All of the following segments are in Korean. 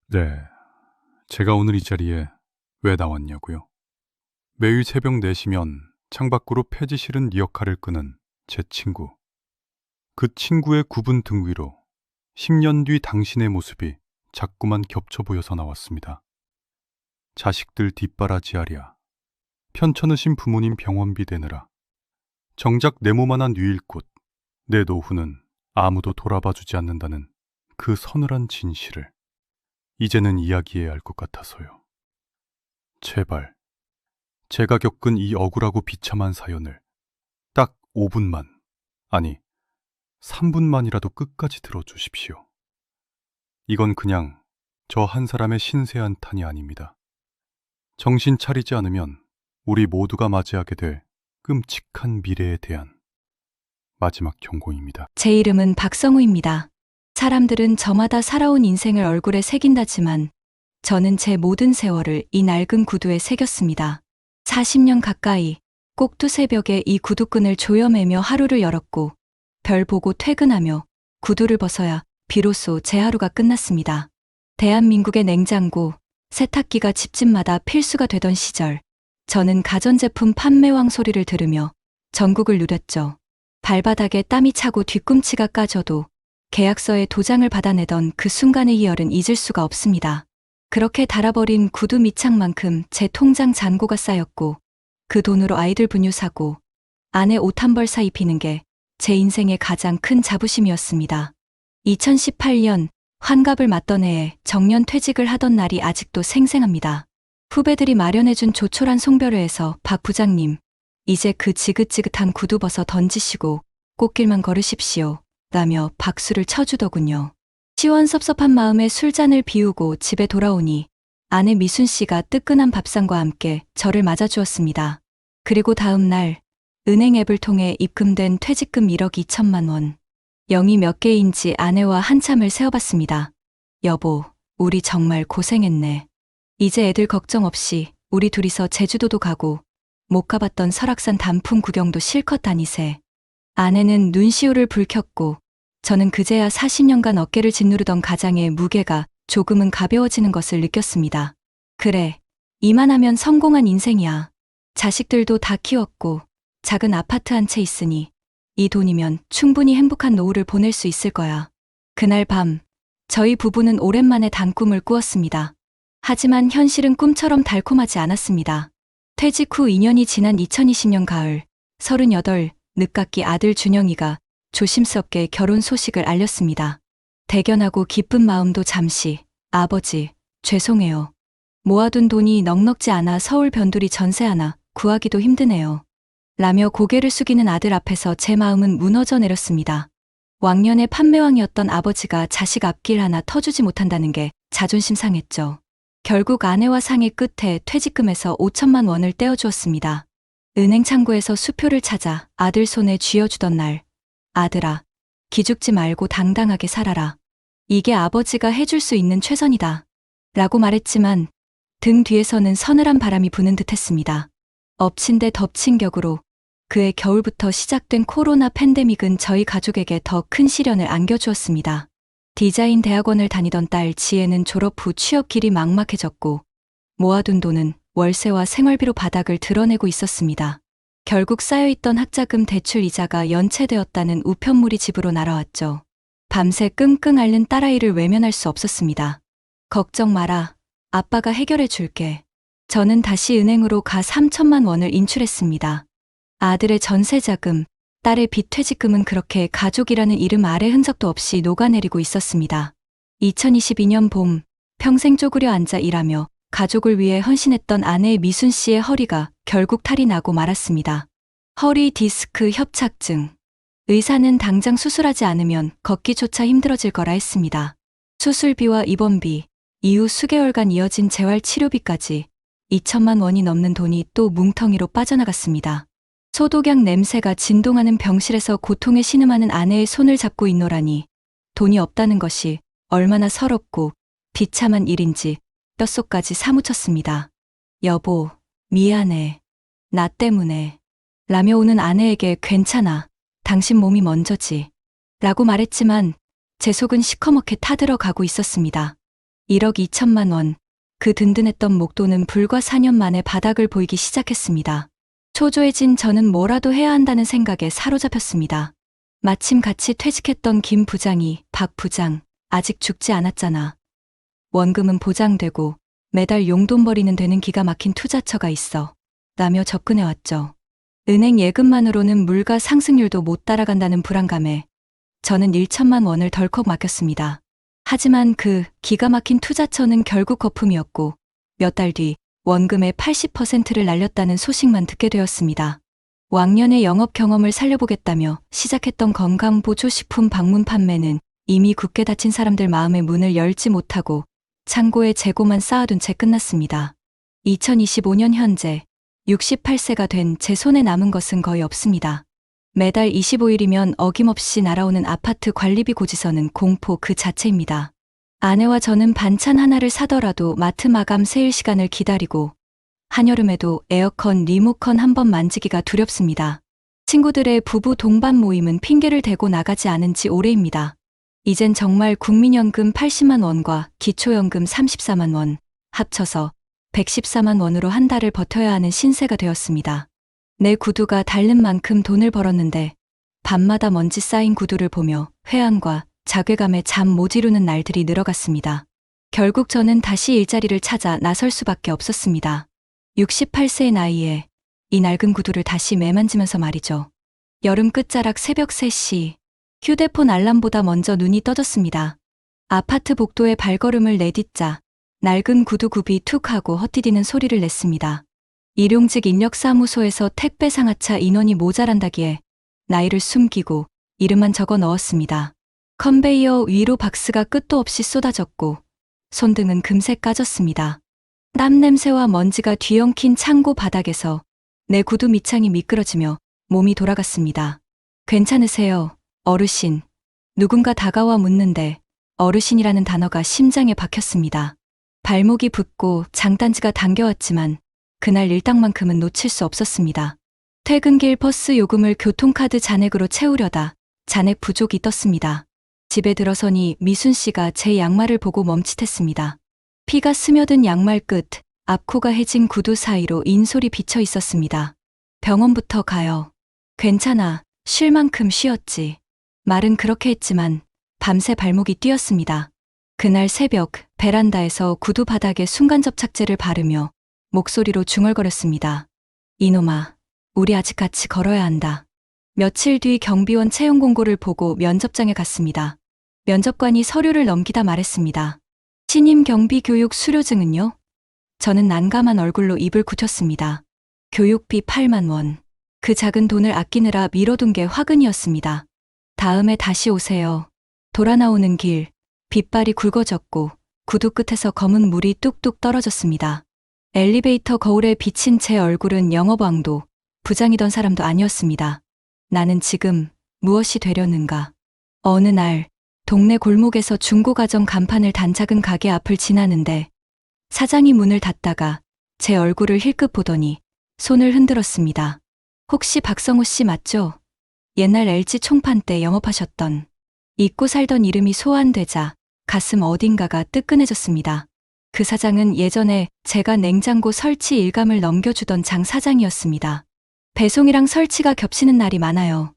네, 제가 오늘 이 자리에 왜 나왔냐고요? 매일 새벽 4시면 창밖으로 폐지 실은 리어카를 끄는 제 친구. 그 친구의 굽은 등 위로 10년 뒤 당신의 모습이 자꾸만 겹쳐 보여서 나왔습니다. 자식들 뒷바라지하랴, 편찮으신 부모님 병원비 대느라, 정작 내 몸 하나 누일 곳, 내 노후는 아무도 돌아봐주지 않는다는 그 서늘한 진실을 이제는 이야기해야 할 것 같아서요. 제발 제가 겪은 이 억울하고 비참한 사연을 딱 5분만, 아니 3분만이라도 끝까지 들어주십시오. 이건 그냥 저 한 사람의 신세한 탄이 아닙니다. 정신 차리지 않으면 우리 모두가 맞이하게 될 끔찍한 미래에 대한 마지막 경고입니다. 제 이름은 박성우입니다. 사람들은 저마다 살아온 인생을 얼굴에 새긴다지만 저는 제 모든 세월을 이 낡은 구두에 새겼습니다. 40년 가까이 꼭두 새벽에 이 구두끈을 조여매며 하루를 열었고 별 보고 퇴근하며 구두를 벗어야 비로소 제 하루가 끝났습니다. 대한민국의 냉장고, 세탁기가 집집마다 필수가 되던 시절 저는 가전제품 판매왕 소리를 들으며 전국을 누렸죠. 발바닥에 땀이 차고 뒤꿈치가 까져도 계약서에 도장을 받아내던 그 순간의 희열은 잊을 수가 없습니다. 그렇게 달아버린 구두 밑창만큼 제 통장 잔고가 쌓였고 그 돈으로 아이들 분유 사고 아내 옷 한 벌 사 입히는 게 제 인생의 가장 큰 자부심이었습니다. 2018년 환갑을 맞던 해에 정년 퇴직을 하던 날이 아직도 생생합니다. 후배들이 마련해준 조촐한 송별회에서 박 부장님, 이제 그 지긋지긋한 구두 벗어 던지시고 꽃길만 걸으십시오 라며 박수를 쳐주더군요. 시원섭섭한 마음에 술잔을 비우고 집에 돌아오니 아내 미순 씨가 뜨끈한 밥상과 함께 저를 맞아주었습니다. 그리고 다음 날 은행 앱을 통해 입금된 퇴직금 1억 2천만 원. 0이 몇 개인지 아내와 한참을 세어봤습니다. 여보, 우리 정말 고생했네. 이제 애들 걱정 없이 우리 둘이서 제주도도 가고 못 가봤던 설악산 단풍 구경도 실컷 다니세. 아내는 눈시울을 붉혔고 저는 그제야 40년간 어깨를 짓누르던 가장의 무게가 조금은 가벼워지는 것을 느꼈습니다. 그래, 이만하면 성공한 인생이야. 자식들도 다 키웠고 작은 아파트 한 채 있으니 이 돈이면 충분히 행복한 노후를 보낼 수 있을 거야. 그날 밤 저희 부부는 오랜만에 단꿈을 꾸었습니다. 하지만 현실은 꿈처럼 달콤하지 않았습니다. 퇴직 후 2년이 지난 2020년 가을 38 늦깎이 아들 준영이가 조심스럽게 결혼 소식을 알렸습니다. 대견하고 기쁜 마음도 잠시 아버지 죄송해요. 모아둔 돈이 넉넉지 않아 서울 변두리 전세 하나 구하기도 힘드네요. 라며 고개를 숙이는 아들 앞에서 제 마음은 무너져 내렸습니다. 왕년의 판매왕이었던 아버지가 자식 앞길 하나 터주지 못한다는 게 자존심 상했죠. 결국 아내와 상의 끝에 퇴직금에서 5천만 원을 떼어주었습니다. 은행 창구에서 수표를 찾아 아들 손에 쥐어주던 날, 아들아, 기죽지 말고 당당하게 살아라. 이게 아버지가 해줄 수 있는 최선이다. 라고 말했지만 등 뒤에서는 서늘한 바람이 부는 듯했습니다. 엎친 데 덮친 격으로 그해 겨울부터 시작된 코로나 팬데믹은 저희 가족에게 더 큰 시련을 안겨주었습니다. 디자인 대학원을 다니던 딸 지혜는 졸업 후 취업 길이 막막해졌고 모아둔 돈은 월세와 생활비로 바닥을 드러내고 있었습니다. 결국 쌓여있던 학자금 대출 이자가 연체되었다는 우편물이 집으로 날아왔죠. 밤새 끙끙 앓는 딸아이를 외면할 수 없었습니다. 걱정 마라. 아빠가 해결해 줄게. 저는 다시 은행으로 가 3천만 원을 인출했습니다. 아들의 전세자금, 딸의 빚 퇴직금은 그렇게 가족이라는 이름 아래 흔적도 없이 녹아내리고 있었습니다. 2022년 봄, 평생 쪼그려 앉아 일하며 가족을 위해 헌신했던 아내 미순 씨의 허리가 결국 탈이 나고 말았습니다. 허리 디스크 협착증. 의사는 당장 수술하지 않으면 걷기조차 힘들어질 거라 했습니다. 수술비와 입원비, 이후 수개월간 이어진 재활 치료비까지 2천만 원이 넘는 돈이 또 뭉텅이로 빠져나갔습니다. 소독약 냄새가 진동하는 병실에서 고통에 신음하는 아내의 손을 잡고 있노라니 돈이 없다는 것이 얼마나 서럽고 비참한 일인지 뼛속까지 사무쳤습니다. 여보, 미안해. 나 때문에. 라며 오는 아내에게 괜찮아. 당신 몸이 먼저지. 라고 말했지만 제 속은 시커멓게 타들어가고 있었습니다. 1억 2천만 원. 그 든든했던 목돈은 불과 4년 만에 바닥을 보이기 시작했습니다. 초조해진 저는 뭐라도 해야 한다는 생각에 사로잡혔습니다. 마침 같이 퇴직했던 김 부장이 박 부장, 아직 죽지 않았잖아. 원금은 보장되고 매달 용돈벌이는 되는 기가 막힌 투자처가 있어. 라며 접근해왔죠. 은행 예금만으로는 물가 상승률도 못 따라간다는 불안감에 저는 1천만 원을 덜컥 맡겼습니다. 하지만 그 기가 막힌 투자처는 결국 거품이었고 몇 달 뒤 원금의 80%를 날렸다는 소식만 듣게 되었습니다. 왕년의 영업 경험을 살려보겠다며 시작했던 건강보조식품 방문 판매는 이미 굳게 닫힌 사람들 마음의 문을 열지 못하고 창고에 재고만 쌓아둔 채 끝났습니다. 2025년 현재 68세가 된 제 손에 남은 것은 거의 없습니다. 매달 25일이면 어김없이 날아오는 아파트 관리비 고지서는 공포 그 자체입니다. 아내와 저는 반찬 하나를 사더라도 마트 마감 세일 시간을 기다리고 한여름에도 에어컨 리모컨 한 번 만지기가 두렵습니다. 친구들의 부부 동반 모임은 핑계를 대고 나가지 않은 지 오래입니다. 이젠 정말 국민연금 80만 원과 기초연금 34만 원 합쳐서 114만 원으로 한 달을 버텨야 하는 신세가 되었습니다. 내 구두가 닳는 만큼 돈을 벌었는데 밤마다 먼지 쌓인 구두를 보며 회한과 자괴감에 잠 못 이루는 날들이 늘어갔습니다. 결국 저는 다시 일자리를 찾아 나설 수밖에 없었습니다. 68세의 나이에 이 낡은 구두를 다시 매만지면서 말이죠. 여름 끝자락 새벽 3시 휴대폰 알람보다 먼저 눈이 떠졌습니다. 아파트 복도에 발걸음을 내딛자 낡은 구두 굽이 툭 하고 헛디디는 소리를 냈습니다. 일용직 인력사무소에서 택배 상하차 인원이 모자란다기에 나이를 숨기고 이름만 적어 넣었습니다. 컨베이어 위로 박스가 끝도 없이 쏟아졌고 손등은 금세 까졌습니다. 땀 냄새와 먼지가 뒤엉킨 창고 바닥에서 내 구두 밑창이 미끄러지며 몸이 돌아갔습니다. 괜찮으세요, 어르신? 누군가 다가와 묻는데 어르신이라는 단어가 심장에 박혔습니다. 발목이 붓고 장단지가 당겨왔지만 그날 일당만큼은 놓칠 수 없었습니다. 퇴근길 버스 요금을 교통카드 잔액으로 채우려다 잔액 부족이 떴습니다. 집에 들어서니 미순 씨가 제 양말을 보고 멈칫했습니다. 피가 스며든 양말 끝, 앞코가 해진 구두 사이로 인솔이 비쳐 있었습니다. 병원부터 가요. 괜찮아, 쉴 만큼 쉬었지. 말은 그렇게 했지만 밤새 발목이 뛰었습니다. 그날 새벽 베란다에서 구두 바닥에 순간접착제를 바르며 목소리로 중얼거렸습니다. 이놈아, 우리 아직 같이 걸어야 한다. 며칠 뒤 경비원 채용 공고를 보고 면접장에 갔습니다. 면접관이 서류를 넘기다 말했습니다. 신임 경비 교육 수료증은요? 저는 난감한 얼굴로 입을 굳혔습니다. 교육비 8만 원. 그 작은 돈을 아끼느라 미뤄둔 게 화근이었습니다. 다음에 다시 오세요. 돌아 나오는 길, 빗발이 굵어졌고 구두 끝에서 검은 물이 뚝뚝 떨어졌습니다. 엘리베이터 거울에 비친 제 얼굴은 영업왕도, 부장이던 사람도 아니었습니다. 나는 지금 무엇이 되려는가? 어느 날 동네 골목에서 중고가전 간판을 단 작은 가게 앞을 지나는데 사장이 문을 닫다가 제 얼굴을 힐끗 보더니 손을 흔들었습니다. 혹시 박성호 씨 맞죠? 옛날 LG 총판 때 영업하셨던. 잊고 살던 이름이 소환되자 가슴 어딘가가 뜨끈해졌습니다. 그 사장은 예전에 제가 냉장고 설치 일감을 넘겨주던 장 사장이었습니다. 배송이랑 설치가 겹치는 날이 많아요.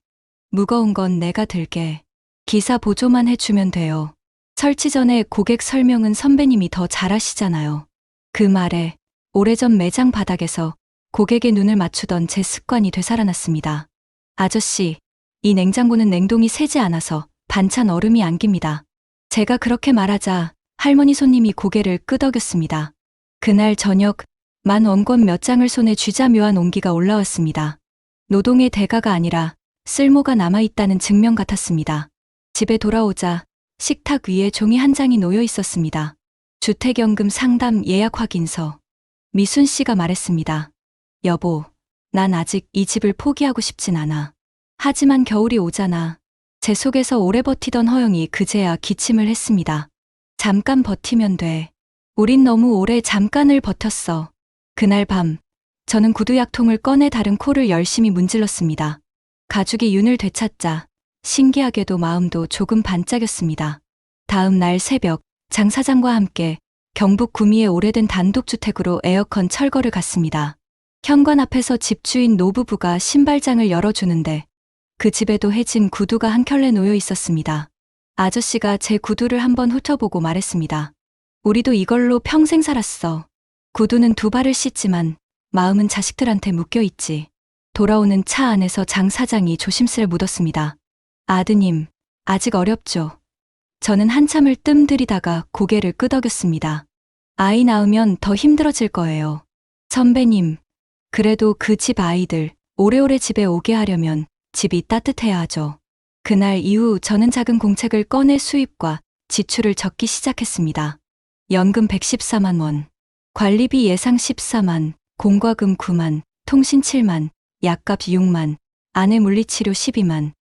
무거운 건 내가 들게. 기사 보조만 해주면 돼요. 설치 전에 고객 설명은 선배님이 더 잘하시잖아요. 그 말에 오래전 매장 바닥에서 고객의 눈을 맞추던 제 습관이 되살아났습니다. 아저씨, 이 냉장고는 냉동이 새지 않아서 반찬 얼음이 안깁니다. 제가 그렇게 말하자 할머니 손님이 고개를 끄덕였습니다. 그날 저녁 만 원권 몇 장을 손에 쥐자 묘한 온기가 올라왔습니다. 노동의 대가가 아니라 쓸모가 남아있다는 증명 같았습니다. 집에 돌아오자 식탁 위에 종이 한 장이 놓여 있었습니다. 주택연금 상담 예약 확인서. 미순 씨가 말했습니다. 여보, 난 아직 이 집을 포기하고 싶진 않아. 하지만 겨울이 오잖아. 제 속에서 오래 버티던 허영이 그제야 기침을 했습니다. 잠깐 버티면 돼. 우린 너무 오래 잠깐을 버텼어. 그날 밤, 저는 구두약통을 꺼내 다른 코를 열심히 문질렀습니다. 가죽이 윤을 되찾자 신기하게도 마음도 조금 반짝였습니다. 다음 날 새벽 장 사장과 함께 경북 구미의 오래된 단독주택으로 에어컨 철거를 갔습니다. 현관 앞에서 집주인 노부부가 신발장을 열어주는데 그 집에도 해진 구두가 한 켤레 놓여 있었습니다. 아저씨가 제 구두를 한번 훑어보고 말했습니다. 우리도 이걸로 평생 살았어. 구두는 두 발을 씻지만 마음은 자식들한테 묶여있지. 돌아오는 차 안에서 장 사장이 조심스레 묻었습니다. 아드님, 아직 어렵죠? 저는 한참을 뜸들이다가 고개를 끄덕였습니다. 아이 낳으면 더 힘들어질 거예요. 선배님, 그래도 그 집 아이들 오래오래 집에 오게 하려면 집이 따뜻해야 하죠. 그날 이후 저는 작은 공책을 꺼내 수입과 지출을 적기 시작했습니다. 연금 114만 원, 관리비 예상 14만, 공과금 9만, 통신 7만, 약값 6만, 아내 물리치료 12만,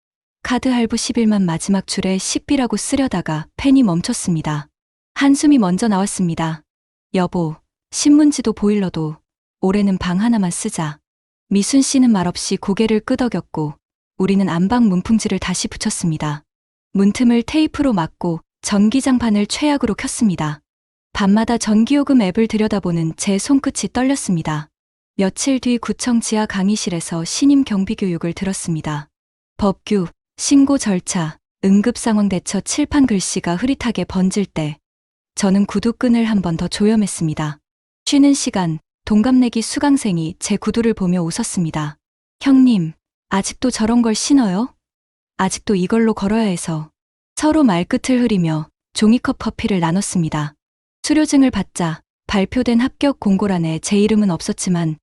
카드 할부 11만. 마지막 줄에 식비라고 쓰려다가 펜이 멈췄습니다. 한숨이 먼저 나왔습니다. 여보, 신문지도 보일러도 올해는 방 하나만 쓰자. 미순 씨는 말없이 고개를 끄덕였고 우리는 안방 문풍지를 다시 붙였습니다. 문틈을 테이프로 막고 전기장판을 최악으로 켰습니다. 밤마다 전기요금 앱을 들여다보는 제 손끝이 떨렸습니다. 며칠 뒤 구청 지하 강의실에서 신임 경비교육을 들었습니다. 법규, 신고 절차, 응급상황 대처 칠판 글씨가 흐릿하게 번질 때 저는 구두끈을 한 번 더 조염했습니다. 쉬는 시간, 동갑내기 수강생이 제 구두를 보며 웃었습니다. 형님, 아직도 저런 걸 신어요? 아직도 이걸로 걸어야 해서. 서로 말끝을 흐리며 종이컵 커피를 나눴습니다. 수료증을 받자 발표된 합격 공고란에 제 이름은 없었지만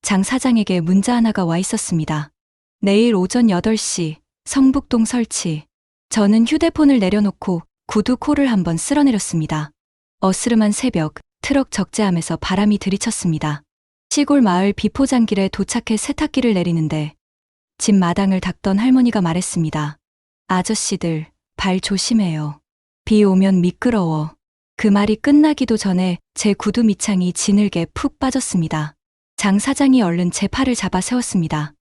장 사장에게 문자 하나가 와 있었습니다. 내일 오전 8시 성북동 설치. 저는 휴대폰을 내려놓고 구두 코를 한번 쓸어내렸습니다. 어스름한 새벽, 트럭 적재함에서 바람이 들이쳤습니다. 시골 마을 비포장길에 도착해 세탁기를 내리는데 집 마당을 닦던 할머니가 말했습니다. 아저씨들, 발 조심해요. 비 오면 미끄러워. 그 말이 끝나기도 전에 제 구두 밑창이 지늘게 푹 빠졌습니다. 장 사장이 얼른 제 팔을 잡아 세웠습니다.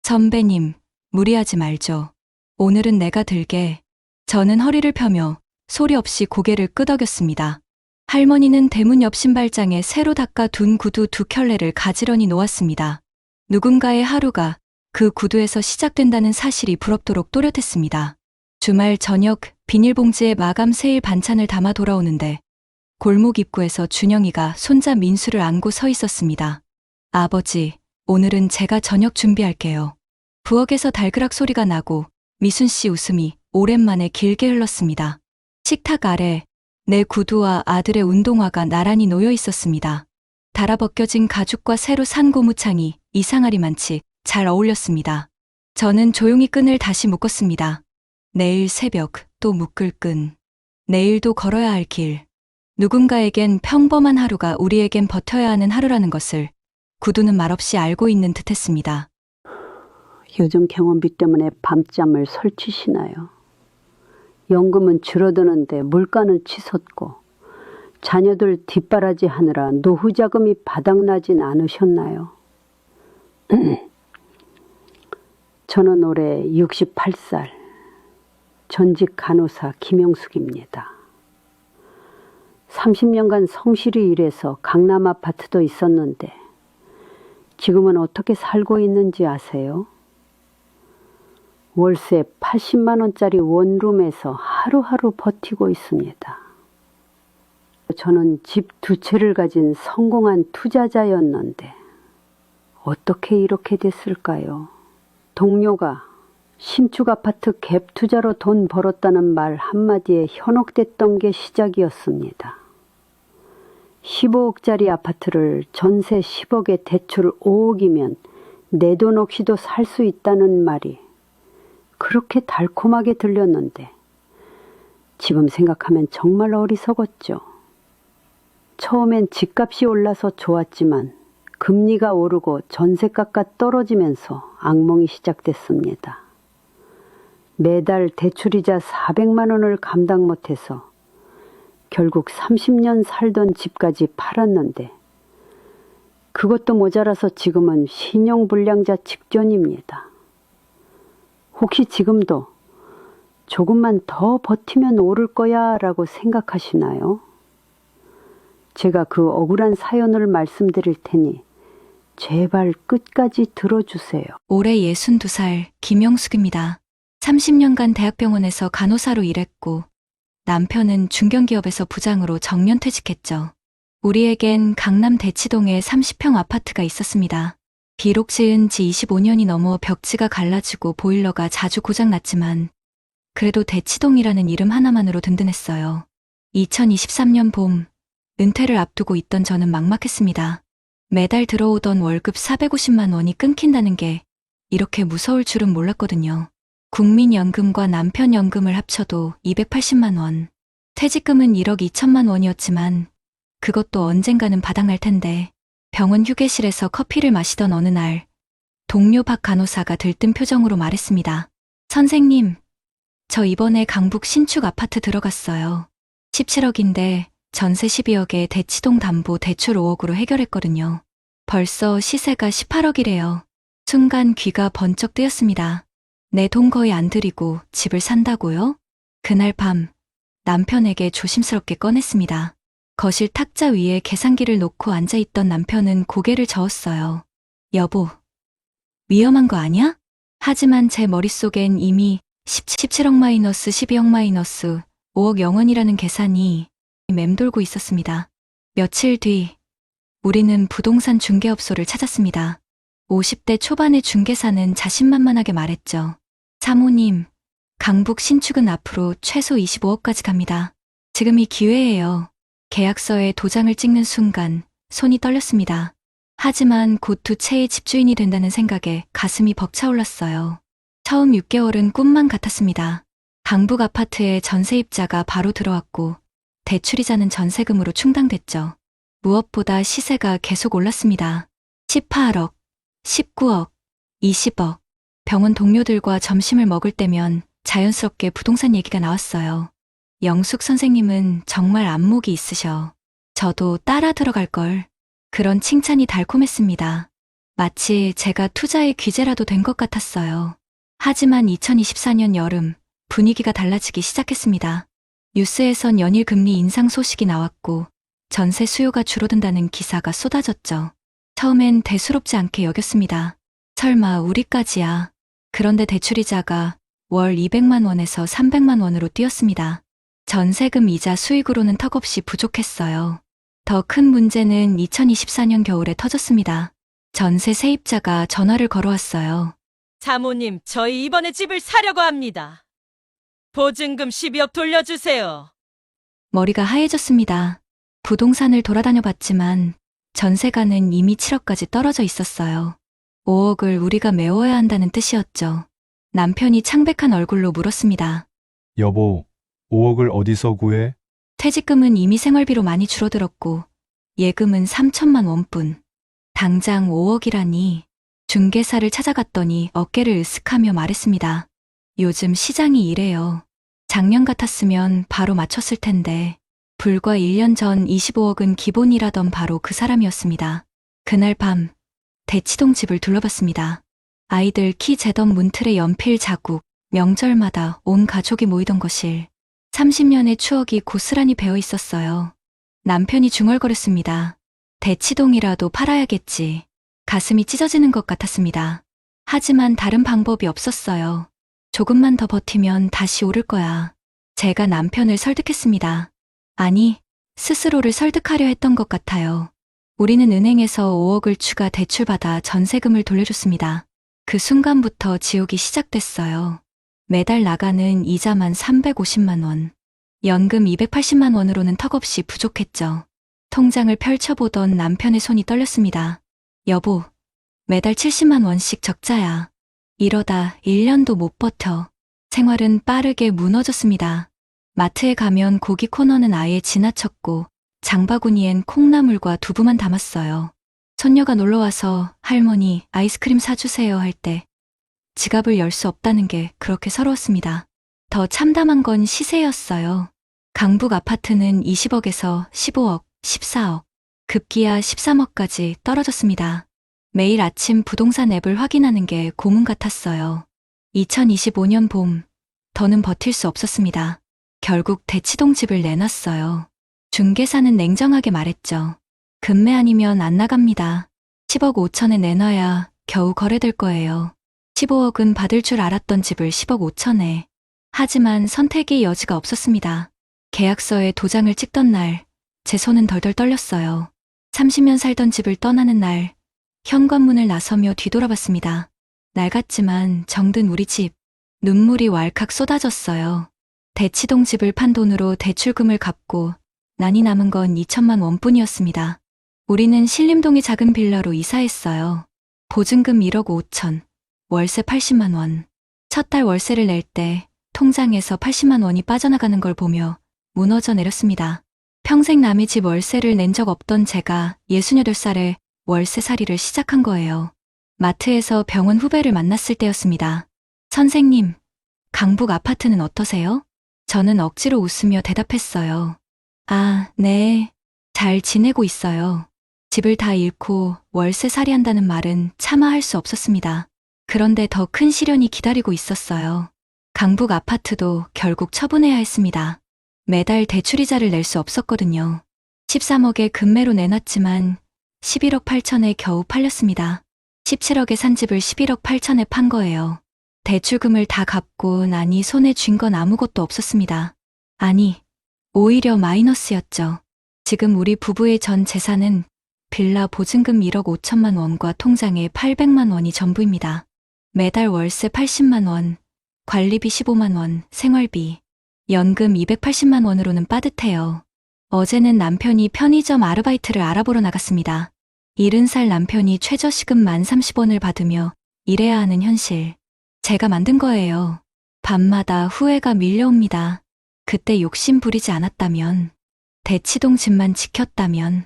선배님, 무리하지 말죠. 오늘은 내가 들게. 저는 허리를 펴며 소리 없이 고개를 끄덕였습니다. 할머니는 대문 옆 신발장에 새로 닦아 둔 구두 두 켤레를 가지런히 놓았습니다. 누군가의 하루가 그 구두에서 시작된다는 사실이 부럽도록 또렷했습니다. 주말 저녁 비닐봉지에 마감 세일 반찬을 담아 돌아오는데 골목 입구에서 준영이가 손자 민수를 안고 서 있었습니다. 아버지, 오늘은 제가 저녁 준비할게요. 부엌에서 달그락 소리가 나고 미순 씨 웃음이 오랜만에 길게 흘렀습니다. 식탁 아래 내 구두와 아들의 운동화가 나란히 놓여 있었습니다. 달아벗겨진 가죽과 새로 산 고무창이 이상하리만치 잘 어울렸습니다. 저는 조용히 끈을 다시 묶었습니다. 내일 새벽 또 묶을 끈. 내일도 걸어야 할 길. 누군가에겐 평범한 하루가 우리에겐 버텨야 하는 하루라는 것을 구두는 말없이 알고 있는 듯했습니다. 요즘 경험비 때문에 밤잠을 설치시나요? 연금은 줄어드는데 물가는 치솟고 자녀들 뒷바라지 하느라 노후 자금이 바닥나진 않으셨나요? 저는 올해 68살 전직 간호사 김영숙입니다. 30년간 성실히 일해서 강남 아파트도 있었는데 지금은 어떻게 살고 있는지 아세요? 월세 80만 원짜리 원룸에서 하루하루 버티고 있습니다. 저는 집 두 채를 가진 성공한 투자자였는데 어떻게 이렇게 됐을까요? 동료가 신축 아파트 갭 투자로 돈 벌었다는 말 한마디에 현혹됐던 게 시작이었습니다. 15억짜리 아파트를 전세 10억에 대출 5억이면 내 돈 없이도 살 수 있다는 말이 그렇게 달콤하게 들렸는데 지금 생각하면 정말 어리석었죠. 처음엔 집값이 올라서 좋았지만 금리가 오르고 전세가가 떨어지면서 악몽이 시작됐습니다. 매달 대출이자 400만 원을 감당 못해서 결국 30년 살던 집까지 팔았는데 그것도 모자라서 지금은 신용불량자 직전입니다. 혹시 지금도 조금만 더 버티면 오를 거야 라고 생각하시나요? 제가 그 억울한 사연을 말씀드릴 테니 제발 끝까지 들어주세요. 올해 62살 김영숙입니다. 30년간 대학병원에서 간호사로 일했고 남편은 중견기업에서 부장으로 정년퇴직했죠. 우리에겐 강남 대치동에 30평 아파트가 있었습니다. 비록 지은 지 25년이 넘어 벽지가 갈라지고 보일러가 자주 고장났지만 그래도 대치동이라는 이름 하나만으로 든든했어요. 2023년 봄, 은퇴를 앞두고 있던 저는 막막했습니다. 매달 들어오던 월급 450만 원이 끊긴다는 게 이렇게 무서울 줄은 몰랐거든요. 국민연금과 남편연금을 합쳐도 280만 원. 퇴직금은 1억 2천만 원이었지만 그것도 언젠가는 바닥날 텐데 병원 휴게실에서 커피를 마시던 어느 날 동료 박 간호사가 들뜬 표정으로 말했습니다. 선생님, 저 이번에 강북 신축 아파트 들어갔어요. 17억인데 전세 12억에 대치동 담보 대출 5억으로 해결했거든요. 벌써 시세가 18억이래요. 순간 귀가 번쩍 뜨였습니다. 내 돈 거의 안 들이고 집을 산다고요? 그날 밤 남편에게 조심스럽게 꺼냈습니다. 거실 탁자 위에 계산기를 놓고 앉아있던 남편은 고개를 저었어요. 여보, 위험한 거 아니야? 하지만 제 머릿속엔 이미 17억 마이너스 12억 마이너스 5억 0원이라는 계산이 맴돌고 있었습니다. 며칠 뒤 우리는 부동산 중개업소를 찾았습니다. 50대 초반의 중개사는 자신만만하게 말했죠. 사모님, 강북 신축은 앞으로 최소 25억까지 갑니다. 지금이 기회예요. 계약서에 도장을 찍는 순간 손이 떨렸습니다. 하지만 곧 두 채의 집주인이 된다는 생각에 가슴이 벅차올랐어요. 처음 6개월은 꿈만 같았습니다. 강북 아파트에 전세입자가 바로 들어왔고 대출이자는 전세금으로 충당됐죠. 무엇보다 시세가 계속 올랐습니다. 18억, 19억, 20억. 병원 동료들과 점심을 먹을 때면 자연스럽게 부동산 얘기가 나왔어요. 영숙 선생님은 정말 안목이 있으셔. 저도 따라 들어갈 걸. 그런 칭찬이 달콤했습니다. 마치 제가 투자의 귀재라도 된 것 같았어요. 하지만 2024년 여름 분위기가 달라지기 시작했습니다. 뉴스에선 연일 금리 인상 소식이 나왔고 전세 수요가 줄어든다는 기사가 쏟아졌죠. 처음엔 대수롭지 않게 여겼습니다. 설마 우리까지야. 그런데 대출이자가 월 200만 원에서 300만 원으로 뛰었습니다. 전세금 이자 수익으로는 턱없이 부족했어요. 더 큰 문제는 2024년 겨울에 터졌습니다. 전세 세입자가 전화를 걸어왔어요. 사모님, 저희 이번에 집을 사려고 합니다. 보증금 12억 돌려주세요. 머리가 하얘졌습니다. 부동산을 돌아다녀 봤지만 전세가는 이미 7억까지 떨어져 있었어요. 5억을 우리가 메워야 한다는 뜻이었죠. 남편이 창백한 얼굴로 물었습니다. 여보, 5억을 어디서 구해? 퇴직금은 이미 생활비로 많이 줄어들었고 예금은 3천만 원뿐. 당장 5억이라니. 중개사를 찾아갔더니 어깨를 으쓱하며 말했습니다. 요즘 시장이 이래요. 작년 같았으면 바로 맞췄을 텐데 불과 1년 전 25억은 기본이라던 바로 그 사람이었습니다. 그날 밤 대치동 집을 둘러봤습니다. 아이들 키 재던 문틀에 연필 자국, 명절마다 온 가족이 모이던 거실. 30년의 추억이 고스란히 배어 있었어요. 남편이 중얼거렸습니다. 대치동이라도 팔아야겠지. 가슴이 찢어지는 것 같았습니다. 하지만 다른 방법이 없었어요. 조금만 더 버티면 다시 오를 거야. 제가 남편을 설득했습니다. 아니, 스스로를 설득하려 했던 것 같아요. 우리는 은행에서 5억을 추가 대출받아 전세금을 돌려줬습니다. 그 순간부터 지옥이 시작됐어요. 매달 나가는 이자만 350만 원. 연금 280만 원으로는 턱없이 부족했죠. 통장을 펼쳐보던 남편의 손이 떨렸습니다. 여보, 매달 70만 원씩 적자야. 이러다 1년도 못 버텨. 생활은 빠르게 무너졌습니다. 마트에 가면 고기 코너는 아예 지나쳤고 장바구니엔 콩나물과 두부만 담았어요. 손녀가 놀러와서 할머니 아이스크림 사주세요 할 때 지갑을 열 수 없다는 게 그렇게 서러웠습니다. 더 참담한 건 시세였어요. 강북 아파트는 20억에서 15억, 14억, 급기야 13억까지 떨어졌습니다. 매일 아침 부동산 앱을 확인하는 게 고문 같았어요. 2025년 봄, 더는 버틸 수 없었습니다. 결국 대치동 집을 내놨어요. 중개사는 냉정하게 말했죠. 금매 아니면 안 나갑니다. 10억 5천에 내놔야 겨우 거래될 거예요. 15억은 받을 줄 알았던 집을 10억 5천에. 하지만 선택의 여지가 없었습니다. 계약서에 도장을 찍던 날, 제 손은 덜덜 떨렸어요. 30년 살던 집을 떠나는 날, 현관문을 나서며 뒤돌아봤습니다. 낡았지만 정든 우리 집. 눈물이 왈칵 쏟아졌어요. 대치동 집을 판 돈으로 대출금을 갚고 난이 남은 건 2천만 원뿐이었습니다. 우리는 신림동의 작은 빌라로 이사했어요. 보증금 1억 5천, 월세 80만 원. 첫 달 월세를 낼 때 통장에서 80만 원이 빠져나가는 걸 보며 무너져 내렸습니다. 평생 남의 집 월세를 낸 적 없던 제가 68살에 월세살이를 시작한 거예요. 마트에서 병원 후배를 만났을 때였습니다. 선생님, 강북 아파트는 어떠세요? 저는 억지로 웃으며 대답했어요. 아, 네. 잘 지내고 있어요. 집을 다 잃고 월세살이 한다는 말은 차마 할 수 없었습니다. 그런데 더 큰 시련이 기다리고 있었어요. 강북 아파트도 결국 처분해야 했습니다. 매달 대출이자를 낼 수 없었거든요. 13억에 금매로 내놨지만 11억 8천에 겨우 팔렸습니다. 17억에 산 집을 11억 8천에 판 거예요. 대출금을 다 갚고 나니 손에 쥔 건 아무것도 없었습니다. 아니, 오히려 마이너스였죠. 지금 우리 부부의 전 재산은 빌라 보증금 1억 5천만 원과 통장에 800만 원이 전부입니다. 매달 월세 80만 원, 관리비 15만 원, 생활비, 연금 280만 원으로는 빠듯해요. 어제는 남편이 편의점 아르바이트를 알아보러 나갔습니다. 70살 남편이 최저시급 1,030원을 받으며 일해야 하는 현실. 제가 만든 거예요. 밤마다 후회가 밀려옵니다. 그때 욕심 부리지 않았다면, 대치동 집만 지켰다면,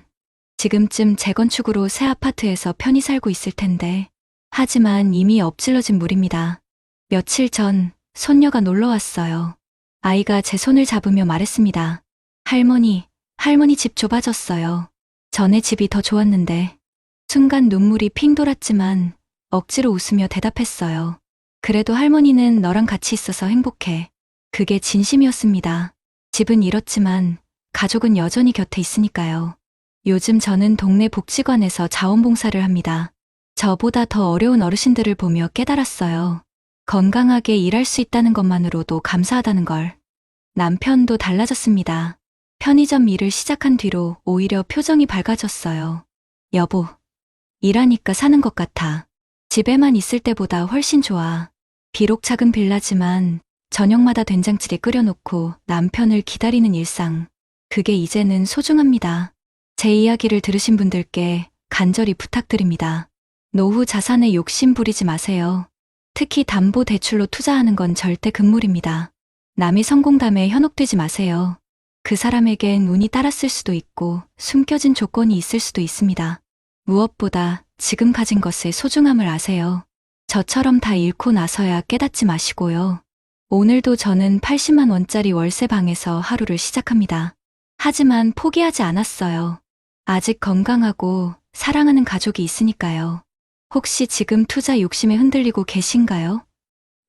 지금쯤 재건축으로 새 아파트에서 편히 살고 있을 텐데. 하지만 이미 엎질러진 물입니다. 며칠 전 손녀가 놀러 왔어요. 아이가 제 손을 잡으며 말했습니다. 할머니 집 좁아졌어요. 전에 집이 더 좋았는데. 순간 눈물이 핑 돌았지만 억지로 웃으며 대답했어요. 그래도 할머니는 너랑 같이 있어서 행복해. 그게 진심이었습니다. 집은 잃었지만 가족은 여전히 곁에 있으니까요. 요즘 저는 동네 복지관에서 자원봉사를 합니다. 저보다 더 어려운 어르신들을 보며 깨달았어요. 건강하게 일할 수 있다는 것만으로도 감사하다는 걸. 남편도 달라졌습니다. 편의점 일을 시작한 뒤로 오히려 표정이 밝아졌어요. 여보, 일하니까 사는 것 같아. 집에만 있을 때보다 훨씬 좋아. 비록 작은 빌라지만 저녁마다 된장찌개 끓여놓고 남편을 기다리는 일상. 그게 이제는 소중합니다. 제 이야기를 들으신 분들께 간절히 부탁드립니다. 노후 자산에 욕심 부리지 마세요. 특히 담보대출로 투자하는 건 절대 금물입니다. 남의 성공담에 현혹되지 마세요. 그 사람에겐 운이 따랐을 수도 있고 숨겨진 조건이 있을 수도 있습니다. 무엇보다 지금 가진 것의 소중함을 아세요. 저처럼 다 잃고 나서야 깨닫지 마시고요. 오늘도 저는 80만 원짜리 월세방에서 하루를 시작합니다. 하지만 포기하지 않았어요. 아직 건강하고 사랑하는 가족이 있으니까요. 혹시 지금 투자 욕심에 흔들리고 계신가요?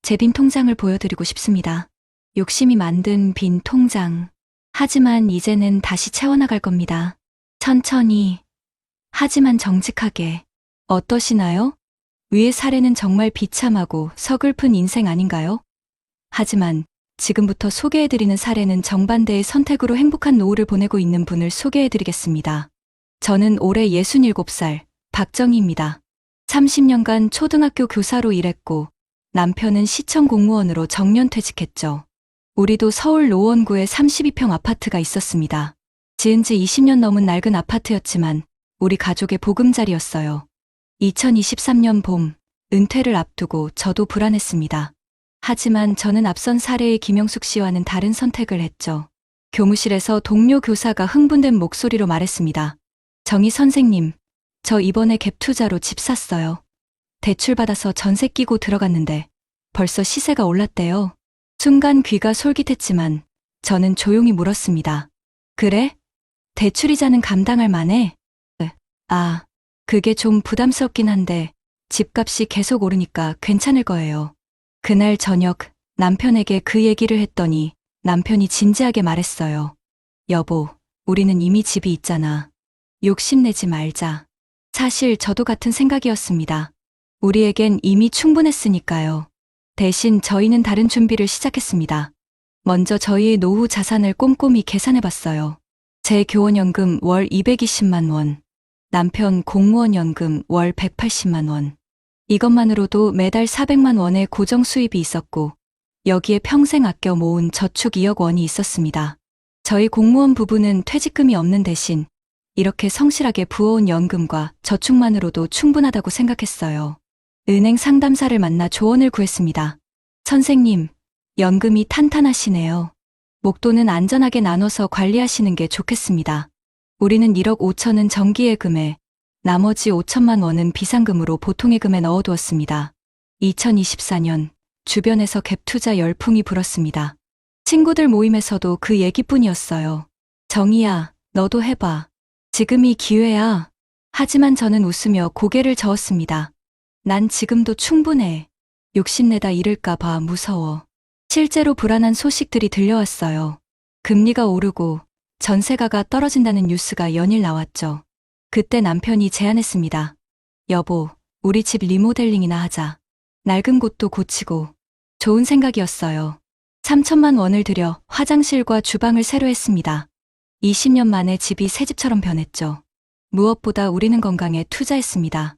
제 빈 통장을 보여드리고 싶습니다. 욕심이 만든 빈 통장. 하지만 이제는 다시 채워나갈 겁니다. 천천히, 하지만 정직하게. 어떠시나요? 위의 사례는 정말 비참하고 서글픈 인생 아닌가요? 하지만 지금부터 소개해드리는 사례는 정반대의 선택으로 행복한 노후를 보내고 있는 분을 소개해드리겠습니다. 저는 올해 67살 박정희입니다. 30년간 초등학교 교사로 일했고 남편은 시청 공무원으로 정년퇴직했죠. 우리도 서울 노원구에 32평 아파트가 있었습니다. 지은 지 20년 넘은 낡은 아파트였지만 우리 가족의 보금자리였어요. 2023년 봄, 은퇴를 앞두고 저도 불안했습니다. 하지만 저는 앞선 사례의 김영숙 씨와는 다른 선택을 했죠. 교무실에서 동료 교사가 흥분된 목소리로 말했습니다. 정희 선생님, 저 이번에 갭 투자로 집 샀어요. 대출받아서 전세 끼고 들어갔는데 벌써 시세가 올랐대요. 순간 귀가 솔깃했지만 저는 조용히 물었습니다. 그래? 대출이자는 감당할 만해? 아, 그게 좀 부담스럽긴 한데 집값이 계속 오르니까 괜찮을 거예요. 그날 저녁 남편에게 그 얘기를 했더니 남편이 진지하게 말했어요. 여보, 우리는 이미 집이 있잖아. 욕심내지 말자. 사실 저도 같은 생각이었습니다. 우리에겐 이미 충분했으니까요. 대신 저희는 다른 준비를 시작했습니다. 먼저 저희의 노후 자산을 꼼꼼히 계산해봤어요. 제 교원연금 월 220만 원, 남편 공무원연금 월 180만 원. 이것만으로도 매달 400만 원의 고정 수입이 있었고, 여기에 평생 아껴 모은 저축 2억 원이 있었습니다. 저희 공무원 부부는 퇴직금이 없는 대신 이렇게 성실하게 부어온 연금과 저축만으로도 충분하다고 생각했어요. 은행 상담사를 만나 조언을 구했습니다. 선생님, 연금이 탄탄하시네요. 목돈은 안전하게 나눠서 관리하시는 게 좋겠습니다. 우리는 1억 5천은 정기예금에, 나머지 5천만 원은 비상금으로 보통예금에 넣어두었습니다. 2024년 주변에서 갭 투자 열풍이 불었습니다. 친구들 모임에서도 그 얘기뿐이었어요. 정희야, 너도 해봐. 지금이 기회야. 하지만 저는 웃으며 고개를 저었습니다. 난 지금도 충분해. 욕심내다 잃을까봐 무서워. 실제로 불안한 소식들이 들려왔어요. 금리가 오르고 전세가가 떨어진다는 뉴스가 연일 나왔죠. 그때 남편이 제안했습니다. 여보, 우리 집 리모델링이나 하자. 낡은 곳도 고치고. 좋은 생각이었어요. 3천만 원을 들여 화장실과 주방을 새로 했습니다. 20년 만에 집이 새 집처럼 변했죠. 무엇보다 우리는 건강에 투자했습니다.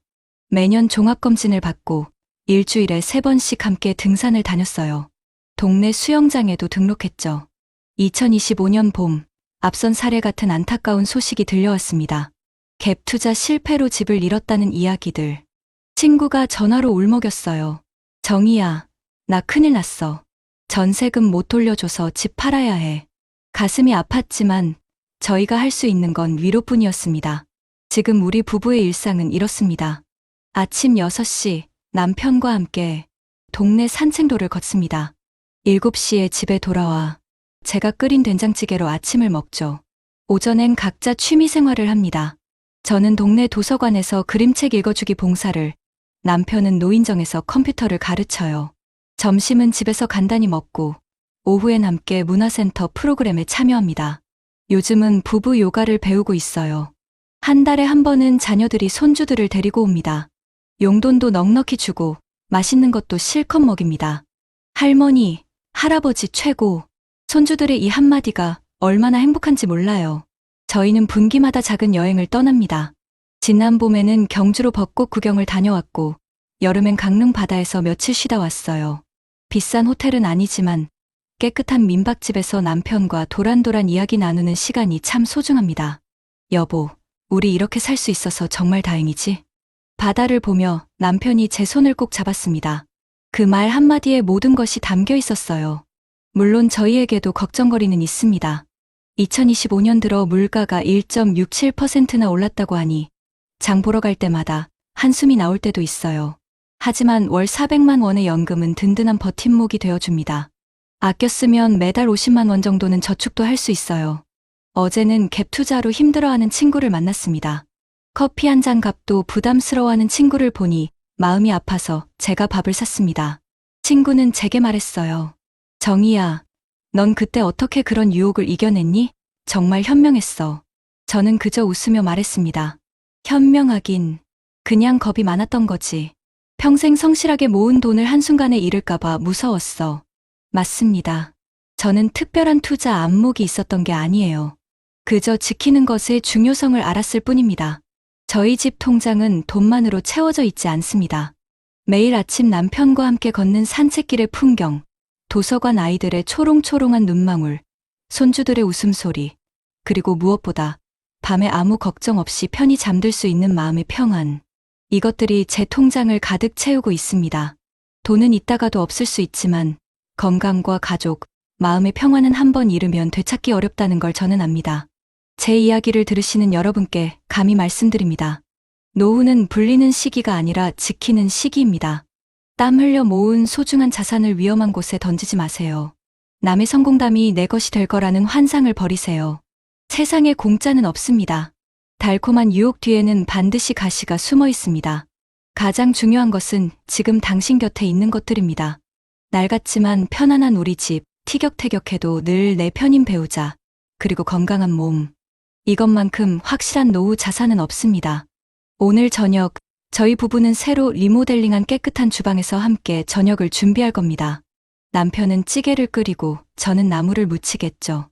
매년 종합검진을 받고 일주일에 3번씩 함께 등산을 다녔어요. 동네 수영장에도 등록했죠. 2025년 봄, 앞선 사례 같은 안타까운 소식이 들려왔습니다. 갭 투자 실패로 집을 잃었다는 이야기들. 친구가 전화로 울먹였어요. 정희야, 나 큰일 났어. 전세금 못 돌려줘서 집 팔아야 해. 가슴이 아팠지만 저희가 할 수 있는 건 위로뿐이었습니다. 지금 우리 부부의 일상은 이렇습니다. 아침 6시 남편과 함께 동네 산책로를 걷습니다. 7시에 집에 돌아와 제가 끓인 된장찌개로 아침을 먹죠. 오전엔 각자 취미 생활을 합니다. 저는 동네 도서관에서 그림책 읽어주기 봉사를, 남편은 노인정에서 컴퓨터를 가르쳐요. 점심은 집에서 간단히 먹고 오후엔 함께 문화센터 프로그램에 참여합니다. 요즘은 부부 요가를 배우고 있어요. 한 달에 한 번은 자녀들이 손주들을 데리고 옵니다. 용돈도 넉넉히 주고 맛있는 것도 실컷 먹입니다. 할머니, 할아버지 최고. 손주들의 이 한마디가 얼마나 행복한지 몰라요. 저희는 분기마다 작은 여행을 떠납니다. 지난 봄에는 경주로 벚꽃 구경을 다녀왔고, 여름엔 강릉 바다에서 며칠 쉬다 왔어요. 비싼 호텔은 아니지만 깨끗한 민박집에서 남편과 도란도란 이야기 나누는 시간이 참 소중합니다. 여보, 우리 이렇게 살 수 있어서 정말 다행이지? 바다를 보며 남편이 제 손을 꼭 잡았습니다. 그 말 한마디에 모든 것이 담겨 있었어요. 물론 저희에게도 걱정거리는 있습니다. 2025년 들어 물가가 1.67%나 올랐다고 하니 장 보러 갈 때마다 한숨이 나올 때도 있어요. 하지만 월 400만 원의 연금은 든든한 버팀목이 되어줍니다. 아껴 쓰면 매달 50만 원 정도는 저축도 할 수 있어요. 어제는 갭 투자로 힘들어하는 친구를 만났습니다. 커피 한 잔 값도 부담스러워하는 친구를 보니 마음이 아파서 제가 밥을 샀습니다. 친구는 제게 말했어요. 정희야, 넌 그때 어떻게 그런 유혹을 이겨냈니? 정말 현명했어. 저는 그저 웃으며 말했습니다. 현명하긴, 그냥 겁이 많았던 거지. 평생 성실하게 모은 돈을 한순간에 잃을까봐 무서웠어. 맞습니다. 저는 특별한 투자 안목이 있었던 게 아니에요. 그저 지키는 것의 중요성을 알았을 뿐입니다. 저희 집 통장은 돈만으로 채워져 있지 않습니다. 매일 아침 남편과 함께 걷는 산책길의 풍경, 도서관 아이들의 초롱초롱한 눈망울, 손주들의 웃음소리, 그리고 무엇보다 밤에 아무 걱정 없이 편히 잠들 수 있는 마음의 평안. 이것들이 제 통장을 가득 채우고 있습니다. 돈은 있다가도 없을 수 있지만 건강과 가족, 마음의 평안은 한 번 잃으면 되찾기 어렵다는 걸 저는 압니다. 제 이야기를 들으시는 여러분께 감히 말씀드립니다. 노후는 불리는 시기가 아니라 지키는 시기입니다. 땀 흘려 모은 소중한 자산을 위험한 곳에 던지지 마세요. 남의 성공담이 내 것이 될 거라는 환상을 버리세요. 세상에 공짜는 없습니다. 달콤한 유혹 뒤에는 반드시 가시가 숨어 있습니다. 가장 중요한 것은 지금 당신 곁에 있는 것들입니다. 낡았지만 편안한 우리 집, 티격태격해도 늘 내 편인 배우자, 그리고 건강한 몸. 이것만큼 확실한 노후 자산은 없습니다. 오늘 저녁 저희 부부는 새로 리모델링한 깨끗한 주방에서 함께 저녁을 준비할 겁니다. 남편은 찌개를 끓이고 저는 나물을 무치겠죠.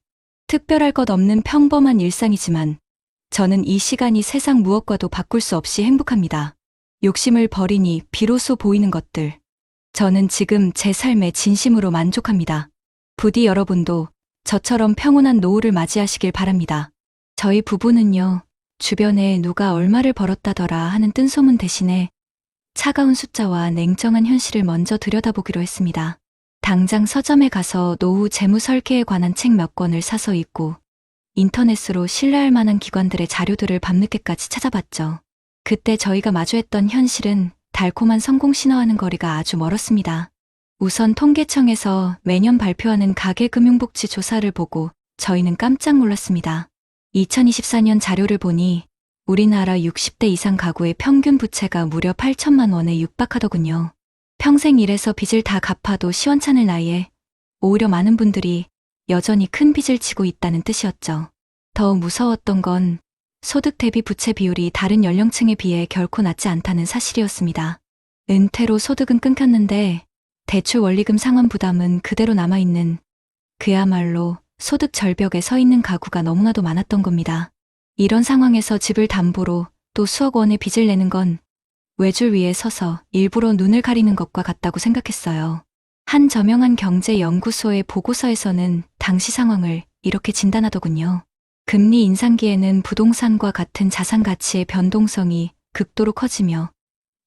특별할 것 없는 평범한 일상이지만 저는 이 시간이 세상 무엇과도 바꿀 수 없이 행복합니다. 욕심을 버리니 비로소 보이는 것들. 저는 지금 제 삶에 진심으로 만족합니다. 부디 여러분도 저처럼 평온한 노후를 맞이하시길 바랍니다. 저희 부부는요, 주변에 누가 얼마를 벌었다더라 하는 뜬소문 대신에 차가운 숫자와 냉정한 현실을 먼저 들여다보기로 했습니다. 당장 서점에 가서 노후 재무 설계에 관한 책 몇 권을 사서 읽고 인터넷으로 신뢰할 만한 기관들의 자료들을 밤늦게까지 찾아봤죠. 그때 저희가 마주했던 현실은 달콤한 성공 신화와는 거리가 아주 멀었습니다. 우선 통계청에서 매년 발표하는 가계금융복지 조사를 보고 저희는 깜짝 놀랐습니다. 2024년 자료를 보니 우리나라 60대 이상 가구의 평균 부채가 무려 8천만 원에 육박하더군요. 평생 일해서 빚을 다 갚아도 시원찮을 나이에 오히려 많은 분들이 여전히 큰 빚을 지고 있다는 뜻이었죠. 더 무서웠던 건 소득 대비 부채 비율이 다른 연령층에 비해 결코 낮지 않다는 사실이었습니다. 은퇴로 소득은 끊겼는데 대출 원리금 상환 부담은 그대로 남아있는, 그야말로 소득 절벽에 서 있는 가구가 너무나도 많았던 겁니다. 이런 상황에서 집을 담보로 또 수억 원의 빚을 내는 건 외줄 위에 서서 일부러 눈을 가리는 것과 같다고 생각했어요. 한 저명한 경제연구소의 보고서에서는 당시 상황을 이렇게 진단하더군요. 금리 인상기에는 부동산과 같은 자산 가치의 변동성이 극도로 커지며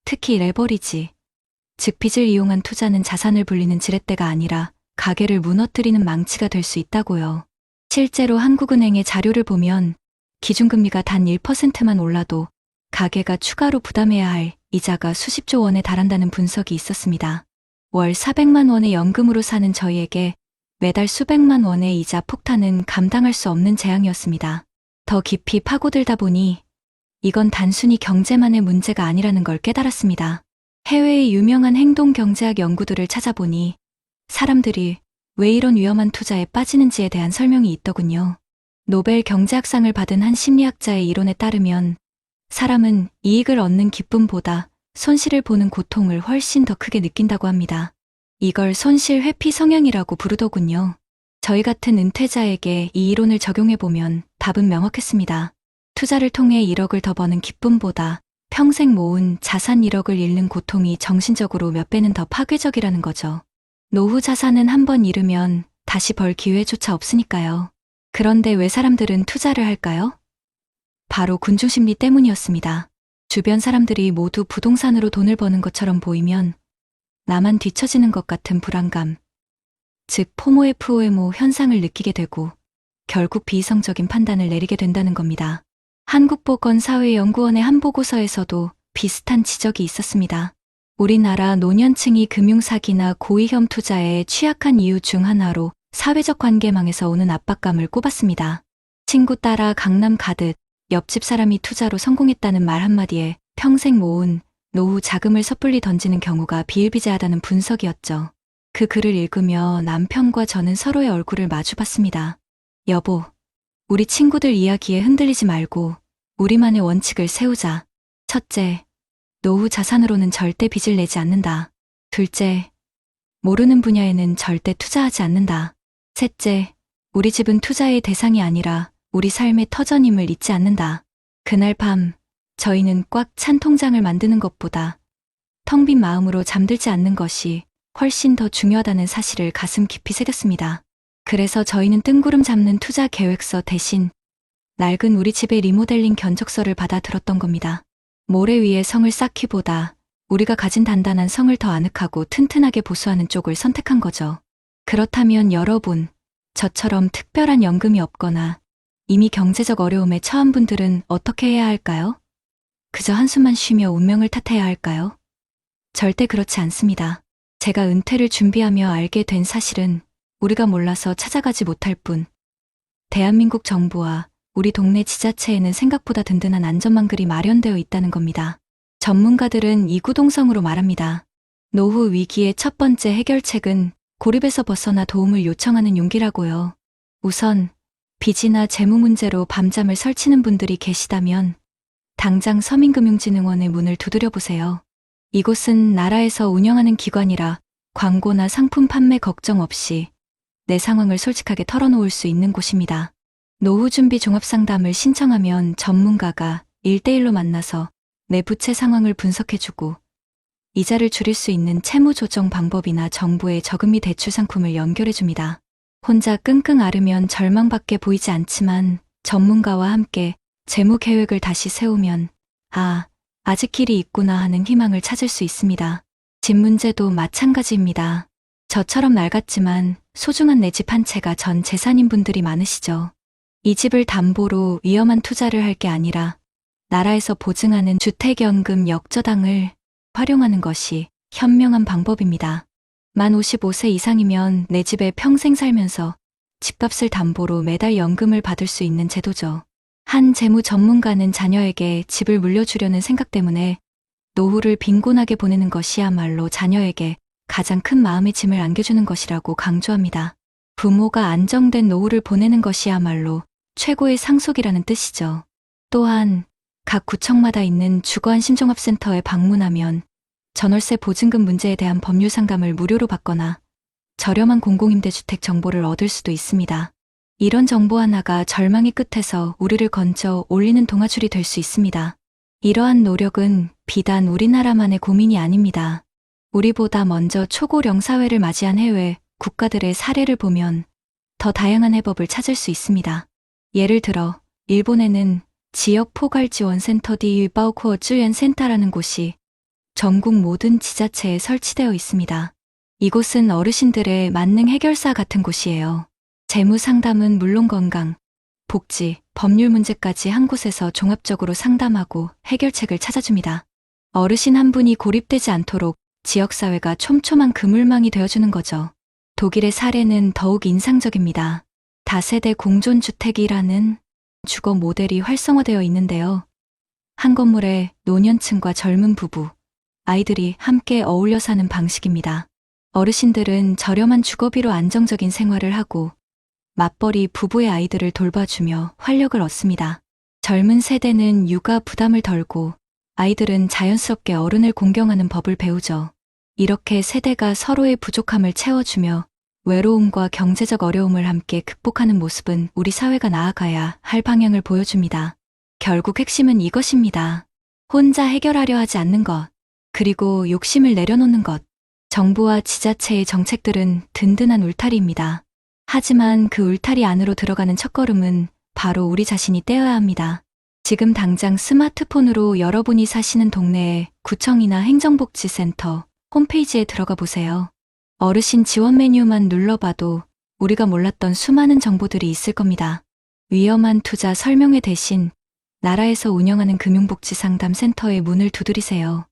특히 레버리지, 즉 빚을 이용한 투자는 자산을 불리는 지렛대가 아니라 가계를 무너뜨리는 망치가 될 수 있다고요. 실제로 한국은행의 자료를 보면 기준금리가 단 1%만 올라도 가계가 추가로 부담해야 할 이자가 수십조 원에 달한다는 분석이 있었습니다. 월 400만 원의 연금으로 사는 저희에게 매달 수백만 원의 이자 폭탄은 감당할 수 없는 재앙이었습니다. 더 깊이 파고들다 보니 이건 단순히 경제만의 문제가 아니라는 걸 깨달았습니다. 해외의 유명한 행동경제학 연구들을 찾아보니 사람들이 왜 이런 위험한 투자에 빠지는지에 대한 설명이 있더군요. 노벨 경제학상을 받은 한 심리학자의 이론에 따르면 사람은 이익을 얻는 기쁨보다 손실을 보는 고통을 훨씬 더 크게 느낀다고 합니다. 이걸 손실 회피 성향이라고 부르더군요. 저희 같은 은퇴자에게 이 이론을 적용해보면 답은 명확했습니다. 투자를 통해 1억을 더 버는 기쁨보다 평생 모은 자산 1억을 잃는 고통이 정신적으로 몇 배는 더 파괴적이라는 거죠. 노후 자산은 한 번 잃으면 다시 벌 기회조차 없으니까요. 그런데 왜 사람들은 투자를 할까요? 바로 군중심리 때문이었습니다. 주변 사람들이 모두 부동산으로 돈을 버는 것처럼 보이면 나만 뒤처지는 것 같은 불안감, 즉 포모에프오에모 현상을 느끼게 되고 결국 비이성적인 판단을 내리게 된다는 겁니다. 한국보건사회연구원의 한 보고서에서도 비슷한 지적이 있었습니다. 우리나라 노년층이 금융사기나 고위험 투자에 취약한 이유 중 하나로 사회적 관계망에서 오는 압박감을 꼽았습니다. 친구 따라 강남 가듯 옆집 사람이 투자로 성공했다는 말 한마디에 평생 모은 노후 자금을 섣불리 던지는 경우가 비일비재하다는 분석이었죠. 그 글을 읽으며 남편과 저는 서로의 얼굴을 마주봤습니다. 여보, 우리 친구들 이야기에 흔들리지 말고 우리만의 원칙을 세우자. 첫째, 노후 자산으로는 절대 빚을 내지 않는다. 둘째, 모르는 분야에는 절대 투자하지 않는다. 셋째, 우리 집은 투자의 대상이 아니라 우리 삶의 터전임을 잊지 않는다. 그날 밤, 저희는 꽉 찬 통장을 만드는 것보다 텅 빈 마음으로 잠들지 않는 것이 훨씬 더 중요하다는 사실을 가슴 깊이 새겼습니다. 그래서 저희는 뜬구름 잡는 투자 계획서 대신 낡은 우리 집의 리모델링 견적서를 받아 들었던 겁니다. 모래 위에 성을 쌓기보다 우리가 가진 단단한 성을 더 아늑하고 튼튼하게 보수하는 쪽을 선택한 거죠. 그렇다면 여러분, 저처럼 특별한 연금이 없거나 이미 경제적 어려움에 처한 분들은 어떻게 해야 할까요? 그저 한숨만 쉬며 운명을 탓해야 할까요? 절대 그렇지 않습니다. 제가 은퇴를 준비하며 알게 된 사실은 우리가 몰라서 찾아가지 못할 뿐, 대한민국 정부와 우리 동네 지자체에는 생각보다 든든한 안전망글이 마련되어 있다는 겁니다. 전문가들은 이구동성으로 말합니다. 노후 위기의 첫 번째 해결책은 고립에서 벗어나 도움을 요청하는 용기라고요. 우선 빚이나 재무 문제로 밤잠을 설치는 분들이 계시다면 당장 서민금융진흥원의 문을 두드려 보세요. 이곳은 나라에서 운영하는 기관이라 광고나 상품 판매 걱정 없이 내 상황을 솔직하게 털어놓을 수 있는 곳입니다. 노후준비 종합상담을 신청하면 전문가가 1대1로 만나서 내 부채 상황을 분석해주고 이자를 줄일 수 있는 채무 조정 방법이나 정부의 저금리 대출 상품을 연결해줍니다. 혼자 끙끙 앓으면 절망밖에 보이지 않지만 전문가와 함께 재무 계획을 다시 세우면 아직 길이 있구나 하는 희망을 찾을 수 있습니다. 집 문제도 마찬가지입니다. 저처럼 낡았지만 소중한 내 집 한 채가 전 재산인 분들이 많으시죠. 이 집을 담보로 위험한 투자를 할 게 아니라 나라에서 보증하는 주택연금 역저당을 활용하는 것이 현명한 방법입니다. 만 55세 이상이면 내 집에 평생 살면서 집값을 담보로 매달 연금을 받을 수 있는 제도죠. 한 재무 전문가는 자녀에게 집을 물려주려는 생각 때문에 노후를 빈곤하게 보내는 것이야말로 자녀에게 가장 큰 마음의 짐을 안겨주는 것이라고 강조합니다. 부모가 안정된 노후를 보내는 것이야말로 최고의 상속이라는 뜻이죠. 또한 각 구청마다 있는 주거안심종합센터에 방문하면 전월세 보증금 문제에 대한 법률 상담을 무료로 받거나 저렴한 공공임대주택 정보를 얻을 수도 있습니다. 이런 정보 하나가 절망의 끝에서 우리를 건져 올리는 동아줄이 될 수 있습니다. 이러한 노력은 비단 우리나라만의 고민이 아닙니다. 우리보다 먼저 초고령 사회를 맞이한 해외 국가들의 사례를 보면 더 다양한 해법을 찾을 수 있습니다. 예를 들어 일본에는 지역 포괄지원센터 디바오코어주연센터라는 곳이 전국 모든 지자체에 설치되어 있습니다. 이곳은 어르신들의 만능 해결사 같은 곳이에요. 재무 상담은 물론 건강, 복지, 법률 문제까지 한 곳에서 종합적으로 상담하고 해결책을 찾아줍니다. 어르신 한 분이 고립되지 않도록 지역사회가 촘촘한 그물망이 되어주는 거죠. 독일의 사례는 더욱 인상적입니다. 다세대 공존주택이라는 주거 모델이 활성화되어 있는데요. 한 건물에 노년층과 젊은 부부, 아이들이 함께 어울려 사는 방식입니다. 어르신들은 저렴한 주거비로 안정적인 생활을 하고 맞벌이 부부의 아이들을 돌봐주며 활력을 얻습니다. 젊은 세대는 육아 부담을 덜고 아이들은 자연스럽게 어른을 공경하는 법을 배우죠. 이렇게 세대가 서로의 부족함을 채워주며 외로움과 경제적 어려움을 함께 극복하는 모습은 우리 사회가 나아가야 할 방향을 보여줍니다. 결국 핵심은 이것입니다. 혼자 해결하려 하지 않는 것, 그리고 욕심을 내려놓는 것. 정부와 지자체의 정책들은 든든한 울타리입니다. 하지만 그 울타리 안으로 들어가는 첫걸음은 바로 우리 자신이 떼어야 합니다. 지금 당장 스마트폰으로 여러분이 사시는 동네의 구청이나 행정복지센터 홈페이지에 들어가 보세요. 어르신 지원 메뉴만 눌러봐도 우리가 몰랐던 수많은 정보들이 있을 겁니다. 위험한 투자 설명회 대신 나라에서 운영하는 금융복지상담센터의 문을 두드리세요.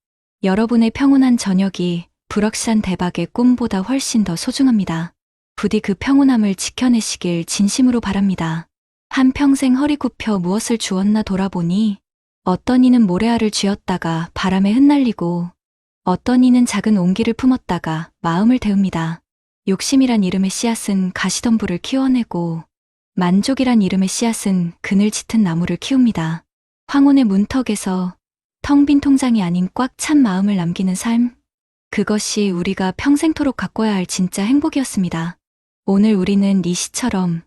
여러분의 평온한 저녁이 불확실한 대박의 꿈보다 훨씬 더 소중합니다. 부디 그 평온함을 지켜내시길 진심으로 바랍니다. 한평생 허리 굽혀 무엇을 주었나 돌아보니 어떤 이는 모래알을 쥐었다가 바람에 흩날리고 어떤 이는 작은 온기를 품었다가 마음을 데웁니다. 욕심이란 이름의 씨앗은 가시덤불을 키워내고 만족이란 이름의 씨앗은 그늘 짙은 나무를 키웁니다. 황혼의 문턱에서 텅 빈 통장이 아닌 꽉 찬 마음을 남기는 삶, 그것이 우리가 평생토록 가꿔야 할 진짜 행복이었습니다. 오늘 우리는 리 씨처럼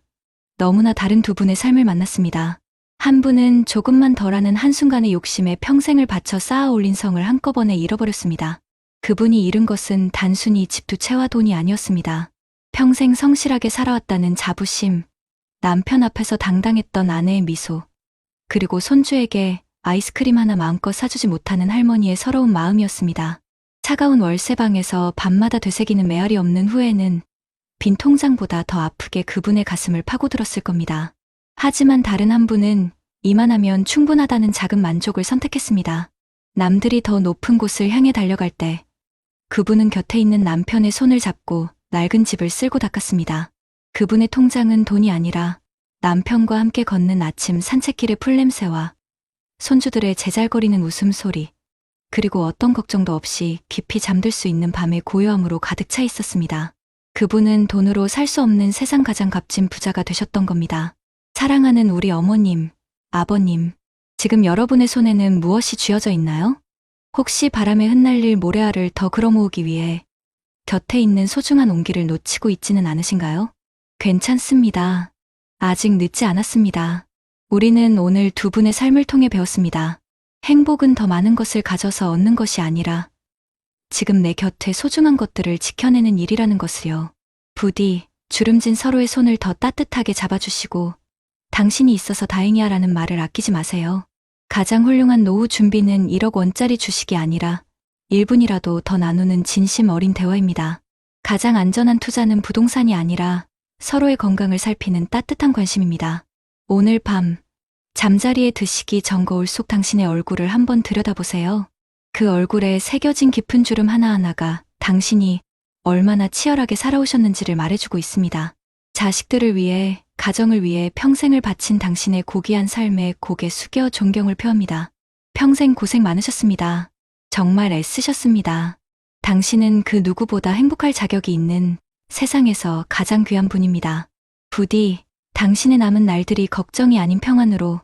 너무나 다른 두 분의 삶을 만났습니다. 한 분은 조금만 덜하는 한순간의 욕심에 평생을 바쳐 쌓아 올린 성을 한꺼번에 잃어버렸습니다. 그분이 잃은 것은 단순히 집 두 채와 돈이 아니었습니다. 평생 성실하게 살아왔다는 자부심, 남편 앞에서 당당했던 아내의 미소, 그리고 손주에게 아이스크림 하나 마음껏 사주지 못하는 할머니의 서러운 마음이었습니다. 차가운 월세방에서 밤마다 되새기는 메아리 없는 후회는 빈 통장보다 더 아프게 그분의 가슴을 파고들었을 겁니다. 하지만 다른 한 분은 이만하면 충분하다는 작은 만족을 선택했습니다. 남들이 더 높은 곳을 향해 달려갈 때 그분은 곁에 있는 남편의 손을 잡고 낡은 집을 쓸고 닦았습니다. 그분의 통장은 돈이 아니라 남편과 함께 걷는 아침 산책길의 풀냄새와 손주들의 제잘거리는 웃음소리, 그리고 어떤 걱정도 없이 깊이 잠들 수 있는 밤의 고요함으로 가득 차 있었습니다. 그분은 돈으로 살 수 없는 세상 가장 값진 부자가 되셨던 겁니다. 사랑하는 우리 어머님, 아버님, 지금 여러분의 손에는 무엇이 쥐어져 있나요? 혹시 바람에 흩날릴 모래알을 더 걸어모으기 위해 곁에 있는 소중한 온기를 놓치고 있지는 않으신가요? 괜찮습니다. 아직 늦지 않았습니다. 우리는 오늘 두 분의 삶을 통해 배웠습니다. 행복은 더 많은 것을 가져서 얻는 것이 아니라 지금 내 곁에 소중한 것들을 지켜내는 일이라는 것을요. 부디 주름진 서로의 손을 더 따뜻하게 잡아주시고 당신이 있어서 다행이야라는 말을 아끼지 마세요. 가장 훌륭한 노후 준비는 1억 원짜리 주식이 아니라 1분이라도 더 나누는 진심 어린 대화입니다. 가장 안전한 투자는 부동산이 아니라 서로의 건강을 살피는 따뜻한 관심입니다. 오늘 밤 잠자리에 드시기 전 거울 속 당신의 얼굴을 한번 들여다보세요. 그 얼굴에 새겨진 깊은 주름 하나하나가 당신이 얼마나 치열하게 살아오셨는지를 말해주고 있습니다. 자식들을 위해, 가정을 위해 평생을 바친 당신의 고귀한 삶에 고개 숙여 존경을 표합니다. 평생 고생 많으셨습니다. 정말 애쓰셨습니다. 당신은 그 누구보다 행복할 자격이 있는 세상에서 가장 귀한 분입니다. 부디 당신의 남은 날들이 걱정이 아닌 평안으로,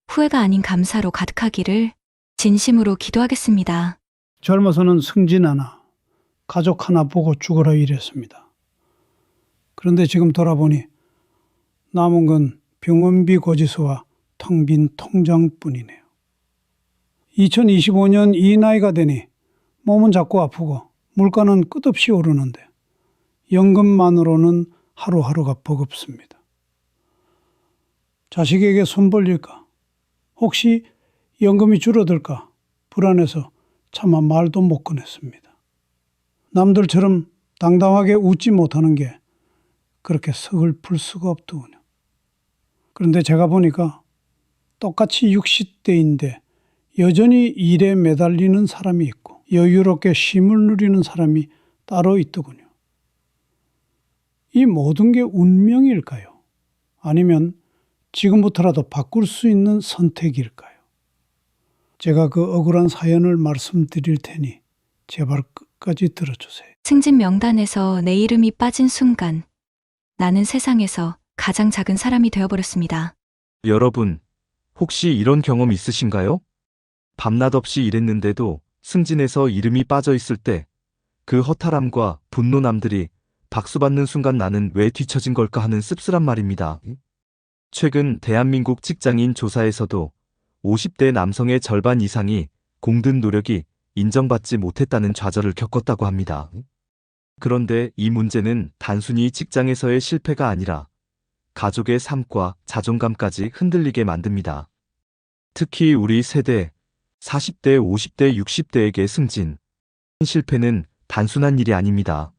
후회가 아닌 감사로 가득하기를 진심으로 기도하겠습니다. 젊어서는 승진 하나, 가족 하나 보고 죽어라 이랬습니다. 그런데 지금 돌아보니 남은 건 병원비 고지서와 텅 빈 통장뿐이네요. 2025년 이 나이가 되니 몸은 자꾸 아프고 물가는 끝없이 오르는데 연금만으로는 하루하루가 버겁습니다. 자식에게 손 벌릴까? 혹시 연금이 줄어들까? 불안해서 차마 말도 못 꺼냈습니다. 남들처럼 당당하게 웃지 못하는 게 그렇게 서글플 수가 없더군요. 그런데 제가 보니까 똑같이 60대인데 여전히 일에 매달리는 사람이 있고 여유롭게 쉼을 누리는 사람이 따로 있더군요. 이 모든 게 운명일까요? 아니면 지금부터라도 바꿀 수 있는 선택일까요? 제가 그 억울한 사연을 말씀드릴 테니 제발 끝까지 들어주세요. 승진 명단에서 내 이름이 빠진 순간 나는 세상에서 가장 작은 사람이 되어버렸습니다. 여러분, 혹시 이런 경험 있으신가요? 밤낮 없이 일했는데도 승진해서 이름이 빠져 있을 때 그 허탈함과 분노 남들이 박수받는 순간 나는 왜 뒤처진 걸까 하는 씁쓸한 말입니다. 최근 대한민국 직장인 조사에서도 50대 남성의 절반 이상이 공든 노력이 인정받지 못했다는 좌절을 겪었다고 합니다. 그런데 이 문제는 단순히 직장에서의 실패가 아니라 가족의 삶과 자존감까지 흔들리게 만듭니다. 특히 우리 세대 40대, 50대, 60대에게 승진, 실패는 단순한 일이 아닙니다.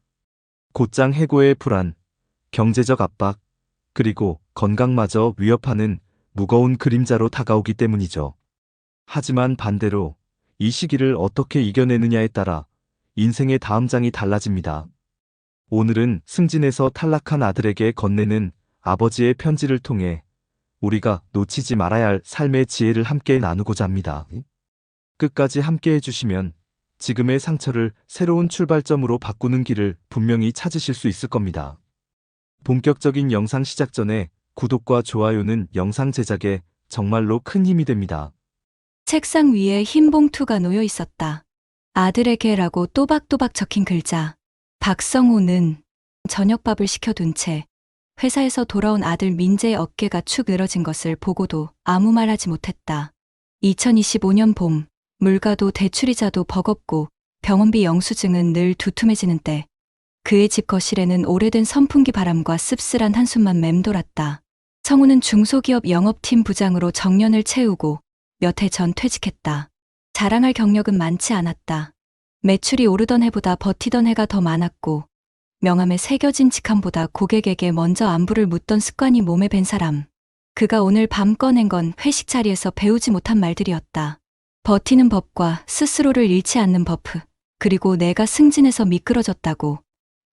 곧장 해고의 불안, 경제적 압박, 그리고 건강마저 위협하는 무거운 그림자로 다가오기 때문이죠. 하지만 반대로 이 시기를 어떻게 이겨내느냐에 따라 인생의 다음 장이 달라집니다. 오늘은 승진에서 탈락한 아들에게 건네는 아버지의 편지를 통해 우리가 놓치지 말아야 할 삶의 지혜를 함께 나누고자 합니다. 끝까지 함께 해주시면 지금의 상처를 새로운 출발점으로 바꾸는 길을 분명히 찾으실 수 있을 겁니다. 본격적인 영상 시작 전에 구독과 좋아요는 영상 제작에 정말로 큰 힘이 됩니다. 책상 위에 흰 봉투가 놓여 있었다. 아들에게라고 또박또박 적힌 글자. 박성호는 저녁밥을 시켜둔 채 회사에서 돌아온 아들 민재의 어깨가 축 늘어진 것을 보고도 아무 말 하지 못했다. 2025년 봄, 물가도 대출이자도 버겁고 병원비 영수증은 늘 두툼해지는 때 그의 집 거실에는 오래된 선풍기 바람과 씁쓸한 한숨만 맴돌았다. 성우는 중소기업 영업팀 부장으로 정년을 채우고 몇 해 전 퇴직했다. 자랑할 경력은 많지 않았다. 매출이 오르던 해보다 버티던 해가 더 많았고 명함에 새겨진 직함보다 고객에게 먼저 안부를 묻던 습관이 몸에 밴 사람. 그가 오늘 밤 꺼낸 건 회식 자리에서 배우지 못한 말들이었다. 버티는 법과 스스로를 잃지 않는 버프, 그리고 내가 승진해서 미끄러졌다고.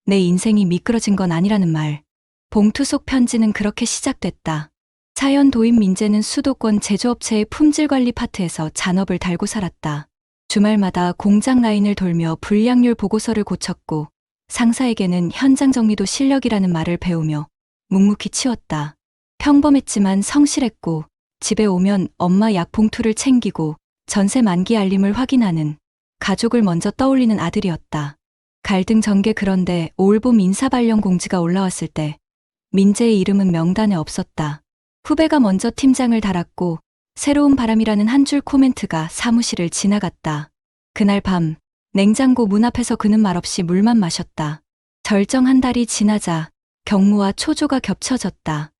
내 인생이 미끄러진 건 아니라는 말. 봉투 속 편지는 그렇게 시작됐다. 사연 도입 민재는 수도권 제조업체의 품질관리 파트에서 잔업을 달고 살았다. 주말마다 공장 라인을 돌며 불량률 보고서를 고쳤고 상사에게는 현장 정리도 실력이라는 말을 배우며 묵묵히 치웠다. 평범했지만 성실했고 집에 오면 엄마 약 봉투를 챙기고 전세 만기 알림을 확인하는 가족을 먼저 떠올리는 아들이었다. 갈등 전개. 그런데 올봄 인사발령 공지가 올라왔을 때 민재의 이름은 명단에 없었다. 후배가 먼저 팀장을 달았고 새로운 바람이라는 한 줄 코멘트가 사무실을 지나갔다. 그날 밤 냉장고 문 앞에서 그는 말없이 물만 마셨다. 절정 한 달이 지나자 경무와 초조가 겹쳐졌다.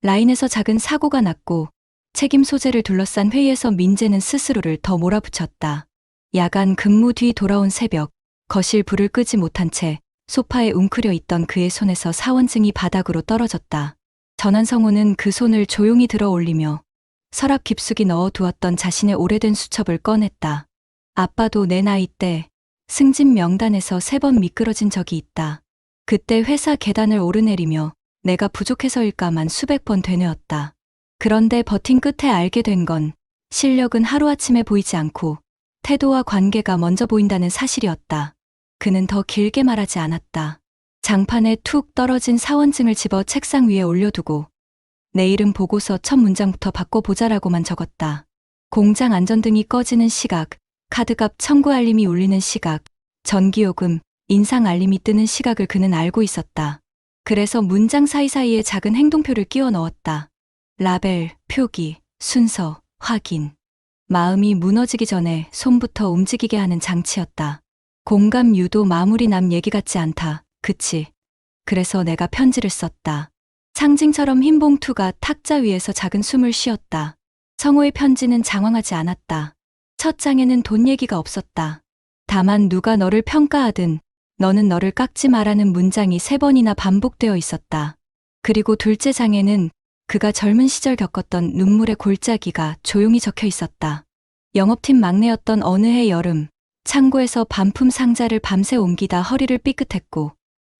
라인에서 작은 사고가 났고 책임 소재를 둘러싼 회의에서 민재는 스스로를 더 몰아붙였다. 야간 근무 뒤 돌아온 새벽, 거실 불을 끄지 못한 채 소파에 웅크려 있던 그의 손에서 사원증이 바닥으로 떨어졌다. 전한성우는 그 손을 조용히 들어 올리며 서랍 깊숙이 넣어두었던 자신의 오래된 수첩을 꺼냈다. 아빠도 내 나이 때 승진 명단에서 3번 미끄러진 적이 있다. 그때 회사 계단을 오르내리며 내가 부족해서일까만 수백 번 되뇌었다. 그런데 버틴 끝에 알게 된 건 실력은 하루아침에 보이지 않고 태도와 관계가 먼저 보인다는 사실이었다. 그는 더 길게 말하지 않았다. 장판에 툭 떨어진 사원증을 집어 책상 위에 올려두고 내일은 보고서 첫 문장부터 바꿔보자라고만 적었다. 공장 안전등이 꺼지는 시각, 카드값 청구 알림이 울리는 시각, 전기요금, 인상 알림이 뜨는 시각을 그는 알고 있었다. 그래서 문장 사이사이에 작은 행동표를 끼워 넣었다. 라벨, 표기, 순서, 확인. 마음이 무너지기 전에 손부터 움직이게 하는 장치였다. 공감 유도. 마무리 남 얘기 같지 않다. 그치. 그래서 내가 편지를 썼다. 상징처럼 흰 봉투가 탁자 위에서 작은 숨을 쉬었다. 성호의 편지는 장황하지 않았다. 첫 장에는 돈 얘기가 없었다. 다만 누가 너를 평가하든 너는 너를 깎지 마라는 문장이 3번이나 반복되어 있었다. 그리고 둘째 장에는 그가 젊은 시절 겪었던 눈물의 골짜기가 조용히 적혀 있었다. 영업팀 막내였던 어느 해 여름, 창고에서 반품 상자를 밤새 옮기다 허리를 삐끗했고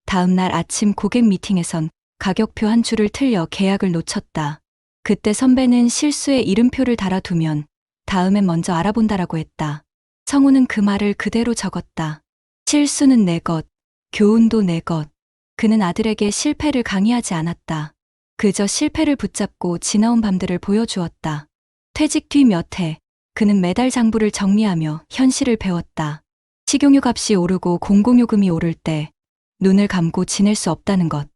다음 날 아침 고객 미팅에선 가격표 한 줄을 틀려 계약을 놓쳤다. 그때 선배는 실수에 이름표를 달아두면 다음엔 먼저 알아본다라고 했다. 성우는 그 말을 그대로 적었다. 실수는 내 것, 교훈도 내 것. 그는 아들에게 실패를 강의하지 않았다. 그저 실패를 붙잡고 지나온 밤들을 보여주었다. 퇴직 뒤 몇 해, 그는 매달 장부를 정리하며 현실을 배웠다. 식용유 값이 오르고 공공요금이 오를 때 눈을 감고 지낼 수 없다는 것.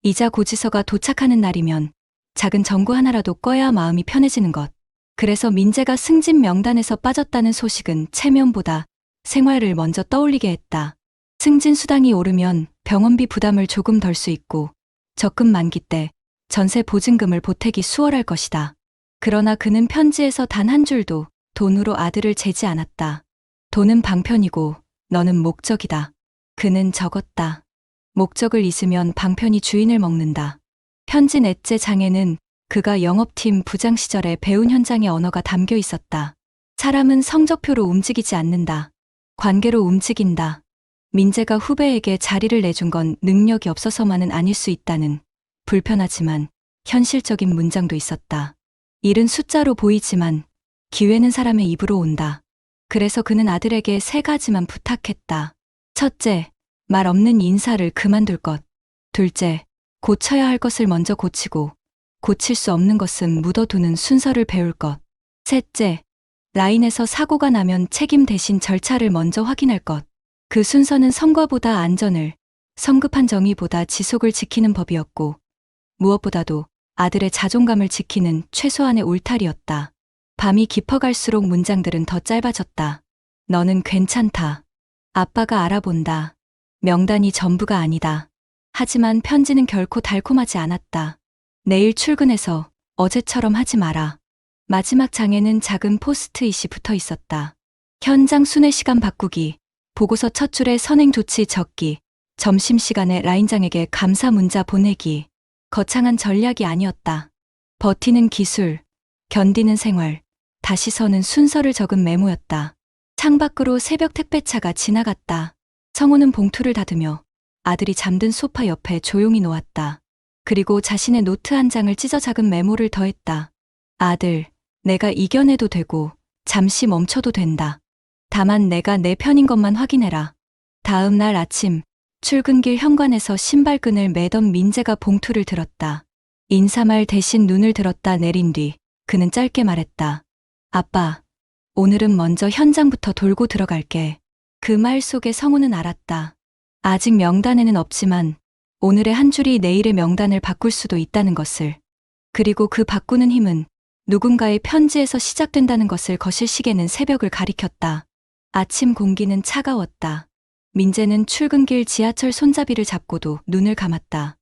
이자 고지서가 도착하는 날이면 작은 정구 하나라도 꺼야 마음이 편해지는 것. 그래서 민재가 승진 명단에서 빠졌다는 소식은 체면보다 생활을 먼저 떠올리게 했다. 승진 수당이 오르면 병원비 부담을 조금 덜 수 있고 적금 만기 때 전세 보증금을 보태기 수월할 것이다. 그러나 그는 편지에서 단 한 줄도 돈으로 아들을 재지 않았다. 돈은 방편이고 너는 목적이다. 그는 적었다. 목적을 잊으면 방편이 주인을 먹는다. 편지 넷째 장에는 그가 영업팀 부장 시절에 배운 현장의 언어가 담겨 있었다. 사람은 성적표로 움직이지 않는다. 관계로 움직인다. 민재가 후배에게 자리를 내준 건 능력이 없어서만은 아닐 수 있다는 불편하지만 현실적인 문장도 있었다. 일은 숫자로 보이지만 기회는 사람의 입으로 온다. 그래서 그는 아들에게 3가지만 부탁했다. 첫째, 말 없는 인사를 그만둘 것. 둘째, 고쳐야 할 것을 먼저 고치고 고칠 수 없는 것은 묻어두는 순서를 배울 것. 셋째, 라인에서 사고가 나면 책임 대신 절차를 먼저 확인할 것. 그 순서는 성과보다 안전을, 성급한 정의보다 지속을 지키는 법이었고 무엇보다도 아들의 자존감을 지키는 최소한의 울타리였다. 밤이 깊어갈수록 문장들은 더 짧아졌다. 너는 괜찮다. 아빠가 알아본다. 명단이 전부가 아니다. 하지만 편지는 결코 달콤하지 않았다. 내일 출근해서 어제처럼 하지 마라. 마지막 장에는 작은 포스트잇이 붙어 있었다. 현장 순회 시간 바꾸기, 보고서 첫 줄에 선행 조치 적기, 점심시간에 라인장에게 감사 문자 보내기. 거창한 전략이 아니었다. 버티는 기술, 견디는 생활, 다시 서는 순서를 적은 메모였다. 창밖으로 새벽 택배차가 지나갔다. 성우는 봉투를 닫으며 아들이 잠든 소파 옆에 조용히 놓았다. 그리고 자신의 노트 한 장을 찢어 작은 메모를 더했다. 아들, 내가 이겨내도 되고 잠시 멈춰도 된다. 다만 내가 내 편인 것만 확인해라. 다음 날 아침 출근길 현관에서 신발끈을 매던 민재가 봉투를 들었다. 인사말 대신 눈을 들었다 내린 뒤 그는 짧게 말했다. 아빠, 오늘은 먼저 현장부터 돌고 들어갈게. 그 말 속에 성우는 알았다. 아직 명단에는 없지만 오늘의 한 줄이 내일의 명단을 바꿀 수도 있다는 것을. 그리고 그 바꾸는 힘은 누군가의 편지에서 시작된다는 것을 거실시계는 새벽을 가리켰다. 아침 공기는 차가웠다. 민재는 출근길 지하철 손잡이를 잡고도 눈을 감았다.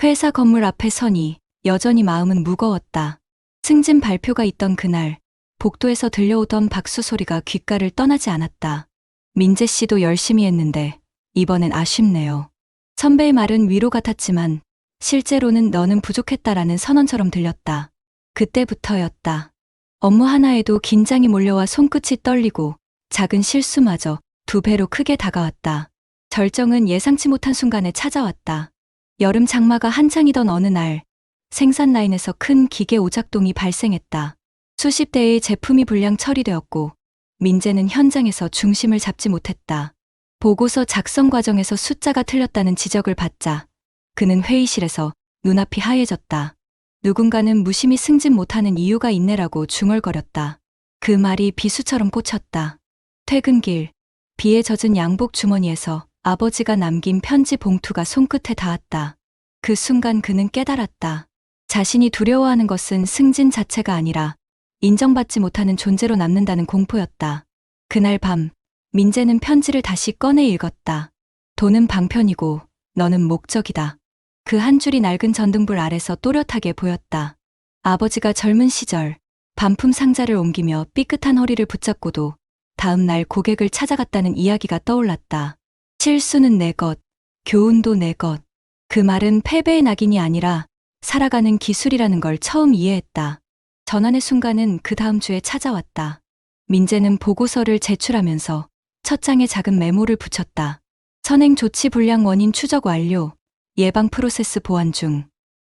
회사 건물 앞에 서니 여전히 마음은 무거웠다. 승진 발표가 있던 그날, 복도에서 들려오던 박수 소리가 귓가를 떠나지 않았다. 민재 씨도 열심히 했는데 이번엔 아쉽네요. 선배의 말은 위로 같았지만 실제로는 너는 부족했다라는 선언처럼 들렸다. 그때부터였다. 업무 하나에도 긴장이 몰려와 손끝이 떨리고 작은 실수마저 2배로 크게 다가왔다. 절정은 예상치 못한 순간에 찾아왔다. 여름 장마가 한창이던 어느 날 생산 라인에서 큰 기계 오작동이 발생했다. 수십 대의 제품이 불량 처리되었고 민재는 현장에서 중심을 잡지 못했다. 보고서 작성 과정에서 숫자가 틀렸다는 지적을 받자 그는 회의실에서 눈앞이 하얘졌다. 누군가는 무심히 승진 못하는 이유가 있네라고 중얼거렸다. 그 말이 비수처럼 꽂혔다. 퇴근길, 비에 젖은 양복 주머니에서 아버지가 남긴 편지 봉투가 손끝에 닿았다. 그 순간 그는 깨달았다. 자신이 두려워하는 것은 승진 자체가 아니라 인정받지 못하는 존재로 남는다는 공포였다. 그날 밤, 민재는 편지를 다시 꺼내 읽었다. 돈은 방편이고 너는 목적이다. 그 한 줄이 낡은 전등불 아래서 또렷하게 보였다. 아버지가 젊은 시절 반품 상자를 옮기며 삐끗한 허리를 붙잡고도 다음 날 고객을 찾아갔다는 이야기가 떠올랐다. 실수는 내 것, 교훈도 내 것. 그 말은 패배의 낙인이 아니라 살아가는 기술이라는 걸 처음 이해했다. 전환의 순간은 그 다음 주에 찾아왔다. 민재는 보고서를 제출하면서 첫 장에 작은 메모를 붙였다. 선행 조치 불량 원인 추적 완료, 예방 프로세스 보완 중.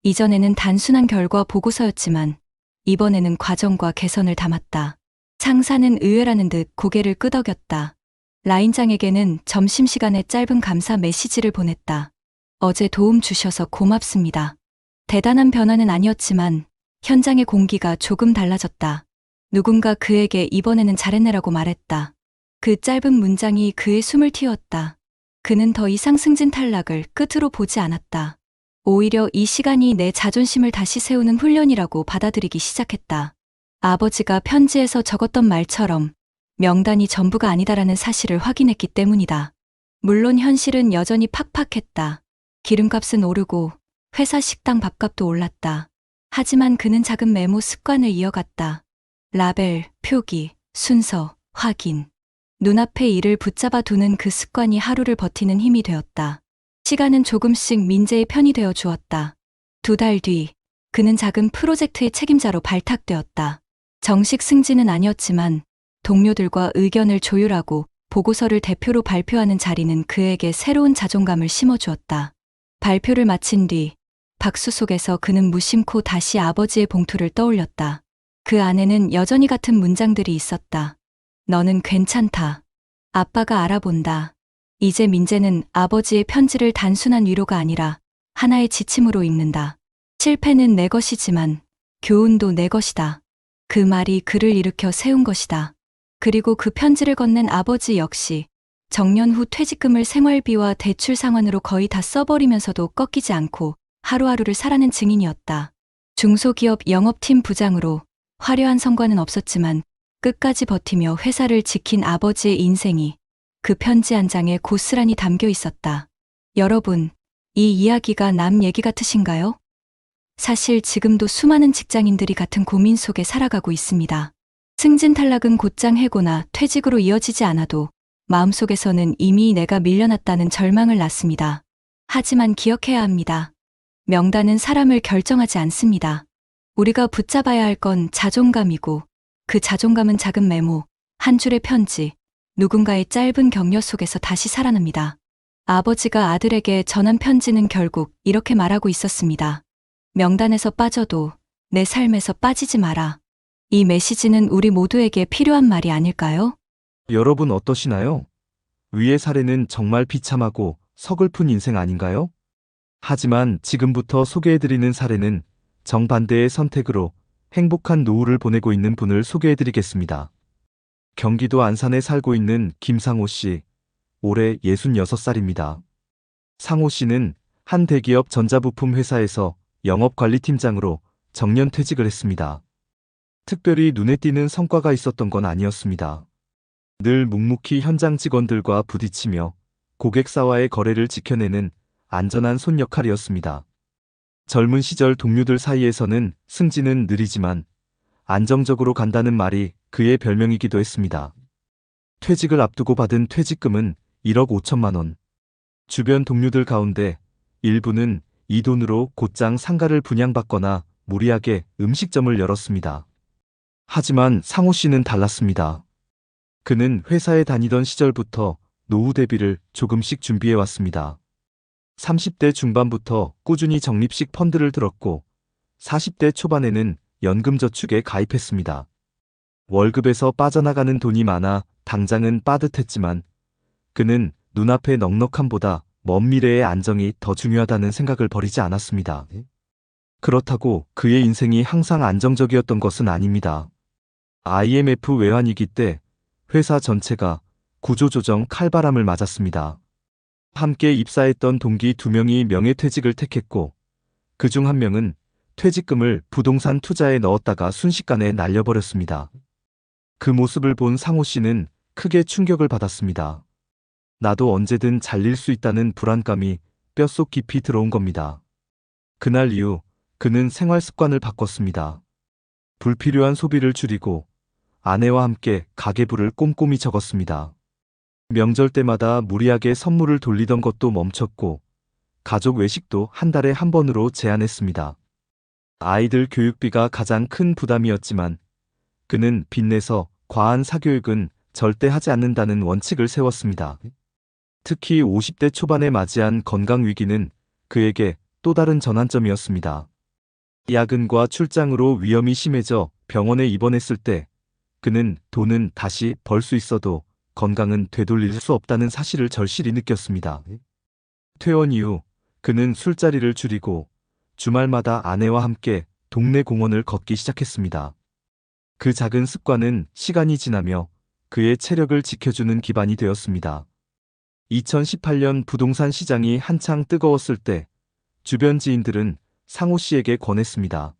이전에는 단순한 결과 보고서였지만 이번에는 과정과 개선을 담았다. 상사는 의외라는 듯 고개를 끄덕였다. 라인장에게는 점심시간에 짧은 감사 메시지를 보냈다. 어제 도움 주셔서 고맙습니다. 대단한 변화는 아니었지만 현장의 공기가 조금 달라졌다. 누군가 그에게 이번에는 잘했네라고 말했다. 그 짧은 문장이 그의 숨을 틔웠다. 그는 더 이상 승진 탈락을 끝으로 보지 않았다. 오히려 이 시간이 내 자존심을 다시 세우는 훈련이라고 받아들이기 시작했다. 아버지가 편지에서 적었던 말처럼 명단이 전부가 아니다라는 사실을 확인했기 때문이다. 물론 현실은 여전히 팍팍했다. 기름값은 오르고 회사 식당 밥값도 올랐다. 하지만 그는 작은 메모 습관을 이어갔다. 라벨, 표기, 순서, 확인. 눈앞의 일을 붙잡아 두는 그 습관이 하루를 버티는 힘이 되었다. 시간은 조금씩 민재의 편이 되어 주었다. 2달 뒤, 그는 작은 프로젝트의 책임자로 발탁되었다. 정식 승진은 아니었지만 동료들과 의견을 조율하고 보고서를 대표로 발표하는 자리는 그에게 새로운 자존감을 심어주었다. 발표를 마친 뒤 박수 속에서 그는 무심코 다시 아버지의 봉투를 떠올렸다. 그 안에는 여전히 같은 문장들이 있었다. 너는 괜찮다. 아빠가 알아본다. 이제 민재는 아버지의 편지를 단순한 위로가 아니라 하나의 지침으로 읽는다. 실패는 내 것이지만 교훈도 내 것이다. 그 말이 그를 일으켜 세운 것이다. 그리고 그 편지를 건넨 아버지 역시 정년 후 퇴직금을 생활비와 대출 상환으로 거의 다 써버리면서도 꺾이지 않고 하루하루를 살아낸 증인이었다. 중소기업 영업팀 부장으로 화려한 성과는 없었지만 끝까지 버티며 회사를 지킨 아버지의 인생이 그 편지 한 장에 고스란히 담겨 있었다. 여러분, 이 이야기가 남 얘기 같으신가요? 사실 지금도 수많은 직장인들이 같은 고민 속에 살아가고 있습니다. 승진 탈락은 곧장 해고나 퇴직으로 이어지지 않아도 마음속에서는 이미 내가 밀려났다는 절망을 낳습니다. 하지만 기억해야 합니다. 명단은 사람을 결정하지 않습니다. 우리가 붙잡아야 할 건 자존감이고 그 자존감은 작은 메모, 한 줄의 편지, 누군가의 짧은 격려 속에서 다시 살아납니다. 아버지가 아들에게 전한 편지는 결국 이렇게 말하고 있었습니다. 명단에서 빠져도 내 삶에서 빠지지 마라. 이 메시지는 우리 모두에게 필요한 말이 아닐까요? 여러분 어떠시나요? 위의 사례는 정말 비참하고 서글픈 인생 아닌가요? 하지만 지금부터 소개해드리는 사례는 정반대의 선택으로 행복한 노후를 보내고 있는 분을 소개해드리겠습니다. 경기도 안산에 살고 있는 김상호 씨, 올해 66살입니다. 상호 씨는 한 대기업 전자부품 회사에서 영업관리팀장으로 정년퇴직을 했습니다. 특별히 눈에 띄는 성과가 있었던 건 아니었습니다. 늘 묵묵히 현장 직원들과 부딪히며 고객사와의 거래를 지켜내는 안전한 손 역할이었습니다. 젊은 시절 동료들 사이에서는 승진은 느리지만 안정적으로 간다는 말이 그의 별명이기도 했습니다. 퇴직을 앞두고 받은 퇴직금은 1억 5천만 원. 주변 동료들 가운데 일부는 이 돈으로 곧장 상가를 분양받거나 무리하게 음식점을 열었습니다. 하지만 상호 씨는 달랐습니다. 그는 회사에 다니던 시절부터 노후 대비를 조금씩 준비해 왔습니다. 30대 중반부터 꾸준히 적립식 펀드를 들었고 40대 초반에는 연금저축에 가입했습니다. 월급에서 빠져나가는 돈이 많아 당장은 빠듯했지만 그는 눈앞의 넉넉함보다 먼 미래의 안정이 더 중요하다는 생각을 버리지 않았습니다. 그렇다고 그의 인생이 항상 안정적이었던 것은 아닙니다. IMF 외환위기 때 회사 전체가 구조조정 칼바람을 맞았습니다. 함께 입사했던 동기 2명이 명예퇴직을 택했고 그중 1명은 퇴직금을 부동산 투자에 넣었다가 순식간에 날려버렸습니다. 그 모습을 본 상호 씨는 크게 충격을 받았습니다. 나도 언제든 잘릴 수 있다는 불안감이 뼛속 깊이 들어온 겁니다. 그날 이후 그는 생활 습관을 바꿨습니다. 불필요한 소비를 줄이고 아내와 함께 가계부를 꼼꼼히 적었습니다. 명절 때마다 무리하게 선물을 돌리던 것도 멈췄고 가족 외식도 한 달에 한 번으로 제한했습니다. 아이들 교육비가 가장 큰 부담이었지만 그는 빚내서 과한 사교육은 절대 하지 않는다는 원칙을 세웠습니다. 특히 50대 초반에 맞이한 건강위기는 그에게 또 다른 전환점이었습니다. 야근과 출장으로 위험이 심해져 병원에 입원했을 때 그는 돈은 다시 벌 수 있어도 건강은 되돌릴 수 없다는 사실을 절실히 느꼈습니다. 퇴원 이후 그는 술자리를 줄이고 주말마다 아내와 함께 동네 공원을 걷기 시작했습니다. 그 작은 습관은 시간이 지나며 그의 체력을 지켜주는 기반이 되었습니다. 2018년 부동산 시장이 한창 뜨거웠을 때 주변 지인들은 상호 씨에게 권했습니다.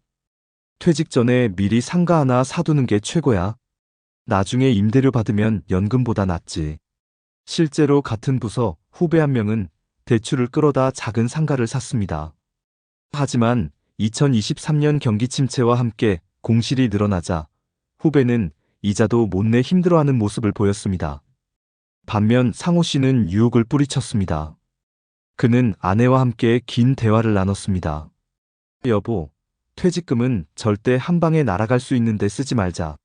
퇴직 전에 미리 상가 하나 사두는 게 최고야. 나중에 임대료 받으면 연금보다 낫지. 실제로 같은 부서 후배 한 명은 대출을 끌어다 작은 상가를 샀습니다. 하지만 2023년 경기 침체와 함께 공실이 늘어나자 후배는 이자도 못 내 힘들어하는 모습을 보였습니다. 반면 상호 씨는 유혹을 뿌리쳤습니다. 그는 아내와 함께 긴 대화를 나눴습니다. 여보, 퇴직금은 절대 한 방에 날아갈 수 있는데 쓰지 말자.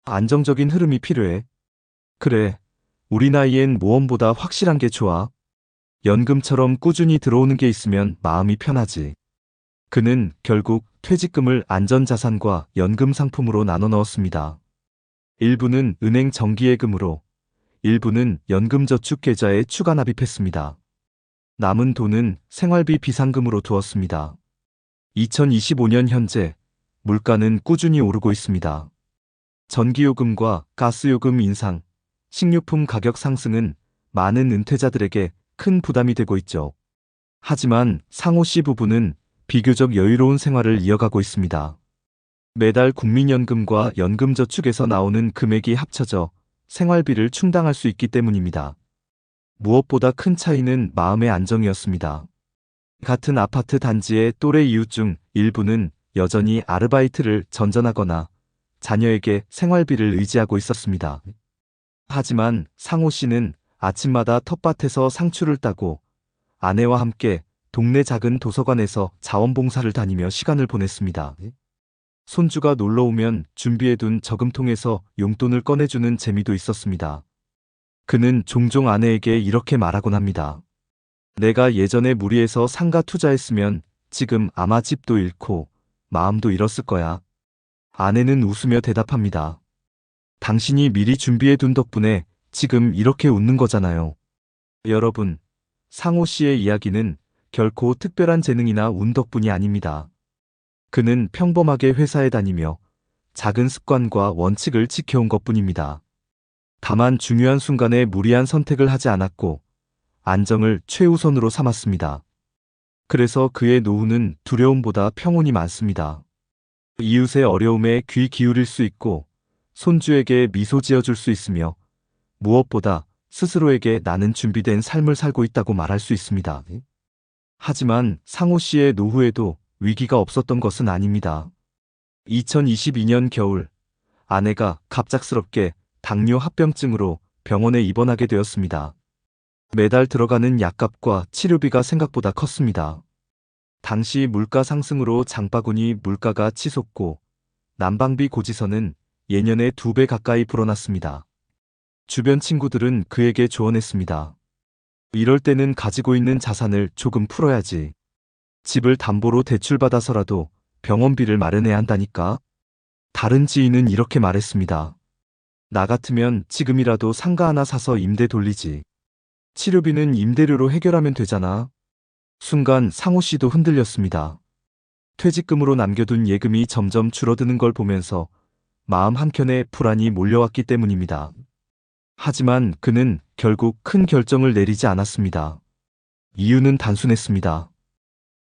안정적인 흐름이 필요해. 그래, 우리 나이엔 모험보다 확실한 게 좋아. 연금처럼 꾸준히 들어오는 게 있으면 마음이 편하지. 그는 결국 퇴직금을 안전자산과 연금 상품으로 나눠 넣었습니다. 일부는 은행 정기예금으로, 일부는 연금저축계좌에 추가 납입했습니다. 남은 돈은 생활비 비상금으로 두었습니다. 2025년 현재 물가는 꾸준히 오르고 있습니다. 전기요금과 가스요금 인상, 식료품 가격 상승은 많은 은퇴자들에게 큰 부담이 되고 있죠. 하지만 상호 씨 부부는 비교적 여유로운 생활을 이어가고 있습니다. 매달 국민연금과 연금저축에서 나오는 금액이 합쳐져 생활비를 충당할 수 있기 때문입니다. 무엇보다 큰 차이는 마음의 안정이었습니다. 같은 아파트 단지의 또래 이웃 중 일부는 여전히 아르바이트를 전전하거나 자녀에게 생활비를 의지하고 있었습니다. 하지만 상호 씨는 아침마다 텃밭에서 상추를 따고 아내와 함께 동네 작은 도서관에서 자원봉사를 다니며 시간을 보냈습니다. 손주가 놀러오면 준비해둔 저금통에서 용돈을 꺼내주는 재미도 있었습니다. 그는 종종 아내에게 이렇게 말하곤 합니다. 내가 예전에 무리해서 상가 투자했으면 지금 아마 집도 잃고 마음도 잃었을 거야. 아내는 웃으며 대답합니다. 당신이 미리 준비해둔 덕분에 지금 이렇게 웃는 거잖아요. 여러분, 상호 씨의 이야기는 결코 특별한 재능이나 운 덕분이 아닙니다. 그는 평범하게 회사에 다니며 작은 습관과 원칙을 지켜온 것뿐입니다. 다만 중요한 순간에 무리한 선택을 하지 않았고 안정을 최우선으로 삼았습니다. 그래서 그의 노후는 두려움보다 평온이 많습니다. 이웃의 어려움에 귀 기울일 수 있고 손주에게 미소 지어줄 수 있으며 무엇보다 스스로에게 나는 준비된 삶을 살고 있다고 말할 수 있습니다. 하지만 상호 씨의 노후에도 위기가 없었던 것은 아닙니다. 2022년 겨울 아내가 갑작스럽게 당뇨 합병증으로 병원에 입원하게 되었습니다. 매달 들어가는 약값과 치료비가 생각보다 컸습니다. 당시 물가 상승으로 장바구니 물가가 치솟고 난방비 고지서는 예년에 2배 가까이 불어났습니다. 주변 친구들은 그에게 조언했습니다. 이럴 때는 가지고 있는 자산을 조금 풀어야지. 집을 담보로 대출받아서라도 병원비를 마련해야 한다니까. 다른 지인은 이렇게 말했습니다. 나 같으면 지금이라도 상가 하나 사서 임대 돌리지. 치료비는 임대료로 해결하면 되잖아. 순간 상호 씨도 흔들렸습니다. 퇴직금으로 남겨둔 예금이 점점 줄어드는 걸 보면서 마음 한켠에 불안이 몰려왔기 때문입니다. 하지만 그는 결국 큰 결정을 내리지 않았습니다. 이유는 단순했습니다.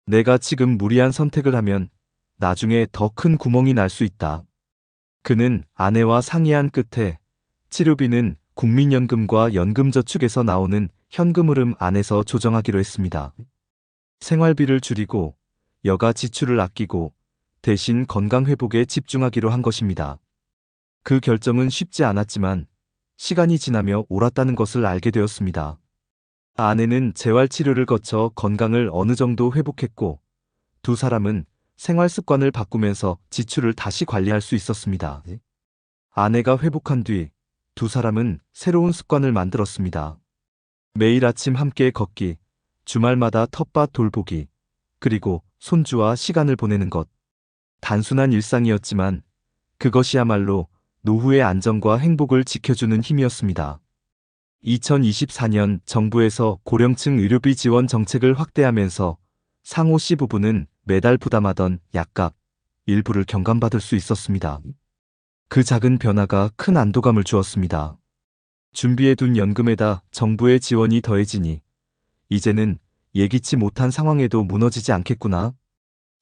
내가 지금 무리한 선택을 하면 나중에 더 큰 구멍이 날 수 있다. 그는 아내와 상의한 끝에 치료비는 국민연금과 연금저축에서 나오는 현금 흐름 안에서 조정하기로 했습니다. 생활비를 줄이고 여가 지출을 아끼고 대신 건강 회복에 집중하기로 한 것입니다. 그 결정은 쉽지 않았지만 시간이 지나며 옳았다는 것을 알게 되었습니다. 아내는 재활치료를 거쳐 건강을 어느 정도 회복했고 두 사람은 생활 습관을 바꾸면서 지출을 다시 관리할 수 있었습니다. 아내가 회복한 뒤 두 사람은 새로운 습관을 만들었습니다. 매일 아침 함께 걷기, 주말마다 텃밭 돌보기, 그리고 손주와 시간을 보내는 것. 단순한 일상이었지만 그것이야말로 노후의 안정과 행복을 지켜주는 힘이었습니다. 2024년 정부에서 고령층 의료비 지원 정책을 확대하면서 상호 씨 부부는 매달 부담하던 약값 일부를 경감받을 수 있었습니다. 그 작은 변화가 큰 안도감을 주었습니다. 준비해둔 연금에다 정부의 지원이 더해지니 이제는 예기치 못한 상황에도 무너지지 않겠구나.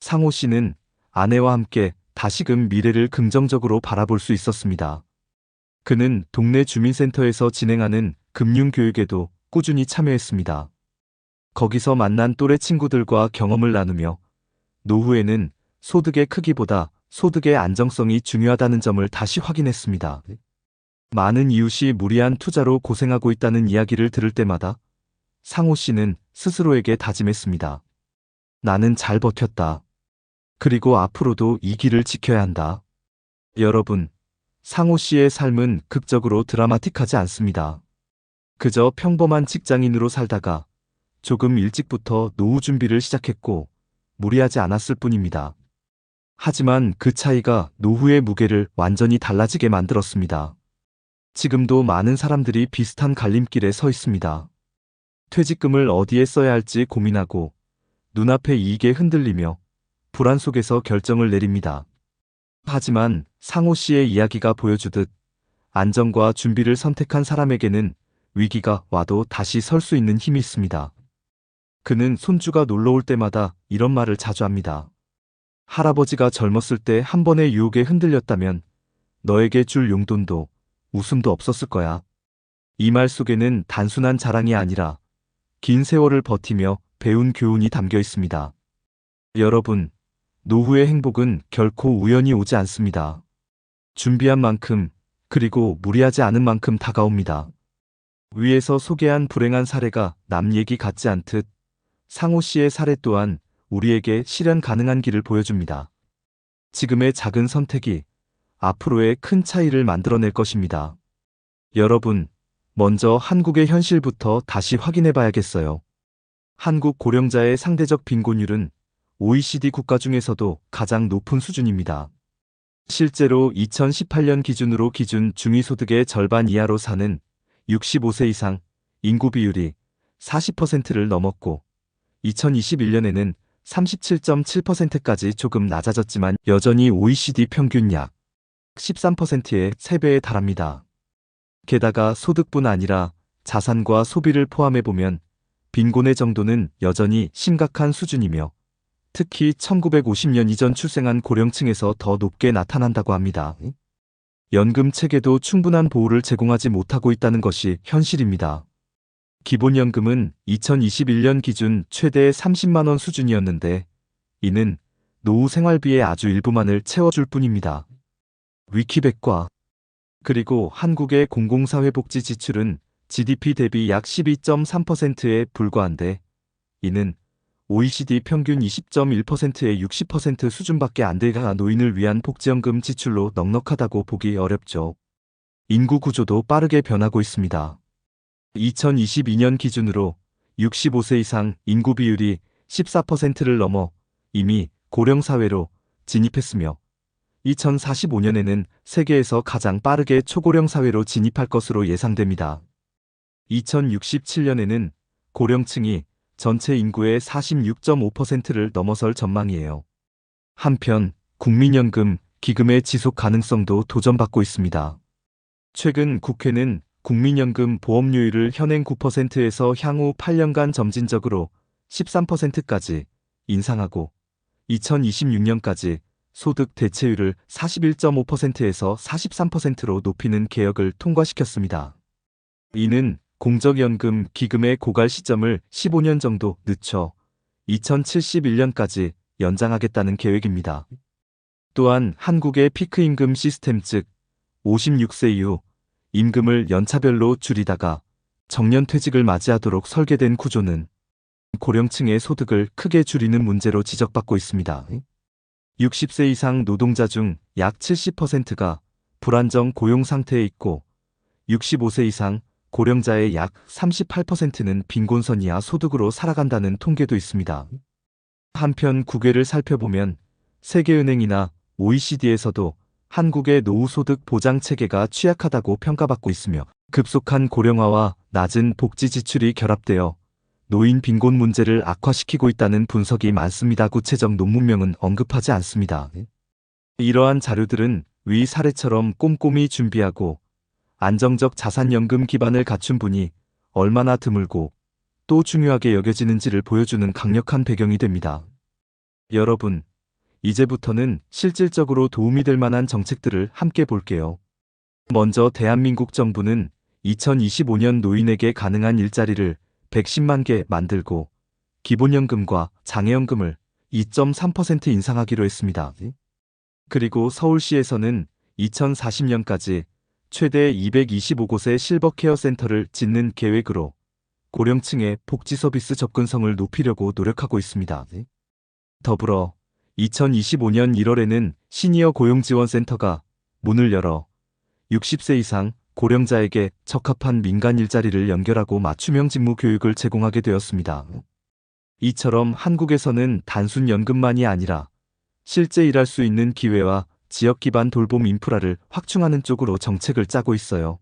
상호 씨는 아내와 함께 다시금 미래를 긍정적으로 바라볼 수 있었습니다. 그는 동네 주민센터에서 진행하는 금융교육에도 꾸준히 참여했습니다. 거기서 만난 또래 친구들과 경험을 나누며 노후에는 소득의 크기보다 소득의 안정성이 중요하다는 점을 다시 확인했습니다. 많은 이웃이 무리한 투자로 고생하고 있다는 이야기를 들을 때마다 상호 씨는 스스로에게 다짐했습니다. 나는 잘 버텼다. 그리고 앞으로도 이 길을 지켜야 한다. 여러분, 상호 씨의 삶은 극적으로 드라마틱하지 않습니다. 그저 평범한 직장인으로 살다가 조금 일찍부터 노후 준비를 시작했고 무리하지 않았을 뿐입니다. 하지만 그 차이가 노후의 무게를 완전히 달라지게 만들었습니다. 지금도 많은 사람들이 비슷한 갈림길에 서 있습니다. 퇴직금을 어디에 써야 할지 고민하고 눈앞의 이익에 흔들리며 불안 속에서 결정을 내립니다. 하지만 상호 씨의 이야기가 보여주듯 안정과 준비를 선택한 사람에게는 위기가 와도 다시 설 수 있는 힘이 있습니다. 그는 손주가 놀러 올 때마다 이런 말을 자주 합니다. 할아버지가 젊었을 때 한 번의 유혹에 흔들렸다면 너에게 줄 용돈도 웃음도 없었을 거야. 이 말 속에는 단순한 자랑이 아니라 긴 세월을 버티며 배운 교훈이 담겨 있습니다. 여러분, 노후의 행복은 결코 우연히 오지 않습니다. 준비한 만큼, 그리고 무리하지 않은 만큼 다가옵니다. 위에서 소개한 불행한 사례가 남 얘기 같지 않듯 상호 씨의 사례 또한 우리에게 실현 가능한 길을 보여줍니다. 지금의 작은 선택이 앞으로의 큰 차이를 만들어낼 것입니다. 여러분, 먼저 한국의 현실부터 다시 확인해 봐야겠어요. 한국 고령자의 상대적 빈곤율은 OECD 국가 중에서도 가장 높은 수준입니다. 실제로 2018년 기준으로 기준 중위소득의 절반 이하로 사는 65세 이상 인구 비율이 40%를 넘었고 2021년에는 37.7%까지 조금 낮아졌지만 여전히 OECD 평균 약 13%의 3배에 달합니다. 게다가 소득뿐 아니라 자산과 소비를 포함해보면 빈곤의 정도는 여전히 심각한 수준이며 특히 1950년 이전 출생한 고령층에서 더 높게 나타난다고 합니다. 연금 체계도 충분한 보호를 제공하지 못하고 있다는 것이 현실입니다. 기본연금은 2021년 기준 최대 30만 원 수준이었는데 이는 노후 생활비의 아주 일부만을 채워줄 뿐입니다. 위키백과 그리고 한국의 공공사회복지 지출은 GDP 대비 약 12.3%에 불과한데 이는 OECD 평균 20.1%의 60% 수준밖에 안 되가 노인을 위한 복지연금 지출로 넉넉하다고 보기 어렵죠. 인구 구조도 빠르게 변하고 있습니다. 2022년 기준으로 65세 이상 인구 비율이 14%를 넘어 이미 고령사회로 진입했으며 2045년에는 세계에서 가장 빠르게 초고령 사회로 진입할 것으로 예상됩니다. 2067년에는 고령층이 전체 인구의 46.5%를 넘어설 전망이에요. 한편 국민연금 기금의 지속 가능성도 도전받고 있습니다. 최근 국회는 국민연금 보험료율을 현행 9%에서 향후 8년간 점진적으로 13%까지 인상하고 2026년까지 소득 대체율을 41.5%에서 43%로 높이는 개혁을 통과시켰습니다. 이는 공적연금 기금의 고갈 시점을 15년 정도 늦춰 2071년까지 연장하겠다는 계획입니다. 또한 한국의 피크임금 시스템 즉 56세 이후 임금을 연차별로 줄이다가 정년퇴직을 맞이하도록 설계된 구조는 고령층의 소득을 크게 줄이는 문제로 지적받고 있습니다. 60세 이상 노동자 중 약 70%가 불안정 고용 상태에 있고 65세 이상 고령자의 약 38%는 빈곤선 이하 소득으로 살아간다는 통계도 있습니다. 한편 국외를 살펴보면 세계은행이나 OECD에서도 한국의 노후소득 보장 체계가 취약하다고 평가받고 있으며 급속한 고령화와 낮은 복지 지출이 결합되어 노인 빈곤 문제를 악화시키고 있다는 분석이 많습니다. 구체적 논문명은 언급하지 않습니다. 이러한 자료들은 위 사례처럼 꼼꼼히 준비하고 안정적 자산연금 기반을 갖춘 분이 얼마나 드물고 또 중요하게 여겨지는지를 보여주는 강력한 배경이 됩니다. 여러분, 이제부터는 실질적으로 도움이 될 만한 정책들을 함께 볼게요. 먼저 대한민국 정부는 2025년 노인에게 가능한 일자리를 110만 개 만들고 기본연금과 장애연금을 2.3% 인상하기로 했습니다. 그리고 서울시에서는 2040년까지 최대 225곳의 실버케어 센터를 짓는 계획으로 고령층의 복지 서비스 접근성을 높이려고 노력하고 있습니다. 더불어 2025년 1월에는 시니어 고용지원센터가 문을 열어 60세 이상 고령자에게 적합한 민간 일자리를 연결하고 맞춤형 직무 교육을 제공하게 되었습니다. 이처럼 한국에서는 단순 연금만이 아니라 실제 일할 수 있는 기회와 지역 기반 돌봄 인프라를 확충하는 쪽으로 정책을 짜고 있어요.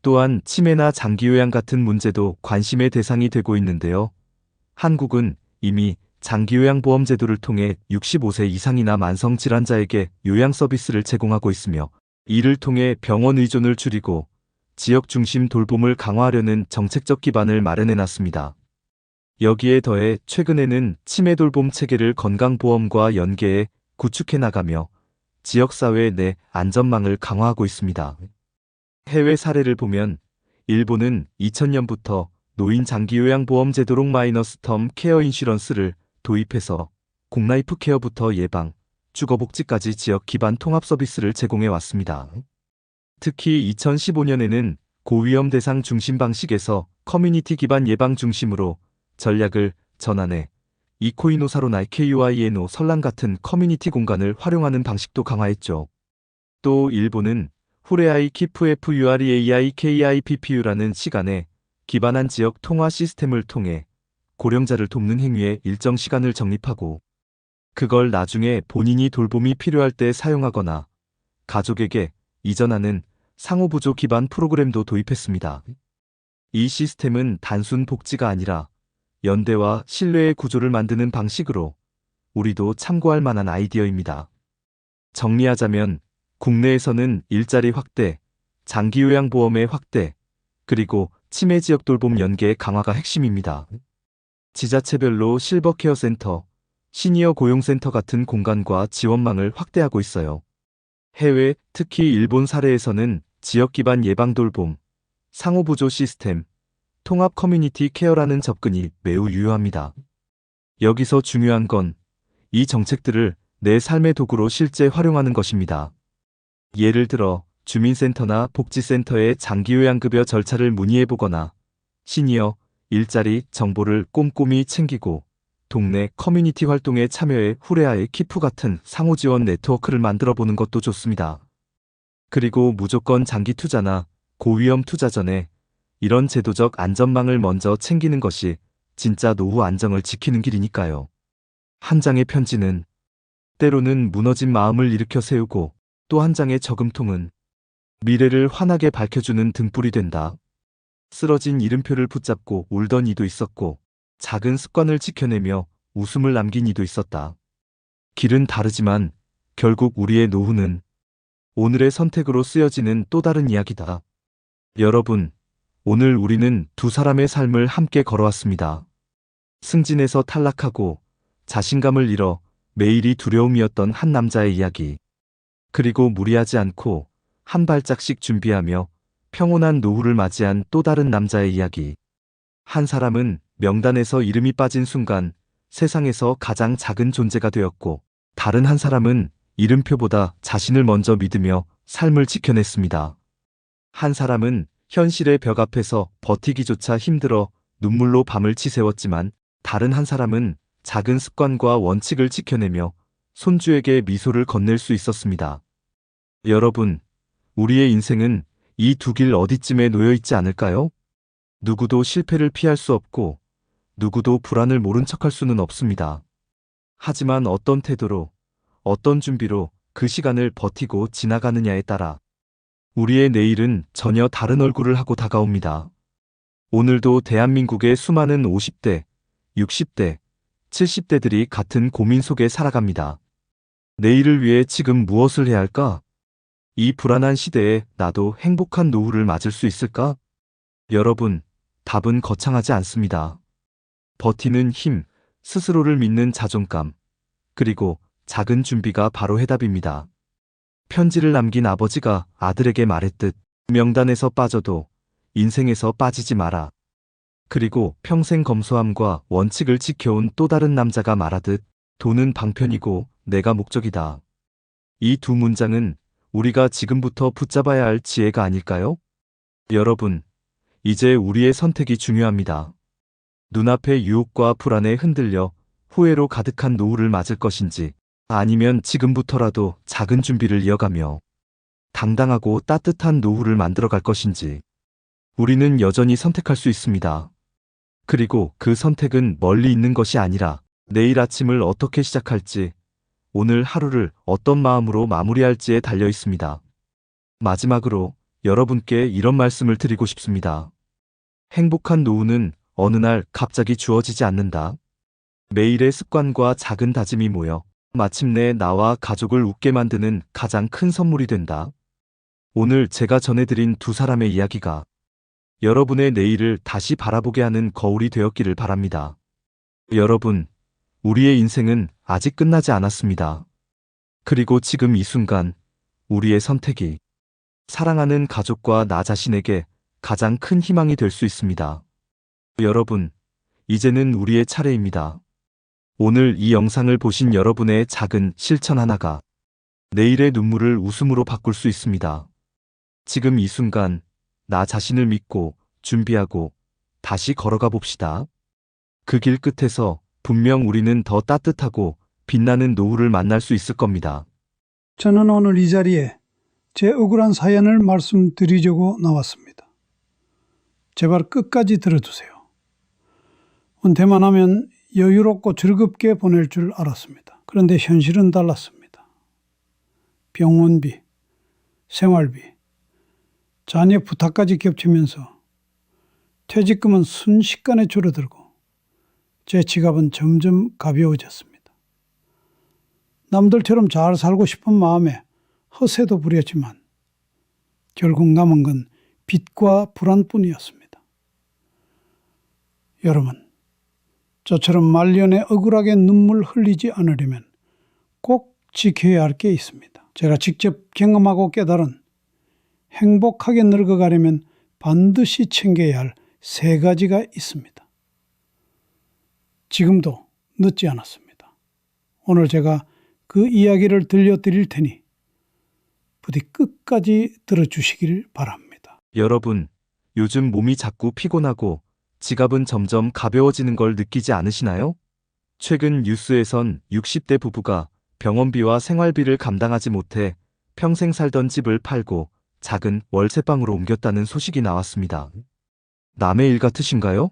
또한 치매나 장기요양 같은 문제도 관심의 대상이 되고 있는데요. 한국은 이미 장기요양보험 제도를 통해 65세 이상이나 만성질환자에게 요양 서비스를 제공하고 있으며 이를 통해 병원 의존을 줄이고 지역 중심 돌봄을 강화하려는 정책적 기반을 마련해놨습니다. 여기에 더해 최근에는 치매 돌봄 체계를 건강보험과 연계해 구축해 나가며 지역사회 내 안전망을 강화하고 있습니다. 해외 사례를 보면 일본은 2000년부터 노인 장기요양보험 제도록 마이너스 텀 케어 인슈런스를 도입해서 공라이프 케어부터 예방, 주거복지까지 지역 기반 통합 서비스를 제공해 왔습니다. 특히 2015년에는 고위험 대상 중심 방식에서 커뮤니티 기반 예방 중심으로 전략을 전환해 이코이노사로나 KUINO 설랑 같은 커뮤니티 공간을 활용하는 방식도 강화했죠. 또 일본은 후레아이 키프 FUREAI KIPPU라는 시간에 기반한 지역 통화 시스템을 통해 고령자를 돕는 행위에 일정 시간을 적립하고 그걸 나중에 본인이 돌봄이 필요할 때 사용하거나 가족에게 이전하는 상호부조 기반 프로그램도 도입했습니다. 이 시스템은 단순 복지가 아니라 연대와 신뢰의 구조를 만드는 방식으로 우리도 참고할 만한 아이디어입니다. 정리하자면 국내에서는 일자리 확대, 장기요양보험의 확대, 그리고 치매 지역 돌봄 연계 강화가 핵심입니다. 지자체별로 실버케어 센터, 시니어 고용센터 같은 공간과 지원망을 확대하고 있어요. 해외, 특히 일본 사례에서는 지역 기반 예방 돌봄, 상호보조 시스템, 통합 커뮤니티 케어라는 접근이 매우 유효합니다. 여기서 중요한 건 이 정책들을 내 삶의 도구로 실제 활용하는 것입니다. 예를 들어 주민센터나 복지센터의 장기요양급여 절차를 문의해보거나 시니어, 일자리 정보를 꼼꼼히 챙기고 동네 커뮤니티 활동에 참여해 후레아의 키프 같은 상호지원 네트워크를 만들어보는 것도 좋습니다. 그리고 무조건 장기 투자나 고위험 투자 전에 이런 제도적 안전망을 먼저 챙기는 것이 진짜 노후 안정을 지키는 길이니까요. 한 장의 편지는 때로는 무너진 마음을 일으켜 세우고 또 한 장의 저금통은 미래를 환하게 밝혀주는 등불이 된다. 쓰러진 이름표를 붙잡고 울던 이도 있었고 작은 습관을 지켜내며 웃음을 남긴 이도 있었다. 길은 다르지만 결국 우리의 노후는 오늘의 선택으로 쓰여지는 또 다른 이야기다. 여러분, 오늘 우리는 두 사람의 삶을 함께 걸어왔습니다. 승진에서 탈락하고 자신감을 잃어 매일이 두려움이었던 한 남자의 이야기. 그리고 무리하지 않고 한 발짝씩 준비하며 평온한 노후를 맞이한 또 다른 남자의 이야기. 한 사람은 명단에서 이름이 빠진 순간 세상에서 가장 작은 존재가 되었고, 다른 한 사람은 이름표보다 자신을 먼저 믿으며 삶을 지켜냈습니다. 한 사람은 현실의 벽 앞에서 버티기조차 힘들어 눈물로 밤을 치새웠지만, 다른 한 사람은 작은 습관과 원칙을 지켜내며 손주에게 미소를 건넬 수 있었습니다. 여러분, 우리의 인생은 이 두 길 어디쯤에 놓여 있지 않을까요? 누구도 실패를 피할 수 없고 누구도 불안을 모른 척할 수는 없습니다. 하지만 어떤 태도로, 어떤 준비로 그 시간을 버티고 지나가느냐에 따라 우리의 내일은 전혀 다른 얼굴을 하고 다가옵니다. 오늘도 대한민국의 수많은 50대, 60대, 70대들이 같은 고민 속에 살아갑니다. 내일을 위해 지금 무엇을 해야 할까? 이 불안한 시대에 나도 행복한 노후를 맞을 수 있을까? 여러분, 답은 거창하지 않습니다. 버티는 힘, 스스로를 믿는 자존감, 그리고 작은 준비가 바로 해답입니다. 편지를 남긴 아버지가 아들에게 말했듯 명단에서 빠져도 인생에서 빠지지 마라. 그리고 평생 검소함과 원칙을 지켜온 또 다른 남자가 말하듯 돈은 방편이고 내가 목적이다. 이 두 문장은 우리가 지금부터 붙잡아야 할 지혜가 아닐까요? 여러분, 이제 우리의 선택이 중요합니다. 눈앞의 유혹과 불안에 흔들려 후회로 가득한 노후를 맞을 것인지, 아니면 지금부터라도 작은 준비를 이어가며 당당하고 따뜻한 노후를 만들어갈 것인지, 우리는 여전히 선택할 수 있습니다. 그리고 그 선택은 멀리 있는 것이 아니라 내일 아침을 어떻게 시작할지, 오늘 하루를 어떤 마음으로 마무리할지에 달려 있습니다. 마지막으로 여러분께 이런 말씀을 드리고 싶습니다. 행복한 노후는 어느 날 갑자기 주어지지 않는다. 매일의 습관과 작은 다짐이 모여 마침내 나와 가족을 웃게 만드는 가장 큰 선물이 된다. 오늘 제가 전해드린 두 사람의 이야기가 여러분의 내일을 다시 바라보게 하는 거울이 되었기를 바랍니다. 여러분, 우리의 인생은 아직 끝나지 않았습니다. 그리고 지금 이 순간, 우리의 선택이 사랑하는 가족과 나 자신에게 가장 큰 희망이 될 수 있습니다. 여러분, 이제는 우리의 차례입니다. 오늘 이 영상을 보신 여러분의 작은 실천 하나가 내일의 눈물을 웃음으로 바꿀 수 있습니다. 지금 이 순간, 나 자신을 믿고 준비하고 다시 걸어가 봅시다. 그 길 끝에서 분명 우리는 더 따뜻하고 빛나는 노후를 만날 수 있을 겁니다. 저는 오늘 이 자리에 제 억울한 사연을 말씀드리려고 나왔습니다. 제발 끝까지 들어주세요. 은퇴만 하면 여유롭고 즐겁게 보낼 줄 알았습니다. 그런데 현실은 달랐습니다. 병원비, 생활비, 자녀 부탁까지 겹치면서 퇴직금은 순식간에 줄어들고 제 지갑은 점점 가벼워졌습니다. 남들처럼 잘 살고 싶은 마음에 허세도 부렸지만 결국 남은 건 빚과 불안뿐이었습니다. 여러분, 저처럼 말년에 억울하게 눈물 흘리지 않으려면 꼭 지켜야 할 게 있습니다. 제가 직접 경험하고 깨달은 행복하게 늙어가려면 반드시 챙겨야 할 3가지가 있습니다. 지금도 늦지 않았습니다. 오늘 제가 그 이야기를 들려드릴 테니 부디 끝까지 들어주시길 바랍니다. 여러분, 요즘 몸이 자꾸 피곤하고 지갑은 점점 가벼워지는 걸 느끼지 않으시나요? 최근 뉴스에선 60대 부부가 병원비와 생활비를 감당하지 못해 평생 살던 집을 팔고 작은 월세방으로 옮겼다는 소식이 나왔습니다. 남의 일 같으신가요?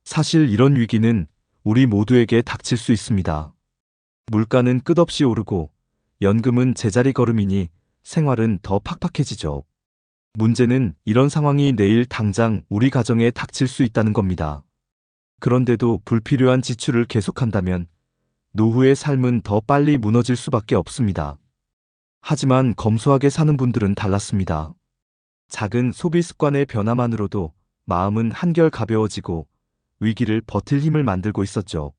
사실 이런 위기는 우리 모두에게 닥칠 수 있습니다. 물가는 끝없이 오르고 연금은 제자리 걸음이니 생활은 더 팍팍해지죠. 문제는 이런 상황이 내일 당장 우리 가정에 닥칠 수 있다는 겁니다. 그런데도 불필요한 지출을 계속한다면 노후의 삶은 더 빨리 무너질 수밖에 없습니다. 하지만 검소하게 사는 분들은 달랐습니다. 작은 소비 습관의 변화만으로도 마음은 한결 가벼워지고 위기를 버틸 힘을 만들고 있었죠.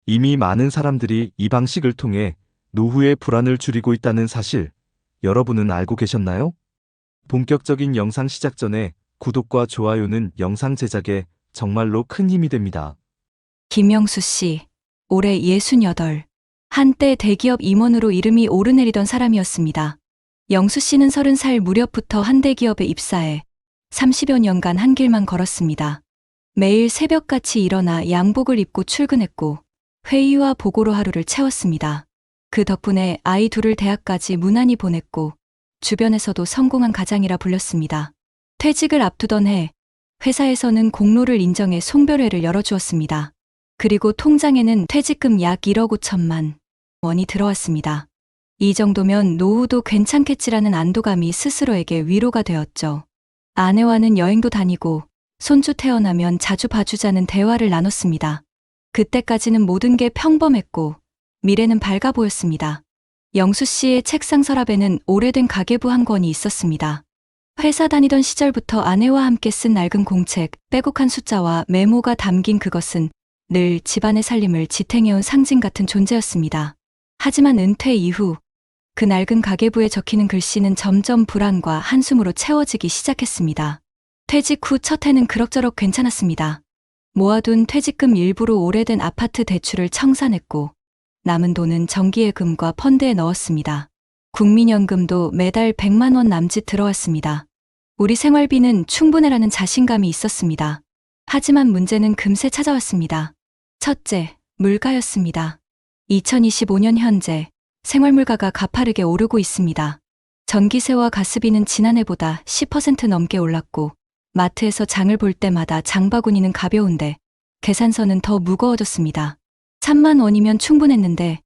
이미 많은 사람들이 이 방식을 통해 노후의 불안을 줄이고 있다는 사실, 여러분은 알고 계셨나요? 본격적인 영상 시작 전에 구독과 좋아요는 영상 제작에 정말로 큰 힘이 됩니다. 김영수 씨, 올해 68. 한때 대기업 임원으로 이름이 오르내리던 사람이었습니다. 영수 씨는 30살 무렵부터 한 대기업에 입사해 30여 년간 한 길만 걸었습니다. 매일 새벽같이 일어나 양복을 입고 출근했고 회의와 보고로 하루를 채웠습니다. 그 덕분에 아이 둘을 대학까지 무난히 보냈고 주변에서도 성공한 가장이라 불렸습니다. 퇴직을 앞두던 해 회사에서는 공로를 인정해 송별회를 열어주었습니다. 그리고 통장에는 퇴직금 약 1억 5천만 원이 들어왔습니다. 이 정도면 노후도 괜찮겠지라는 안도감이 스스로에게 위로가 되었죠. 아내와는 여행도 다니고 손주 태어나면 자주 봐주자는 대화를 나눴습니다. 그때까지는 모든 게 평범했고 미래는 밝아 보였습니다. 영수 씨의 책상 서랍에는 오래된 가계부 한 권이 있었습니다. 회사 다니던 시절부터 아내와 함께 쓴 낡은 공책, 빼곡한 숫자와 메모가 담긴 그것은 늘 집안의 살림을 지탱해온 상징 같은 존재였습니다. 하지만 은퇴 이후 그 낡은 가계부에 적히는 글씨는 점점 불안과 한숨으로 채워지기 시작했습니다. 퇴직 후 첫 해는 그럭저럭 괜찮았습니다. 모아둔 퇴직금 일부로 오래된 아파트 대출을 청산했고 남은 돈은 정기예금과 펀드에 넣었습니다. 국민연금도 매달 100만 원 남짓 들어왔습니다. 우리 생활비는 충분해라는 자신감이 있었습니다. 하지만 문제는 금세 찾아왔습니다. 첫째, 물가였습니다. 2025년 현재 생활물가가 가파르게 오르고 있습니다. 전기세와 가스비는 지난해보다 10% 넘게 올랐고 마트에서 장을 볼 때마다 장바구니는 가벼운데 계산서는 더 무거워졌습니다. 3만 원이면 충분했는데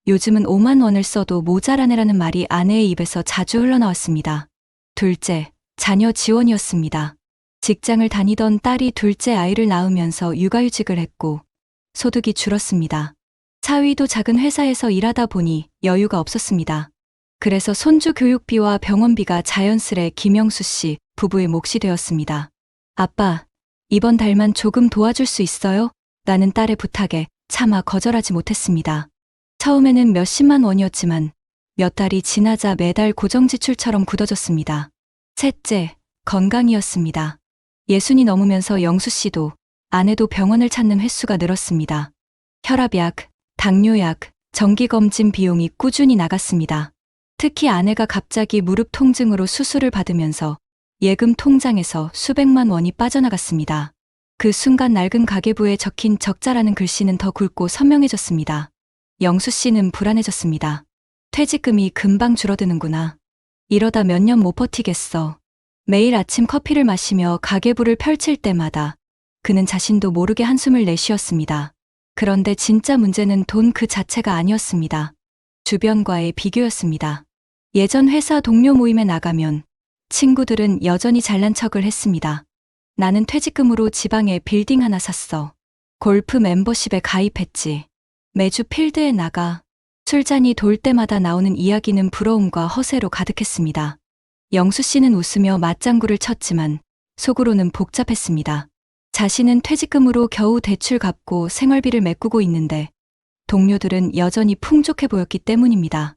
요즘은 5만 원을 써도 모자라네라는 말이 아내의 입에서 자주 흘러나왔습니다. 둘째, 자녀 지원이었습니다. 직장을 다니던 딸이 둘째 아이를 낳으면서 육아휴직을 했고 소득이 줄었습니다. 사위도 작은 회사에서 일하다 보니 여유가 없었습니다. 그래서 손주 교육비와 병원비가 자연스레 김영수 씨 부부의 몫이 되었습니다. 아빠, 이번 달만 조금 도와줄 수 있어요? 라는 딸의 부탁에 차마 거절하지 못했습니다. 처음에는 몇십만 원이었지만 몇 달이 지나자 매달 고정지출처럼 굳어졌습니다. 셋째, 건강이었습니다. 60이 넘으면서 영수 씨도 아내도 병원을 찾는 횟수가 늘었습니다. 혈압약, 당뇨약, 정기검진 비용이 꾸준히 나갔습니다. 특히 아내가 갑자기 무릎 통증으로 수술을 받으면서 예금 통장에서 수백만 원이 빠져나갔습니다. 그 순간 낡은 가계부에 적힌 적자라는 글씨는 더 굵고 선명해졌습니다. 영수 씨는 불안해졌습니다. 퇴직금이 금방 줄어드는구나. 이러다 몇 년 못 버티겠어. 매일 아침 커피를 마시며 가계부를 펼칠 때마다 그는 자신도 모르게 한숨을 내쉬었습니다. 그런데 진짜 문제는 돈 그 자체가 아니었습니다. 주변과의 비교였습니다. 예전 회사 동료 모임에 나가면 친구들은 여전히 잘난 척을 했습니다. 나는 퇴직금으로 지방에 빌딩 하나 샀어. 골프 멤버십에 가입했지. 매주 필드에 나가. 술잔이 돌 때마다 나오는 이야기는 부러움과 허세로 가득했습니다. 영수 씨는 웃으며 맞장구를 쳤지만 속으로는 복잡했습니다. 자신은 퇴직금으로 겨우 대출 갚고 생활비를 메꾸고 있는데 동료들은 여전히 풍족해 보였기 때문입니다.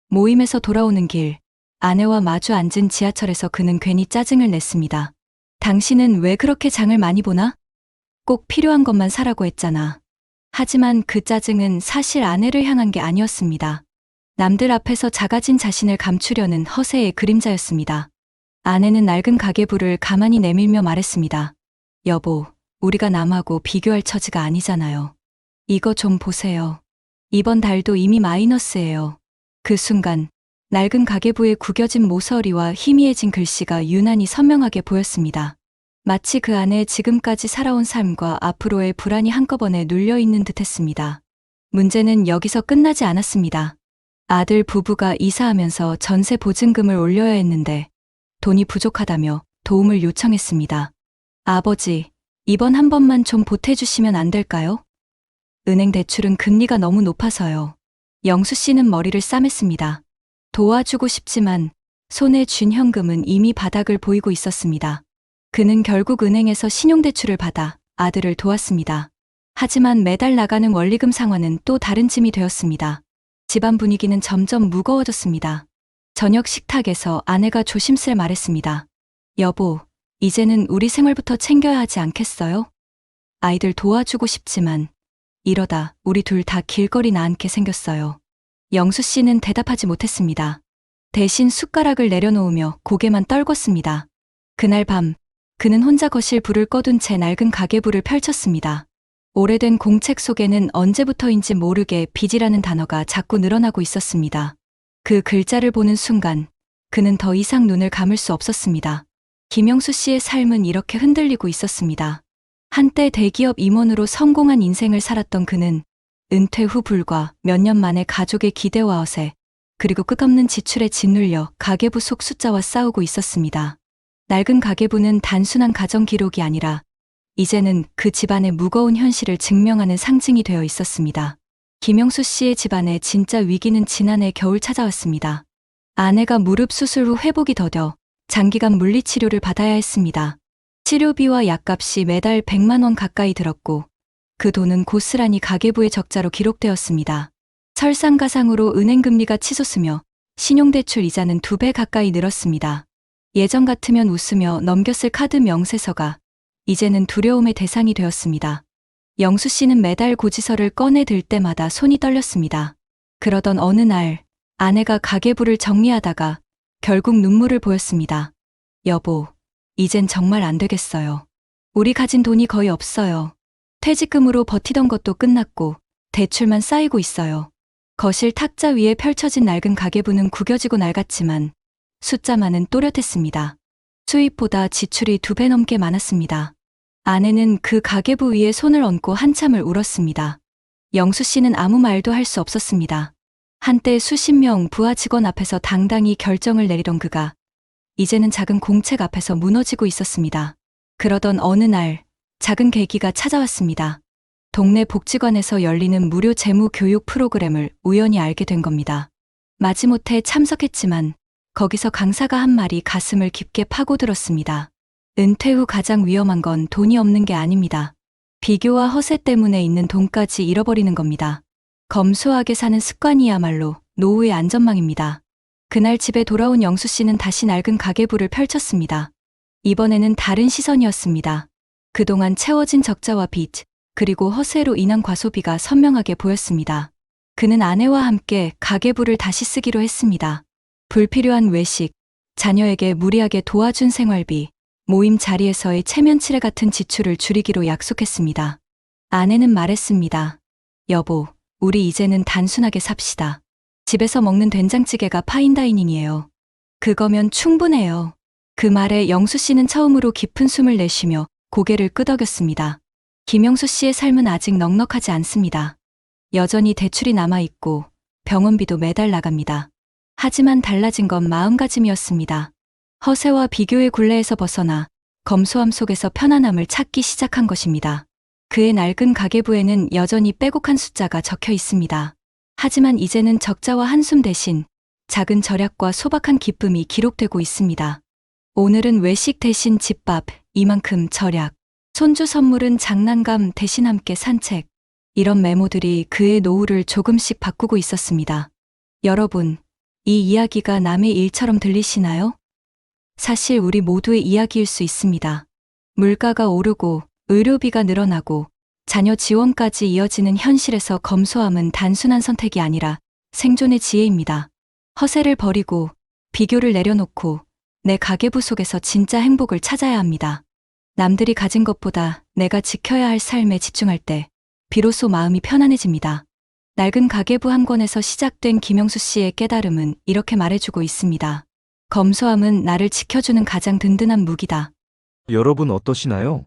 모임에서 돌아오는 길, 아내와 마주 앉은 지하철에서 그는 괜히 짜증을 냈습니다. 당신은 왜 그렇게 장을 많이 보나? 꼭 필요한 것만 사라고 했잖아. 하지만 그 짜증은 사실 아내를 향한 게 아니었습니다. 남들 앞에서 작아진 자신을 감추려는 허세의 그림자였습니다. 아내는 낡은 가계부를 가만히 내밀며 말했습니다. 여보, 우리가 남하고 비교할 처지가 아니잖아요. 이거 좀 보세요. 이번 달도 이미 마이너스예요. 그 순간 낡은 가계부의 구겨진 모서리와 희미해진 글씨가 유난히 선명하게 보였습니다. 마치 그 안에 지금까지 살아온 삶과 앞으로의 불안이 한꺼번에 눌려있는 듯했습니다. 문제는 여기서 끝나지 않았습니다. 아들 부부가 이사하면서 전세 보증금을 올려야 했는데 돈이 부족하다며 도움을 요청했습니다. 아버지, 이번 한 번만 좀 보태주시면 안 될까요? 은행 대출은 금리가 너무 높아서요. 영수 씨는 머리를 싸맸습니다. 도와주고 싶지만 손에 쥔 현금은 이미 바닥을 보이고 있었습니다. 그는 결국 은행에서 신용대출을 받아 아들을 도왔습니다. 하지만 매달 나가는 원리금 상환은 또 다른 짐이 되었습니다. 집안 분위기는 점점 무거워졌습니다. 저녁 식탁에서 아내가 조심스레 말했습니다. 여보, 이제는 우리 생활부터 챙겨야 하지 않겠어요? 아이들 도와주고 싶지만 이러다 우리 둘 다 길거리 나앉게 생겼어요. 영수 씨는 대답하지 못했습니다. 대신 숟가락을 내려놓으며 고개만 떨궜습니다. 그날 밤 그는 혼자 거실 불을 꺼둔 채 낡은 가계부를 펼쳤습니다. 오래된 공책 속에는 언제부터인지 모르게 빚이라는 단어가 자꾸 늘어나고 있었습니다. 그 글자를 보는 순간 그는 더 이상 눈을 감을 수 없었습니다. 김영수 씨의 삶은 이렇게 흔들리고 있었습니다. 한때 대기업 임원으로 성공한 인생을 살았던 그는 은퇴 후 불과 몇 년 만에 가족의 기대와 허세, 그리고 끝없는 지출에 짓눌려 가계부 속 숫자와 싸우고 있었습니다. 낡은 가계부는 단순한 가정 기록이 아니라 이제는 그 집안의 무거운 현실을 증명하는 상징이 되어 있었습니다. 김영수 씨의 집안의 진짜 위기는 지난해 겨울 찾아왔습니다. 아내가 무릎 수술 후 회복이 더뎌 장기간 물리치료를 받아야 했습니다. 치료비와 약값이 매달 100만 원 가까이 들었고 그 돈은 고스란히 가계부의 적자로 기록되었습니다. 설상가상으로 은행금리가 치솟으며 신용대출 이자는 2배 가까이 늘었습니다. 예전 같으면 웃으며 넘겼을 카드 명세서가 이제는 두려움의 대상이 되었습니다. 영수 씨는 매달 고지서를 꺼내 들 때마다 손이 떨렸습니다. 그러던 어느 날 아내가 가계부를 정리하다가 결국 눈물을 보였습니다. 여보, 이젠 정말 안 되겠어요. 우리 가진 돈이 거의 없어요. 퇴직금으로 버티던 것도 끝났고 대출만 쌓이고 있어요. 거실 탁자 위에 펼쳐진 낡은 가계부는 구겨지고 낡았지만 숫자만은 또렷했습니다. 수입보다 지출이 2배 넘게 많았습니다. 아내는 그 가계부 위에 손을 얹고 한참을 울었습니다. 영수 씨는 아무 말도 할 수 없었습니다. 한때 수십 명 부하 직원 앞에서 당당히 결정을 내리던 그가 이제는 작은 공책 앞에서 무너지고 있었습니다. 그러던 어느 날 작은 계기가 찾아왔습니다. 동네 복지관에서 열리는 무료 재무 교육 프로그램을 우연히 알게 된 겁니다. 마지못해 참석했지만 거기서 강사가 한 말이 가슴을 깊게 파고들었습니다. 은퇴 후 가장 위험한 건 돈이 없는 게 아닙니다. 비교와 허세 때문에 있는 돈까지 잃어버리는 겁니다. 검소하게 사는 습관이야말로 노후의 안전망입니다. 그날 집에 돌아온 영수 씨는 다시 낡은 가계부를 펼쳤습니다. 이번에는 다른 시선이었습니다. 그동안 채워진 적자와 빚, 그리고 허세로 인한 과소비가 선명하게 보였습니다. 그는 아내와 함께 가계부를 다시 쓰기로 했습니다. 불필요한 외식, 자녀에게 무리하게 도와준 생활비, 모임 자리에서의 체면치레 같은 지출을 줄이기로 약속했습니다. 아내는 말했습니다. 여보, 우리 이제는 단순하게 삽시다. 집에서 먹는 된장찌개가 파인다이닝이에요. 그거면 충분해요. 그 말에 영수 씨는 처음으로 깊은 숨을 내쉬며 고개를 끄덕였습니다. 김영수 씨의 삶은 아직 넉넉하지 않습니다. 여전히 대출이 남아있고 병원비도 매달 나갑니다. 하지만 달라진 건 마음가짐이었습니다. 허세와 비교의 굴레에서 벗어나 검소함 속에서 편안함을 찾기 시작한 것입니다. 그의 낡은 가계부에는 여전히 빼곡한 숫자가 적혀 있습니다. 하지만 이제는 적자와 한숨 대신 작은 절약과 소박한 기쁨이 기록되고 있습니다. 오늘은 외식 대신 집밥, 이만큼 절약. 손주 선물은 장난감 대신 함께 산책. 이런 메모들이 그의 노후를 조금씩 바꾸고 있었습니다. 여러분, 이 이야기가 남의 일처럼 들리시나요? 사실 우리 모두의 이야기일 수 있습니다. 물가가 오르고 의료비가 늘어나고 자녀 지원까지 이어지는 현실에서 검소함은 단순한 선택이 아니라 생존의 지혜입니다. 허세를 버리고 비교를 내려놓고 내 가계부 속에서 진짜 행복을 찾아야 합니다. 남들이 가진 것보다 내가 지켜야 할 삶에 집중할 때 비로소 마음이 편안해집니다. 낡은 가계부 한 권에서 시작된 김영수 씨의 깨달음은 이렇게 말해주고 있습니다. 검소함은 나를 지켜주는 가장 든든한 무기다. 여러분 어떠시나요?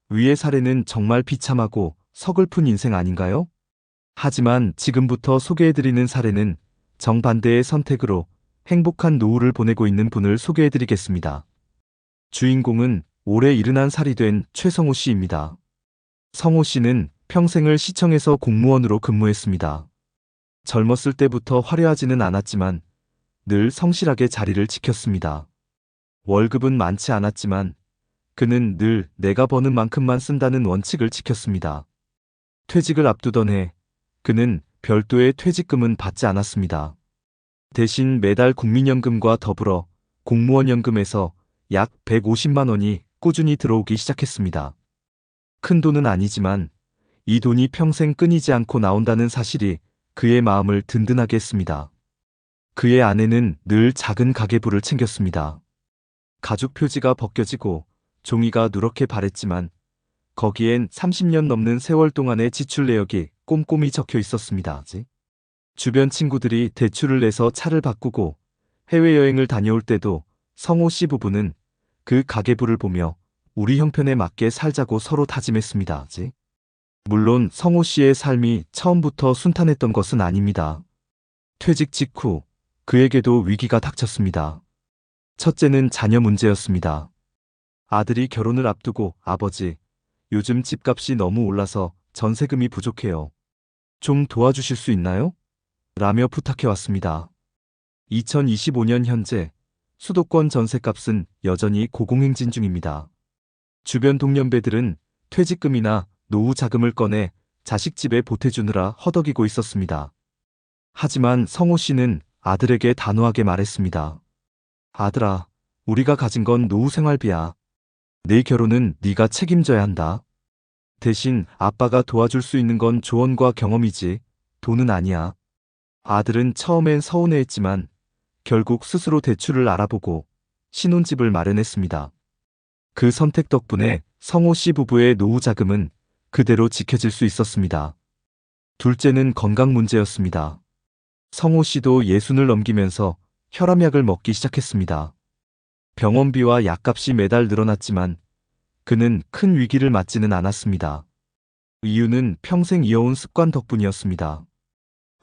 위의 사례는 정말 비참하고 서글픈 인생 아닌가요? 하지만 지금부터 소개해드리는 사례는 정반대의 선택으로 행복한 노후를 보내고 있는 분을 소개해드리겠습니다. 주인공은 올해 70살이 된 최성호 씨입니다. 성호 씨는 평생을 시청에서 공무원으로 근무했습니다. 젊었을 때부터 화려하지는 않았지만 늘 성실하게 자리를 지켰습니다. 월급은 많지 않았지만 그는 늘 내가 버는 만큼만 쓴다는 원칙을 지켰습니다. 퇴직을 앞두던 해 그는 별도의 퇴직금은 받지 않았습니다. 대신 매달 국민연금과 더불어 공무원연금에서 약 150만 원이 꾸준히 들어오기 시작했습니다. 큰 돈은 아니지만 이 돈이 평생 끊이지 않고 나온다는 사실이 그의 마음을 든든하게 했습니다. 그의 아내는 늘 작은 가계부를 챙겼습니다. 가죽 표지가 벗겨지고 종이가 누렇게 바랬지만 거기엔 30년 넘는 세월 동안의 지출 내역이 꼼꼼히 적혀 있었습니다. 주변 친구들이 대출을 내서 차를 바꾸고 해외여행을 다녀올 때도 성호 씨 부부는 그 가계부를 보며 우리 형편에 맞게 살자고 서로 다짐했습니다. 물론 성호 씨의 삶이 처음부터 순탄했던 것은 아닙니다. 퇴직 직후 그에게도 위기가 닥쳤습니다. 첫째는 자녀 문제였습니다. 아들이 결혼을 앞두고 아버지, 요즘 집값이 너무 올라서 전세금이 부족해요. 좀 도와주실 수 있나요? 라며 부탁해 왔습니다. 2025년 현재 수도권 전세값은 여전히 고공행진 중입니다. 주변 동년배들은 퇴직금이나 노후 자금을 꺼내 자식 집에 보태주느라 허덕이고 있었습니다. 하지만 성호 씨는 아들에게 단호하게 말했습니다. 아들아, 우리가 가진 건 노후 생활비야. 내 결혼은 네가 책임져야 한다. 대신 아빠가 도와줄 수 있는 건 조언과 경험이지 돈은 아니야. 아들은 처음엔 서운해했지만 결국 스스로 대출을 알아보고 신혼집을 마련했습니다. 그 선택 덕분에 성호 씨 부부의 노후 자금은 그대로 지켜질 수 있었습니다. 둘째는 건강 문제였습니다. 성호 씨도 60을 넘기면서 혈압약을 먹기 시작했습니다. 병원비와 약값이 매달 늘어났지만 그는 큰 위기를 맞지는 않았습니다. 이유는 평생 이어온 습관 덕분이었습니다.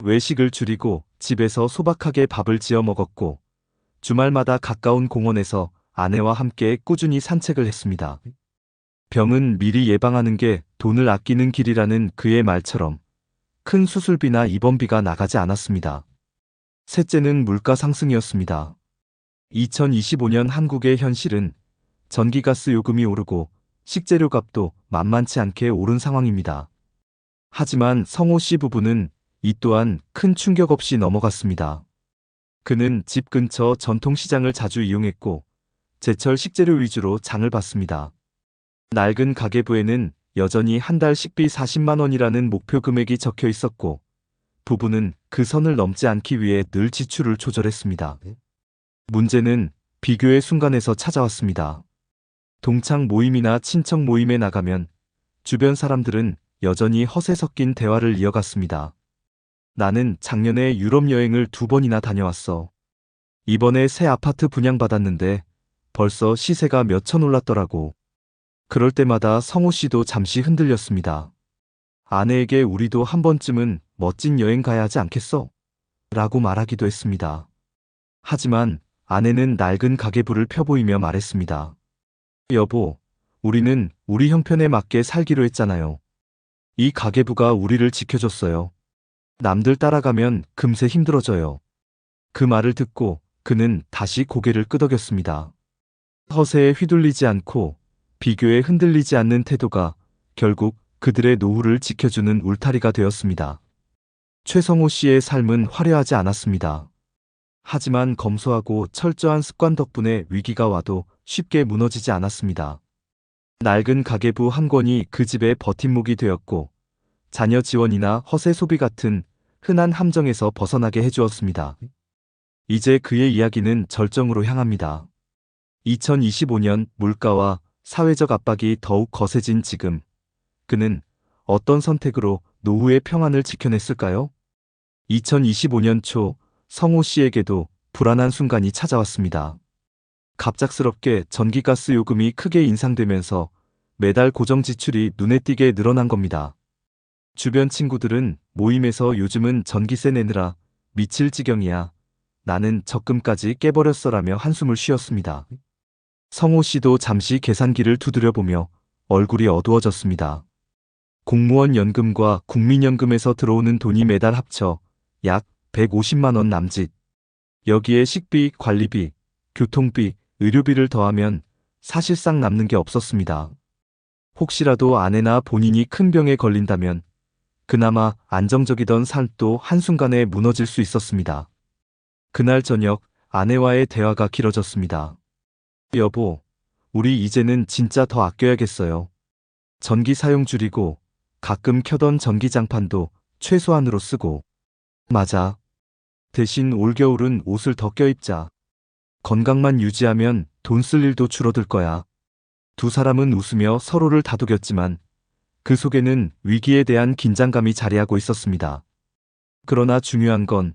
외식을 줄이고 집에서 소박하게 밥을 지어 먹었고 주말마다 가까운 공원에서 아내와 함께 꾸준히 산책을 했습니다. 병은 미리 예방하는 게 돈을 아끼는 길이라는 그의 말처럼 큰 수술비나 입원비가 나가지 않았습니다. 셋째는 물가 상승이었습니다. 2025년 한국의 현실은 전기가스 요금이 오르고 식재료 값도 만만치 않게 오른 상황입니다. 하지만 성호 씨 부부는 이 또한 큰 충격 없이 넘어갔습니다. 그는 집 근처 전통시장을 자주 이용했고 제철 식재료 위주로 장을 봤습니다. 낡은 가계부에는 여전히 한 달 식비 40만 원이라는 목표 금액이 적혀 있었고 부부는 그 선을 넘지 않기 위해 늘 지출을 조절했습니다. 문제는 비교의 순간에서 찾아왔습니다. 동창 모임이나 친척 모임에 나가면 주변 사람들은 여전히 허세 섞인 대화를 이어갔습니다. 나는 작년에 유럽 여행을 2번이나 다녀왔어. 이번에 새 아파트 분양받았는데 벌써 시세가 몇천 올랐더라고. 그럴 때마다 성호 씨도 잠시 흔들렸습니다. 아내에게 우리도 한 번쯤은 멋진 여행 가야 하지 않겠어? 라고 말하기도 했습니다. 하지만 아내는 낡은 가계부를 펴보이며 말했습니다. 여보, 우리는 우리 형편에 맞게 살기로 했잖아요. 이 가계부가 우리를 지켜줬어요. 남들 따라가면 금세 힘들어져요. 그 말을 듣고 그는 다시 고개를 끄덕였습니다. 허세에 휘둘리지 않고 비교에 흔들리지 않는 태도가 결국 그들의 노후를 지켜주는 울타리가 되었습니다. 최성호 씨의 삶은 화려하지 않았습니다. 하지만 검소하고 철저한 습관 덕분에 위기가 와도 쉽게 무너지지 않았습니다. 낡은 가계부 한 권이 그 집의 버팀목이 되었고 자녀 지원이나 허세 소비 같은 흔한 함정에서 벗어나게 해주었습니다. 이제 그의 이야기는 절정으로 향합니다. 2025년 물가와 사회적 압박이 더욱 거세진 지금, 그는 어떤 선택으로 노후의 평안을 지켜냈을까요? 2025년 초 성호 씨에게도 불안한 순간이 찾아왔습니다. 갑작스럽게 전기가스 요금이 크게 인상되면서 매달 고정 지출이 눈에 띄게 늘어난 겁니다. 주변 친구들은 모임에서 요즘은 전기세 내느라 미칠 지경이야. 나는 적금까지 깨버렸어라며 한숨을 쉬었습니다. 성호 씨도 잠시 계산기를 두드려보며 얼굴이 어두워졌습니다. 공무원 연금과 국민연금에서 들어오는 돈이 매달 합쳐 약 150만 원 남짓. 여기에 식비, 관리비, 교통비, 의료비를 더하면 사실상 남는 게 없었습니다. 혹시라도 아내나 본인이 큰 병에 걸린다면 그나마 안정적이던 삶도 한순간에 무너질 수 있었습니다. 그날 저녁 아내와의 대화가 길어졌습니다. 여보, 우리 이제는 진짜 더 아껴야겠어요. 전기 사용 줄이고 가끔 켜던 전기장판도 최소한으로 쓰고. 맞아. 대신 올겨울은 옷을 더 껴입자. 건강만 유지하면 돈 쓸 일도 줄어들 거야. 두 사람은 웃으며 서로를 다독였지만 그 속에는 위기에 대한 긴장감이 자리하고 있었습니다. 그러나 중요한 건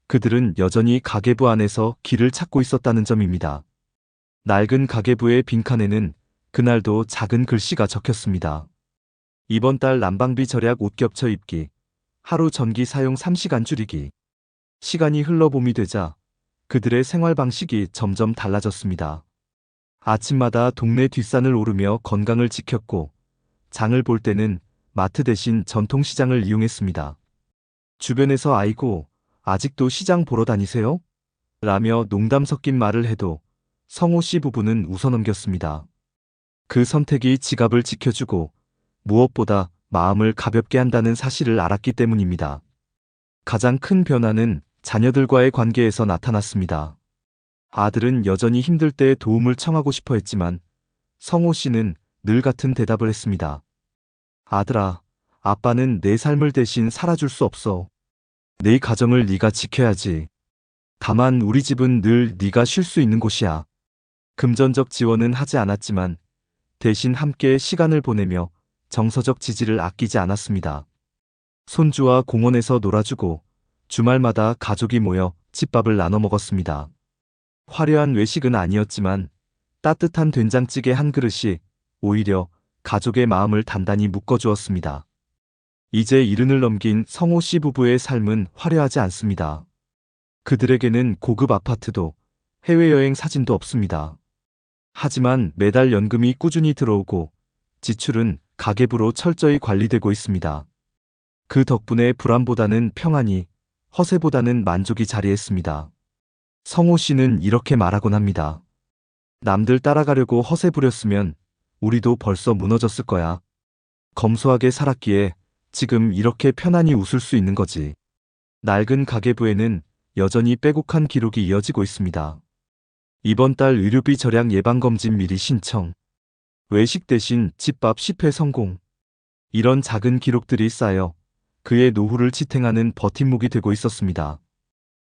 그들은 여전히 가계부 안에서 길을 찾고 있었다는 점입니다. 낡은 가계부의 빈칸에는 그날도 작은 글씨가 적혔습니다. 이번 달 난방비 절약 옷 겹쳐 입기. 하루 전기 사용 3시간 줄이기. 시간이 흘러 봄이 되자 그들의 생활 방식이 점점 달라졌습니다. 아침마다 동네 뒷산을 오르며 건강을 지켰고 장을 볼 때는 마트 대신 전통시장을 이용했습니다. 주변에서 아이고, 아직도 시장 보러 다니세요? 라며 농담 섞인 말을 해도 성호 씨 부부는 웃어넘겼습니다. 그 선택이 지갑을 지켜주고 무엇보다 마음을 가볍게 한다는 사실을 알았기 때문입니다. 가장 큰 변화는 자녀들과의 관계에서 나타났습니다. 아들은 여전히 힘들 때 도움을 청하고 싶어 했지만 성호 씨는 늘 같은 대답을 했습니다. 아들아, 아빠는 내 삶을 대신 살아줄 수 없어. 내 가정을 네가 지켜야지. 다만 우리 집은 늘 네가 쉴 수 있는 곳이야. 금전적 지원은 하지 않았지만 대신 함께 시간을 보내며 정서적 지지를 아끼지 않았습니다. 손주와 공원에서 놀아주고 주말마다 가족이 모여 집밥을 나눠 먹었습니다. 화려한 외식은 아니었지만 따뜻한 된장찌개 한 그릇이 오히려 가족의 마음을 단단히 묶어주었습니다. 이제 70을 넘긴 성호 씨 부부의 삶은 화려하지 않습니다. 그들에게는 고급 아파트도 해외여행 사진도 없습니다. 하지만 매달 연금이 꾸준히 들어오고 지출은 가계부로 철저히 관리되고 있습니다. 그 덕분에 불안보다는 평안이, 허세보다는 만족이 자리했습니다. 성호 씨는 이렇게 말하곤 합니다. 남들 따라가려고 허세 부렸으면 우리도 벌써 무너졌을 거야. 검소하게 살았기에 지금 이렇게 편안히 웃을 수 있는 거지. 낡은 가계부에는 여전히 빼곡한 기록이 이어지고 있습니다. 이번 달 의료비 절약 예방검진 미리 신청. 외식 대신 집밥 10회 성공. 이런 작은 기록들이 쌓여 그의 노후를 지탱하는 버팀목이 되고 있었습니다.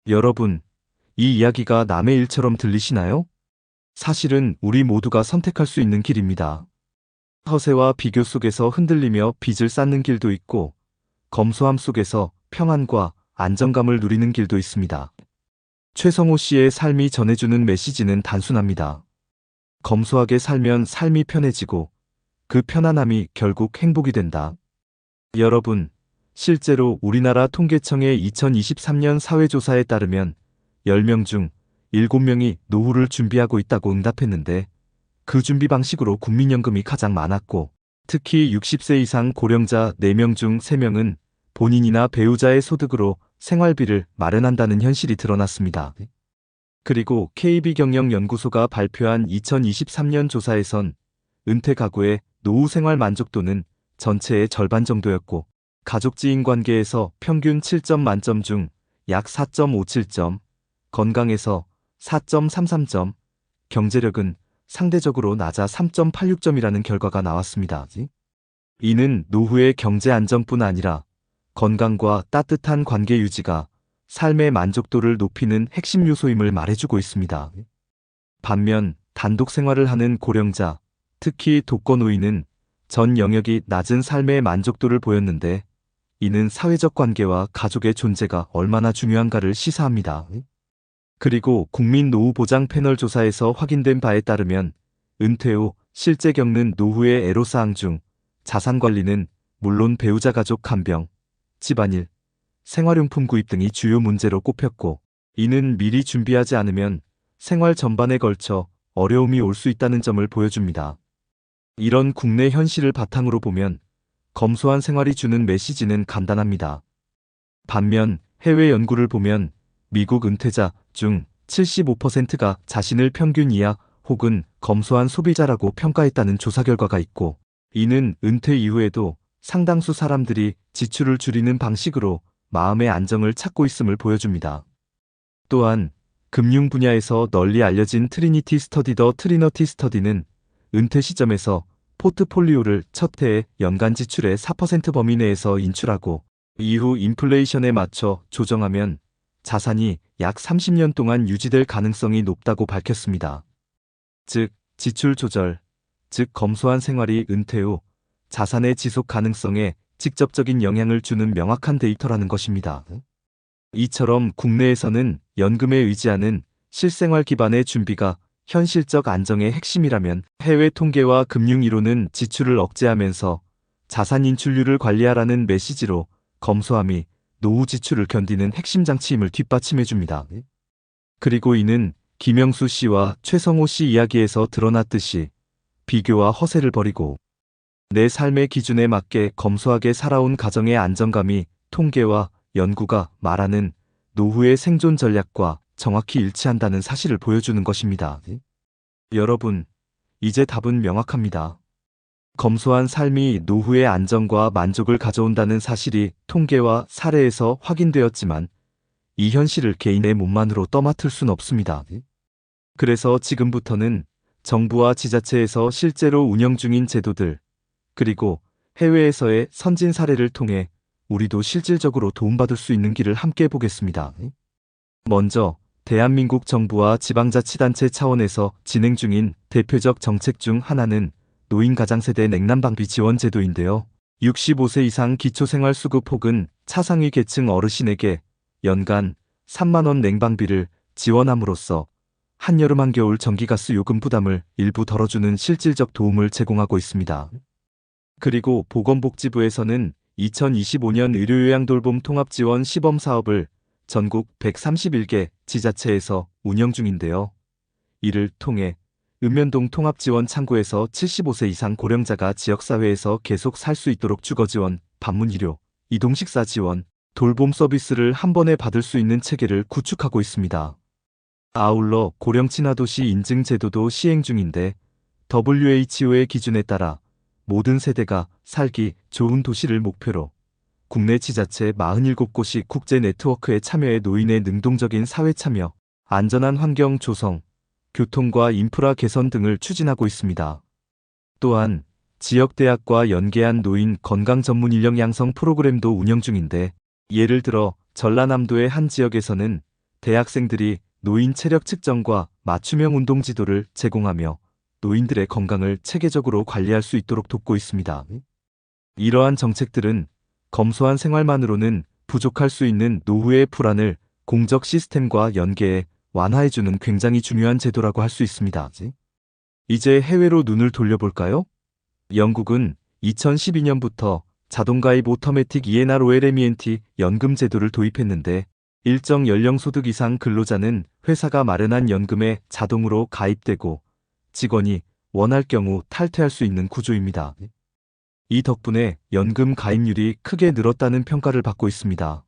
여러분, 이 이야기가 남의 일처럼 들리시나요? 사실은 우리 모두가 선택할 수 있는 길입니다. 허세와 비교 속에서 흔들리며 빚을 쌓는 길도 있고 검소함 속에서 평안과 안정감을 누리는 길도 있습니다. 최성호 씨의 삶이 전해주는 메시지는 단순합니다. 검소하게 살면 삶이 편해지고 그 편안함이 결국 행복이 된다. 여러분, 실제로 우리나라 통계청의 2023년 사회조사에 따르면 10명 중 7명이 노후를 준비하고 있다고 응답했는데 그 준비 방식으로 국민연금이 가장 많았고 특히 60세 이상 고령자 4명 중 3명은 본인이나 배우자의 소득으로 생활비를 마련한다는 현실이 드러났습니다. 그리고 KB경영연구소가 발표한 2023년 조사에선 은퇴 가구의 노후 생활 만족도는 전체의 절반 정도였고, 가족 지인 관계에서 평균 7점 만점 중 약 4.57점, 건강에서 4.33점, 경제력은 상대적으로 낮아 3.86점이라는 결과가 나왔습니다. 이는 노후의 경제 안정뿐 아니라 건강과 따뜻한 관계 유지가 삶의 만족도를 높이는 핵심 요소임을 말해주고 있습니다. 반면 단독 생활을 하는 고령자, 특히 독거노인은 전 영역이 낮은 삶의 만족도를 보였는데, 이는 사회적 관계와 가족의 존재가 얼마나 중요한가를 시사합니다. 그리고 국민노후보장 패널 조사에서 확인된 바에 따르면 은퇴 후 실제 겪는 노후의 애로사항 중 자산관리는 물론 배우자 가족 간병, 집안일, 생활용품 구입 등이 주요 문제로 꼽혔고, 이는 미리 준비하지 않으면 생활 전반에 걸쳐 어려움이 올 수 있다는 점을 보여줍니다. 이런 국내 현실을 바탕으로 보면 검소한 생활이 주는 메시지는 간단합니다. 반면 해외 연구를 보면 미국 은퇴자 중 75%가 자신을 평균 이하 혹은 검소한 소비자라고 평가했다는 조사 결과가 있고, 이는 은퇴 이후에도 상당수 사람들이 지출을 줄이는 방식으로 마음의 안정을 찾고 있음을 보여줍니다. 또한 금융 분야에서 널리 알려진 트리니티 스터디 더 트리너티 스터디는 은퇴 시점에서 포트폴리오를 첫 해에 연간 지출의 4% 범위 내에서 인출하고 이후 인플레이션에 맞춰 조정하면 자산이 약 30년 동안 유지될 가능성이 높다고 밝혔습니다. 즉, 지출 조절, 즉 검소한 생활이 은퇴 후 자산의 지속 가능성에 직접적인 영향을 주는 명확한 데이터라는 것입니다. 이처럼 국내에서는 연금에 의지하는 실생활 기반의 준비가 현실적 안정의 핵심이라면, 해외 통계와 금융 이론은 지출을 억제하면서 자산 인출률을 관리하라는 메시지로 검소함이 노후 지출을 견디는 핵심 장치임을 뒷받침해줍니다. 그리고 이는 김영수 씨와 최성호 씨 이야기에서 드러났듯이 비교와 허세를 버리고 내 삶의 기준에 맞게 검소하게 살아온 가정의 안정감이 통계와 연구가 말하는 노후의 생존 전략과 정확히 일치한다는 사실을 보여주는 것입니다. 여러분, 이제 답은 명확합니다. 검소한 삶이 노후의 안정과 만족을 가져온다는 사실이 통계와 사례에서 확인되었지만, 이 현실을 개인의 몸만으로 떠맡을 순 없습니다. 그래서 지금부터는 정부와 지자체에서 실제로 운영 중인 제도들, 그리고 해외에서의 선진 사례를 통해 우리도 실질적으로 도움받을 수 있는 길을 함께 보겠습니다. 먼저 대한민국 정부와 지방자치단체 차원에서 진행 중인 대표적 정책 중 하나는 노인 가장세대 냉난방비 지원 제도인데요. 65세 이상 기초생활수급 혹은 차상위 계층 어르신에게 연간 3만 원 냉방비를 지원함으로써 한여름 한겨울 전기가스 요금 부담을 일부 덜어주는 실질적 도움을 제공하고 있습니다. 그리고 보건복지부에서는 2025년 의료요양돌봄 통합지원 시범사업을 전국 131개 지자체에서 운영 중인데요. 이를 통해 읍면동 통합지원 창구에서 75세 이상 고령자가 지역사회에서 계속 살 수 있도록 주거지원, 방문의료, 이동식사 지원, 돌봄 서비스를 한 번에 받을 수 있는 체계를 구축하고 있습니다. 아울러 고령친화도시 인증 제도도 시행 중인데, WHO의 기준에 따라 모든 세대가 살기 좋은 도시를 목표로 국내 지자체 47곳이 국제 네트워크에 참여해 노인의 능동적인 사회 참여, 안전한 환경 조성, 교통과 인프라 개선 등을 추진하고 있습니다. 또한 지역대학과 연계한 노인 건강 전문 인력 양성 프로그램도 운영 중인데, 예를 들어 전라남도의 한 지역에서는 대학생들이 노인 체력 측정과 맞춤형 운동 지도를 제공하며 노인들의 건강을 체계적으로 관리할 수 있도록 돕고 있습니다. 이러한 정책들은 검소한 생활만으로는 부족할 수 있는 노후의 불안을 공적 시스템과 연계해 완화해주는 굉장히 중요한 제도라고 할 수 있습니다. 이제 해외로 눈을 돌려볼까요? 영국은 2012년부터 자동가입 오토매틱 ENR-OLMENT 연금 제도를 도입했는데, 일정 연령소득 이상 근로자는 회사가 마련한 연금에 자동으로 가입되고 직원이 원할 경우 탈퇴할 수 있는 구조입니다. 이 덕분에 연금 가입률이 크게 늘었다는 평가를 받고 있습니다.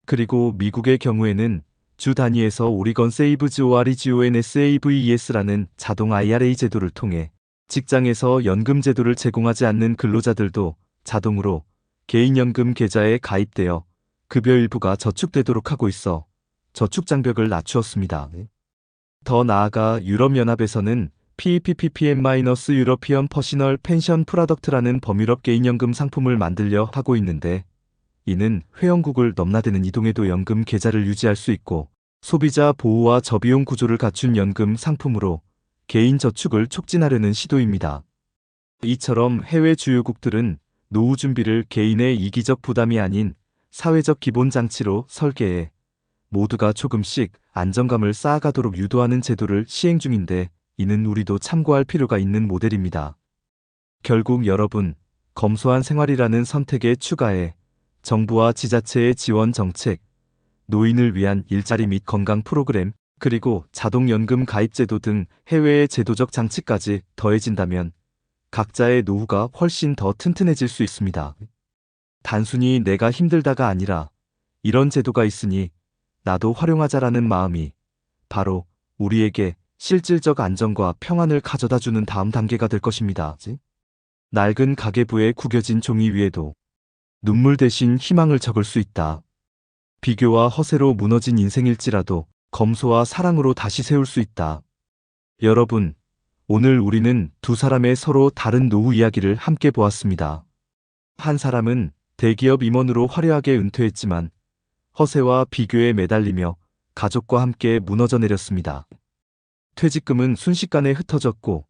그리고 미국의 경우에는 주 단위에서 오리건 세이브즈 ORGONSAVES라는 자동 IRA 제도를 통해 직장에서 연금 제도를 제공하지 않는 근로자들도 자동으로 개인연금 계좌에 가입되어 급여 일부가 저축되도록 하고 있어 저축 장벽을 낮추었습니다. 더 나아가 유럽연합에서는 PEPPM-유러피언 퍼시널 펜션 프로덕트라는 범유럽 개인연금 상품을 만들려 하고 있는데, 이는 회원국을 넘나드는 이동에도 연금 계좌를 유지할 수 있고 소비자 보호와 저비용 구조를 갖춘 연금 상품으로 개인 저축을 촉진하려는 시도입니다. 이처럼 해외 주요국들은 노후 준비를 개인의 이기적 부담이 아닌 사회적 기본 장치로 설계해 모두가 조금씩 안정감을 쌓아가도록 유도하는 제도를 시행 중인데, 이는 우리도 참고할 필요가 있는 모델입니다. 결국 여러분, 검소한 생활이라는 선택에 추가해 정부와 지자체의 지원 정책, 노인을 위한 일자리 및 건강 프로그램, 그리고 자동연금 가입제도 등 해외의 제도적 장치까지 더해진다면 각자의 노후가 훨씬 더 튼튼해질 수 있습니다. 단순히 내가 힘들다가 아니라 이런 제도가 있으니 나도 활용하자라는 마음이 바로 우리에게 실질적 안정과 평안을 가져다주는 다음 단계가 될 것입니다. 낡은 가계부에 구겨진 종이 위에도 눈물 대신 희망을 적을 수 있다. 비교와 허세로 무너진 인생일지라도 검소와 사랑으로 다시 세울 수 있다. 여러분, 오늘 우리는 두 사람의 서로 다른 노후 이야기를 함께 보았습니다. 한 사람은 대기업 임원으로 화려하게 은퇴했지만 허세와 비교에 매달리며 가족과 함께 무너져 내렸습니다. 퇴직금은 순식간에 흩어졌고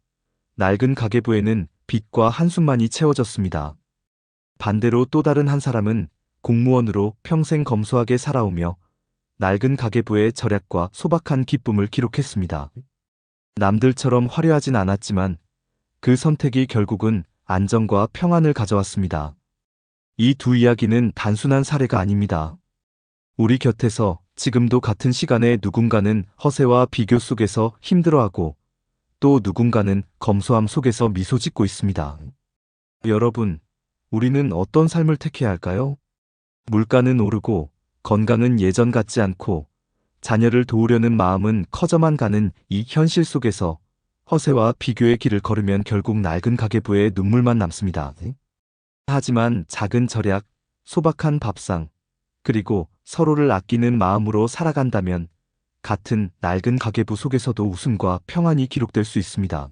낡은 가계부에는 빚과 한숨만이 채워졌습니다. 반대로 또 다른 한 사람은 공무원으로 평생 검소하게 살아오며 낡은 가계부의 절약과 소박한 기쁨을 기록했습니다. 남들처럼 화려하진 않았지만 그 선택이 결국은 안정과 평안을 가져왔습니다. 이 두 이야기는 단순한 사례가 아닙니다. 우리 곁에서 지금도 같은 시간에 누군가는 허세와 비교 속에서 힘들어하고 또 누군가는 검소함 속에서 미소 짓고 있습니다. 여러분, 우리는 어떤 삶을 택해야 할까요? 물가는 오르고 건강은 예전 같지 않고 자녀를 도우려는 마음은 커져만 가는 이 현실 속에서 허세와 비교의 길을 걸으면 결국 낡은 가계부에 눈물만 남습니다. 하지만 작은 절약, 소박한 밥상, 그리고 서로를 아끼는 마음으로 살아간다면 같은 낡은 가계부 속에서도 웃음과 평안이 기록될 수 있습니다.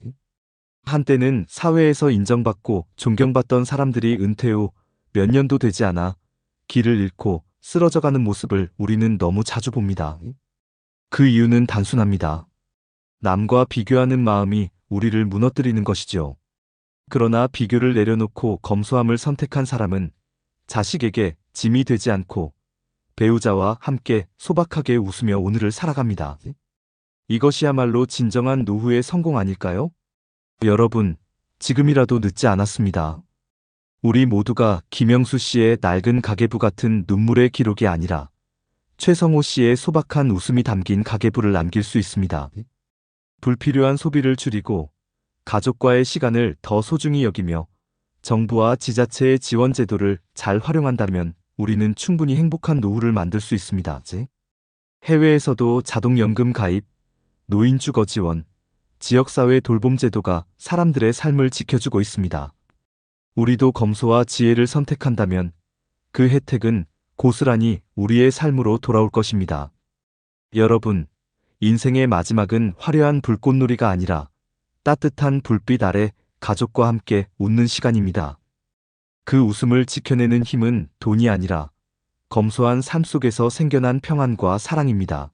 한때는 사회에서 인정받고 존경받던 사람들이 은퇴 후 몇 년도 되지 않아 길을 잃고 쓰러져가는 모습을 우리는 너무 자주 봅니다. 그 이유는 단순합니다. 남과 비교하는 마음이 우리를 무너뜨리는 것이죠. 그러나 비교를 내려놓고 검소함을 선택한 사람은 자식에게 짐이 되지 않고 배우자와 함께 소박하게 웃으며 오늘을 살아갑니다. 이것이야말로 진정한 노후의 성공 아닐까요? 여러분, 지금이라도 늦지 않았습니다. 우리 모두가 김영수 씨의 낡은 가계부 같은 눈물의 기록이 아니라 최성호 씨의 소박한 웃음이 담긴 가계부를 남길 수 있습니다. 불필요한 소비를 줄이고 가족과의 시간을 더 소중히 여기며 정부와 지자체의 지원 제도를 잘 활용한다면 우리는 충분히 행복한 노후를 만들 수 있습니다. 해외에서도 자동연금 가입, 노인주거 지원, 지역사회 돌봄 제도가 사람들의 삶을 지켜주고 있습니다. 우리도 검소와 지혜를 선택한다면 그 혜택은 고스란히 우리의 삶으로 돌아올 것입니다. 여러분, 인생의 마지막은 화려한 불꽃놀이가 아니라 따뜻한 불빛 아래 가족과 함께 웃는 시간입니다. 그 웃음을 지켜내는 힘은 돈이 아니라 검소한 삶 속에서 생겨난 평안과 사랑입니다.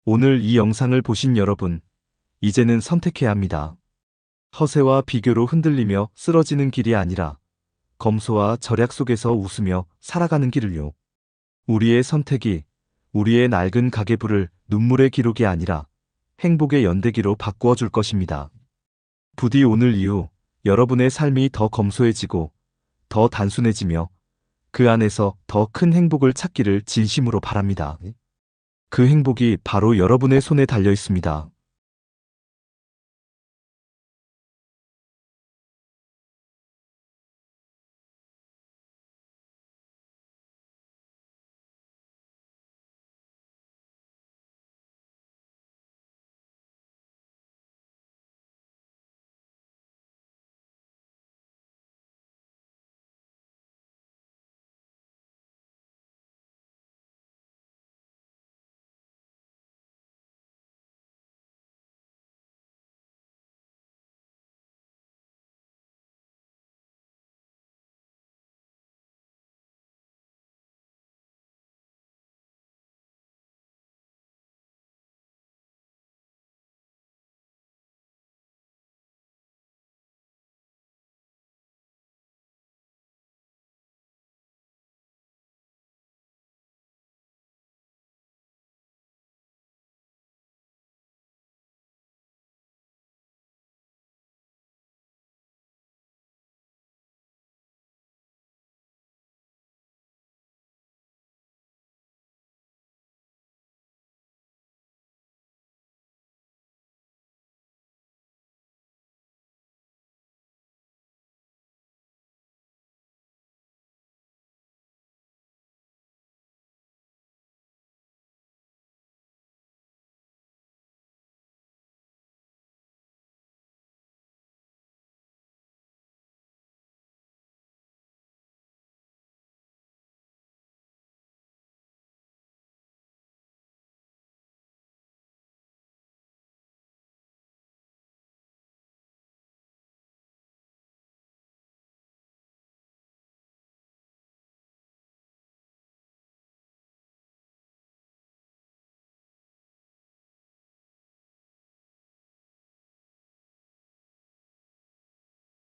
오늘 이 영상을 보신 여러분, 이제는 선택해야 합니다. 허세와 비교로 흔들리며 쓰러지는 길이 아니라 검소와 절약 속에서 웃으며 살아가는 길을요. 우리의 선택이 우리의 낡은 가계부를 눈물의 기록이 아니라 행복의 연대기로 바꾸어 줄 것입니다. 부디 오늘 이후 여러분의 삶이 더 검소해지고 더 단순해지며 그 안에서 더 큰 행복을 찾기를 진심으로 바랍니다. 그 행복이 바로 여러분의 손에 달려 있습니다.